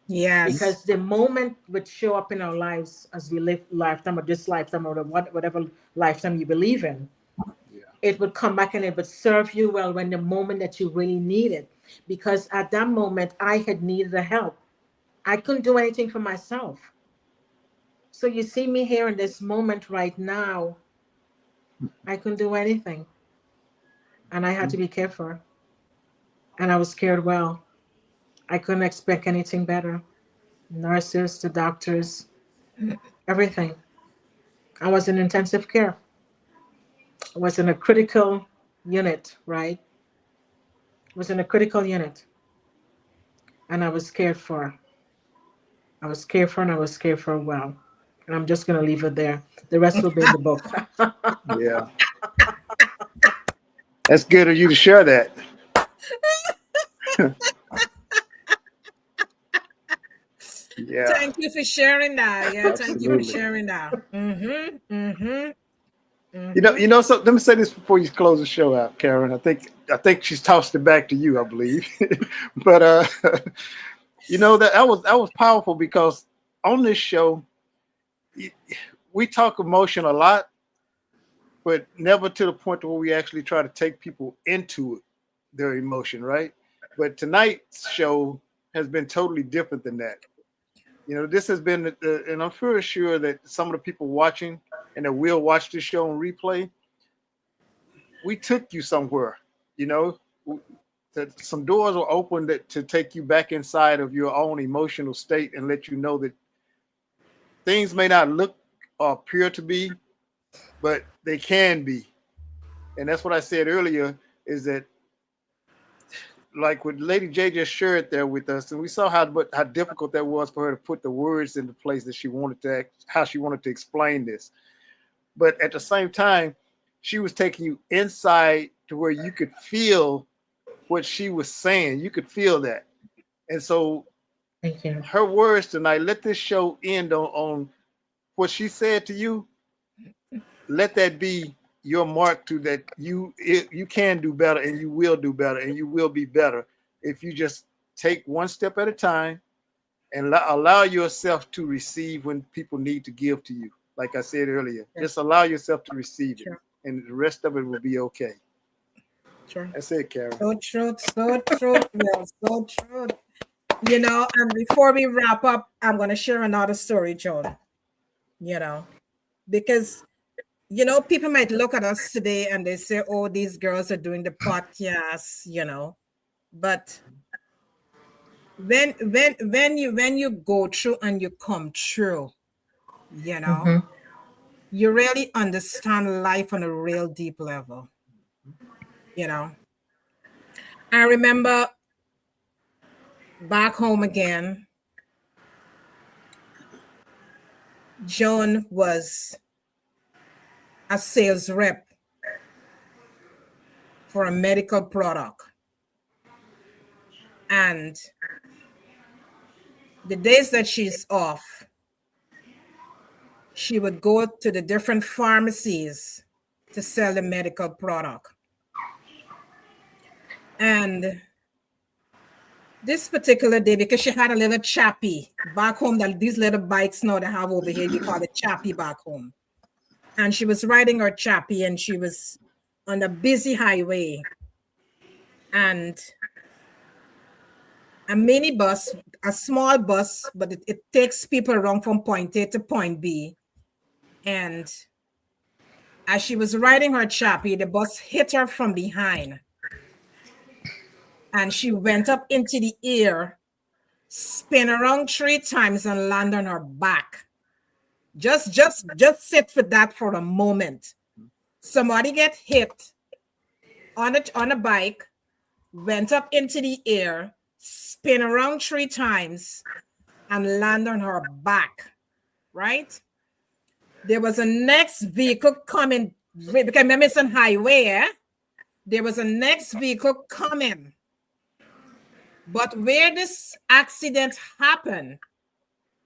Yes. because the moment would show up in our lives as we live lifetime or this lifetime or whatever lifetime you believe in, it would come back and it would serve you well when the moment that you really need it. Because at that moment, I had needed the help. I couldn't do anything for myself. So you see me here in this moment right now, I couldn't do anything. And I had to be cared for. And I was cared well. I couldn't expect anything better. Nurses, the doctors, everything. I was in intensive care. I was in a critical unit, right? I was in a critical unit. And I was cared for. I was cared for and I was cared for well. And I'm just going to leave it there. The rest will be in the book. Yeah. That's good of you to share that. Yeah. Thank you for sharing that. Yeah, thank you for Absolutely. sharing that. You know. So let me say this before you close the show out, Karen. I think she's tossed it back to you, I believe. But you know, that was powerful, because on this show we talk emotion a lot, but never to the point where we actually try to take people into their emotion, right? But tonight's show has been totally different than that. You know, this has been, and I'm pretty sure that some of the people watching and that will watch this show on replay, we took you somewhere. You know, that some doors were opened to take you back inside of your own emotional state and let you know that things may not look or appear to be, but they can be. And that's what I said earlier, is that, like what Lady J just shared there with us, and we saw how difficult that was for her to put the words into place that she wanted to how she wanted to explain this. But at the same time, she was taking you inside to where you could feel what she was saying. You could feel that. And so Thank you. her words tonight, let this show end on what she said to you. Let that be your mark to that you can do better, and you will do better, and you will be better if you just take one step at a time and allow yourself to receive when people need to give to you. Like I said earlier, just allow yourself to receive it, and the rest of it will be okay. Sure. That's it, Karen. So true, so true, Will, so true. You know, and before we wrap up, I'm going to share another story, Joan. You know, because, you know, people might look at us today and they say, oh, these girls are doing the podcast, you know, but when you go through and you come through, you know, you really understand life on a real deep level. You know, I remember back home again, Joan was a sales rep for a medical product. And the days that she's off, she would go to the different pharmacies to sell the medical product. And this particular day, because she had a little chappy back home, that these little bikes now they have over here, you call it chappy back home. And she was riding her chappy and she was on a busy highway. And a minibus, a small bus, but it takes people around from point A to point B. And as she was riding her chappy, the bus hit her from behind. And she went up into the air, spin around 3 times and land on her back. Just sit for that for a moment. Somebody get hit on a bike, went up into the air, spin around 3 times and land on her back, right? There was a next vehicle coming, because remember it's on highway, eh? There was a next vehicle coming. But where this accident happened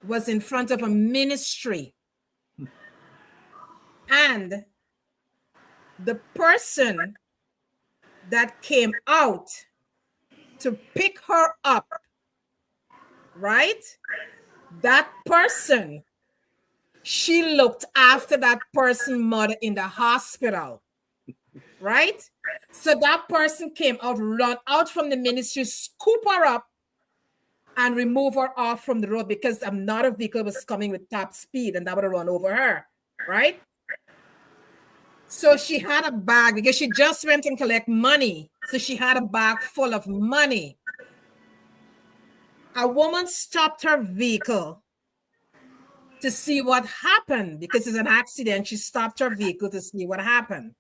was in front of a ministry. And the person that came out to pick her up, right? That person, she looked after that person's mother in the hospital, right? So that person came out, run out from the ministry, scoop her up, and remove her off from the road because another vehicle was coming with top speed and that would have run over her, right? So she had a bag because she just went and collect money. So she had a bag full of money. A woman stopped her vehicle to see what happened because it's an accident. She stopped her vehicle to see what happened.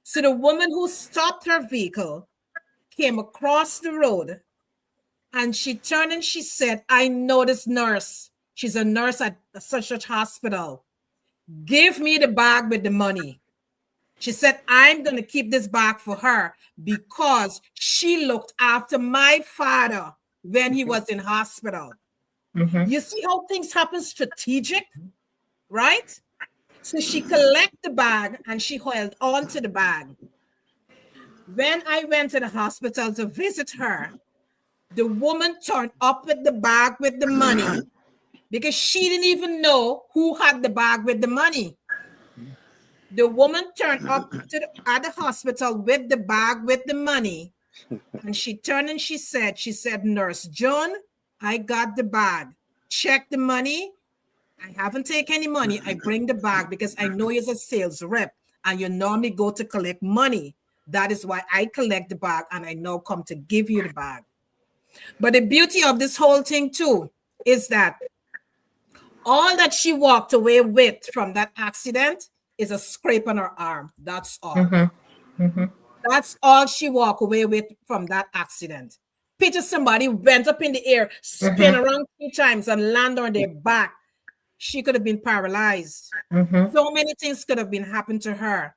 So the woman who stopped her vehicle came across the road and she turned and she said, I know this nurse. She's a nurse at such hospital. Give me the bag with the money. She said, I'm going to keep this bag for her because she looked after my father when he was in hospital. You see how things happen strategic, right? So she collected the bag and she held on to the bag. When I went to the hospital to visit her, the woman turned up with the bag with the money because she didn't even know who had the bag with the money. The woman turned up at the hospital with the bag with the money. And she turned and she said, Nurse Joan, I got the bag. Check the money. I haven't taken any money. I bring the bag because I know you're a sales rep and you normally go to collect money. That is why I collect the bag and I now come to give you the bag. But the beauty of this whole thing too is that all that she walked away with from that accident is a scrape on her arm. That's all. That's all she walked away with from that accident. Picture somebody went up in the air, spin around 3 times and land on their back. She could have been paralyzed. So many things could have been happened to her.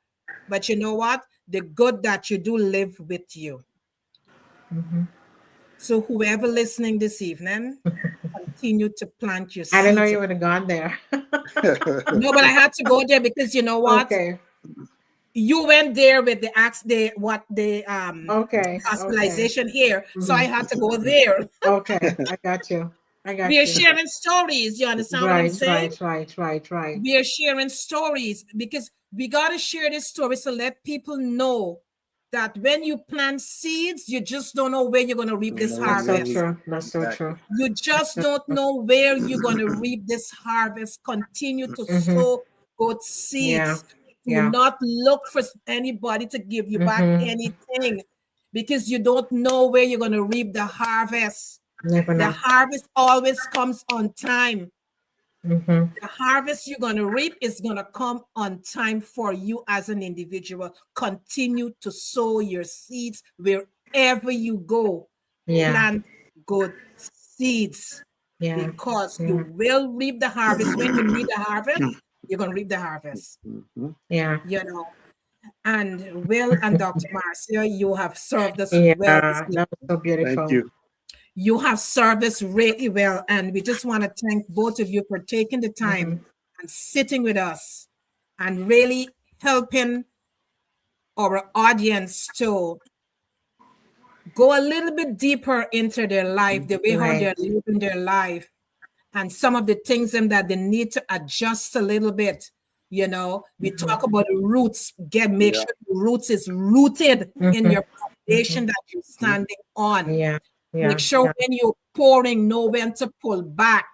But you know what? The good that you do live with you. So whoever listening this evening, continue to plant your seeds. I didn't know you would have gone there. No, but I had to go there because you know what? Okay. You went there with the hospitalization here. So I had to go there. Okay, I got you. We are sharing stories. You understand what I'm saying? Right. We are sharing stories because we got to share this story to let people know that when you plant seeds, you just don't know where you're going to reap this harvest. That's so true. You just don't know where you're going to reap this harvest. Continue to sow good seeds. Do not look for anybody to give you back anything, because you don't know where you're going to reap the harvest. The harvest always comes on time. The harvest you're going to reap is going to come on time for you as an individual. Continue to sow your seeds wherever you go. Plant good seeds, because you will reap the harvest. When you need the harvest, you're going to reap the harvest. Yeah. You know, and Will and Dr. Marcia, you have served us well. That was so beautiful. Thank you. You have served us really well, and we just want to thank both of you for taking the time and sitting with us and really helping our audience to go a little bit deeper into their life, the way how they're living their life, and some of the things that they need to adjust a little bit. You know, we talk about the roots. Make sure the roots is rooted in your foundation that you're standing on. Make sure when you're pouring, know when to pull back.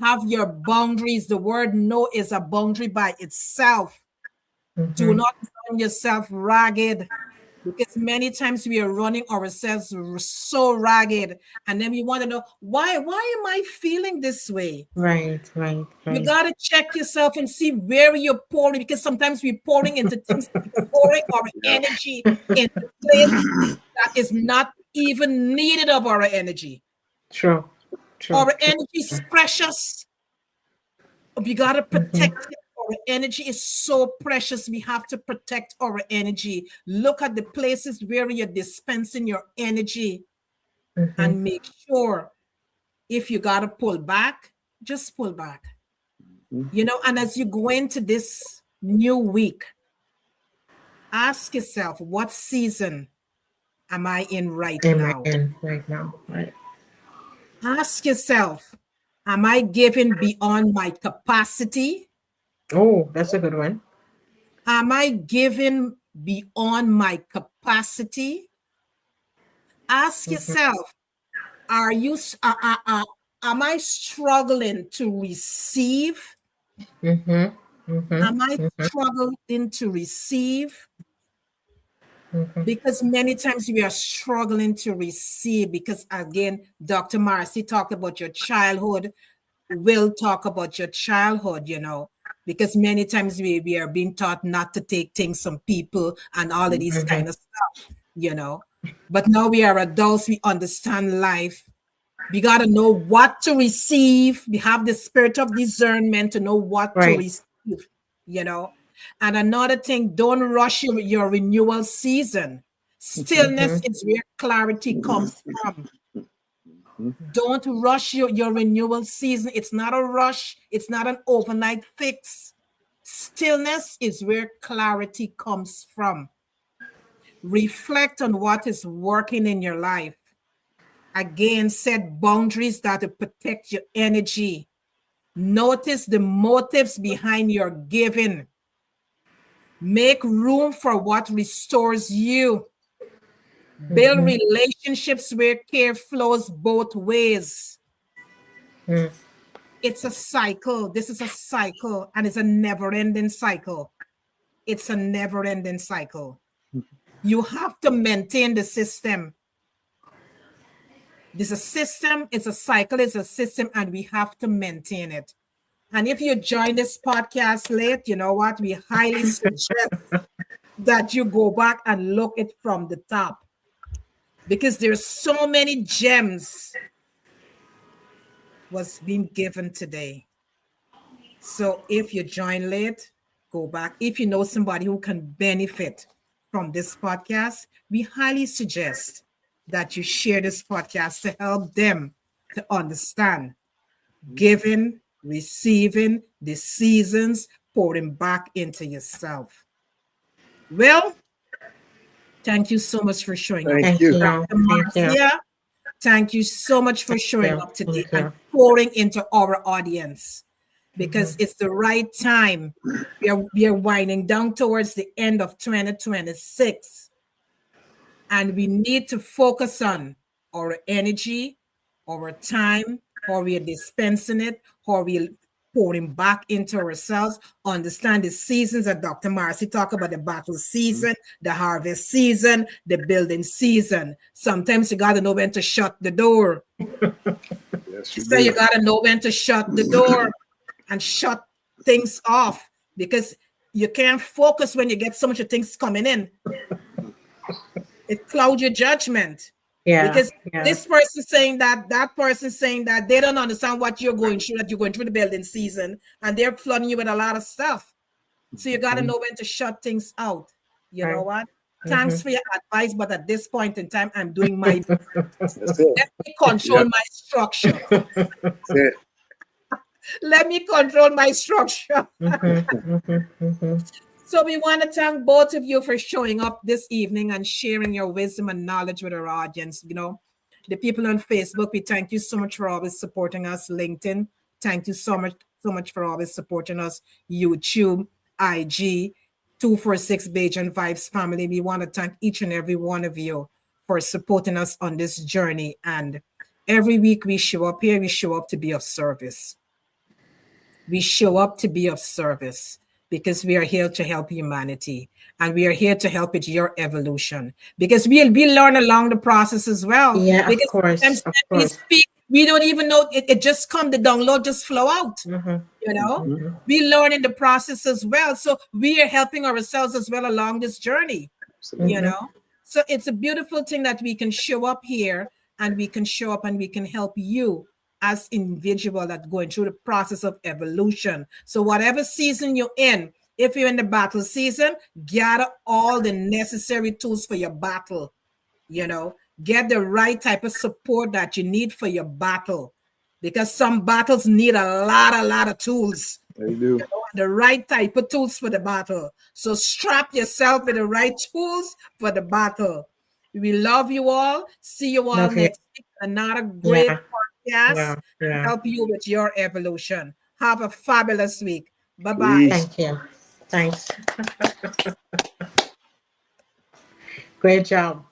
Have your boundaries. The word no is a boundary by itself. Do not run yourself ragged, because many times we are running ourselves so ragged, and then we want to know why am I feeling this way? Right. You got to check yourself and see where you're pouring, because sometimes we're pouring into things, pouring our energy into place that is not even needed of our energy. True. Our energy is precious. We got to protect it. Our energy is so precious. We have to protect our energy. Look at the places where you're dispensing your energy and make sure if you got to pull back, just pull back. You know, and as you go into this new week, ask yourself, what season am I in right now? Right. Ask yourself, am I giving beyond my capacity? Oh, that's a good one. Am I giving beyond my capacity? Ask yourself, am I struggling to receive? Am I struggling to receive? Because many times we are struggling to receive, because again, Dr. Marcy talked about your childhood. We'll talk about your childhood, you know, because many times we are being taught not to take things from people and all of these kind of stuff, you know. But now we are adults, we understand life. We got to know what to receive. We have the spirit of discernment to know what to receive, you know. And another thing, don't rush your renewal season. Stillness is where clarity comes from. Don't rush your renewal season. It's not a rush. It's not an overnight fix. Stillness is where clarity comes from. Reflect on what is working in your life. Again, set boundaries that will protect your energy. Notice the motives behind your giving. Make room for what restores you. Build relationships where care flows both ways. It's a cycle. This is a cycle, and it's a never-ending cycle. It's a never-ending cycle. You have to maintain the system. There's a system, it's a cycle, it's a system, and we have to maintain it. And if you join this podcast late, you know what? We highly suggest that you go back and look it from the top, because there's so many gems was being given today. So if you join late, go back. If you know somebody who can benefit from this podcast, we highly suggest that you share this podcast to help them to understand giving, receiving, the seasons, pouring back into yourself. Well, thank you so much for showing up. Thank you. Dr. Marcia, thank you so much for showing up today and pouring into our audience, because it's the right time. We are winding down towards the end of 2026. And we need to focus on our energy, our time, how we are dispensing it, how we are pouring back into ourselves, understand the seasons that Dr. Marcy talked about, the battle season, the harvest season, the building season. Sometimes you got to know when to shut the door. Yes, You got to know when to shut the door and shut things off, because you can't focus when you get so much of things coming in. It clouds your judgment. Yeah. Because this person saying that person saying that, they don't understand what you're going through, that you're going through the building season, and they're flooding you with a lot of stuff. So you got to know when to shut things out. You know what? Thanks for your advice, but at this point in time, I'm doing my best. Let me control my structure. That's it. Let me control my structure. So we want to thank both of you for showing up this evening and sharing your wisdom and knowledge with our audience. You know, the people on Facebook, we thank you so much for always supporting us. LinkedIn, thank you so much for always supporting us. YouTube, IG, 246 Bajan Vibes family. We want to thank each and every one of you for supporting us on this journey. And every week we show up here, we show up to be of service. We show up to be of service because we are here to help humanity, and we are here to help with your evolution, because we learn along the process as well. Yeah, because of course. We speak, we don't even know it just come, the download just flow out. You know, we learn in the process as well. So we are helping ourselves as well along this journey. You know, so it's a beautiful thing that we can show up here, and we can show up and we can help you as individual that going through the process of evolution. So whatever season you're in, if you're in the battle season, gather all the necessary tools for your battle. You know, get the right type of support that you need for your battle, because some battles need a lot of tools. They do. You know, the right type of tools for the battle. So strap yourself with the right tools for the battle. We love you all. See you all next week. Another great podcast to help you with your evolution. Have a fabulous week. Bye-bye. Thank you. Thanks. Great job.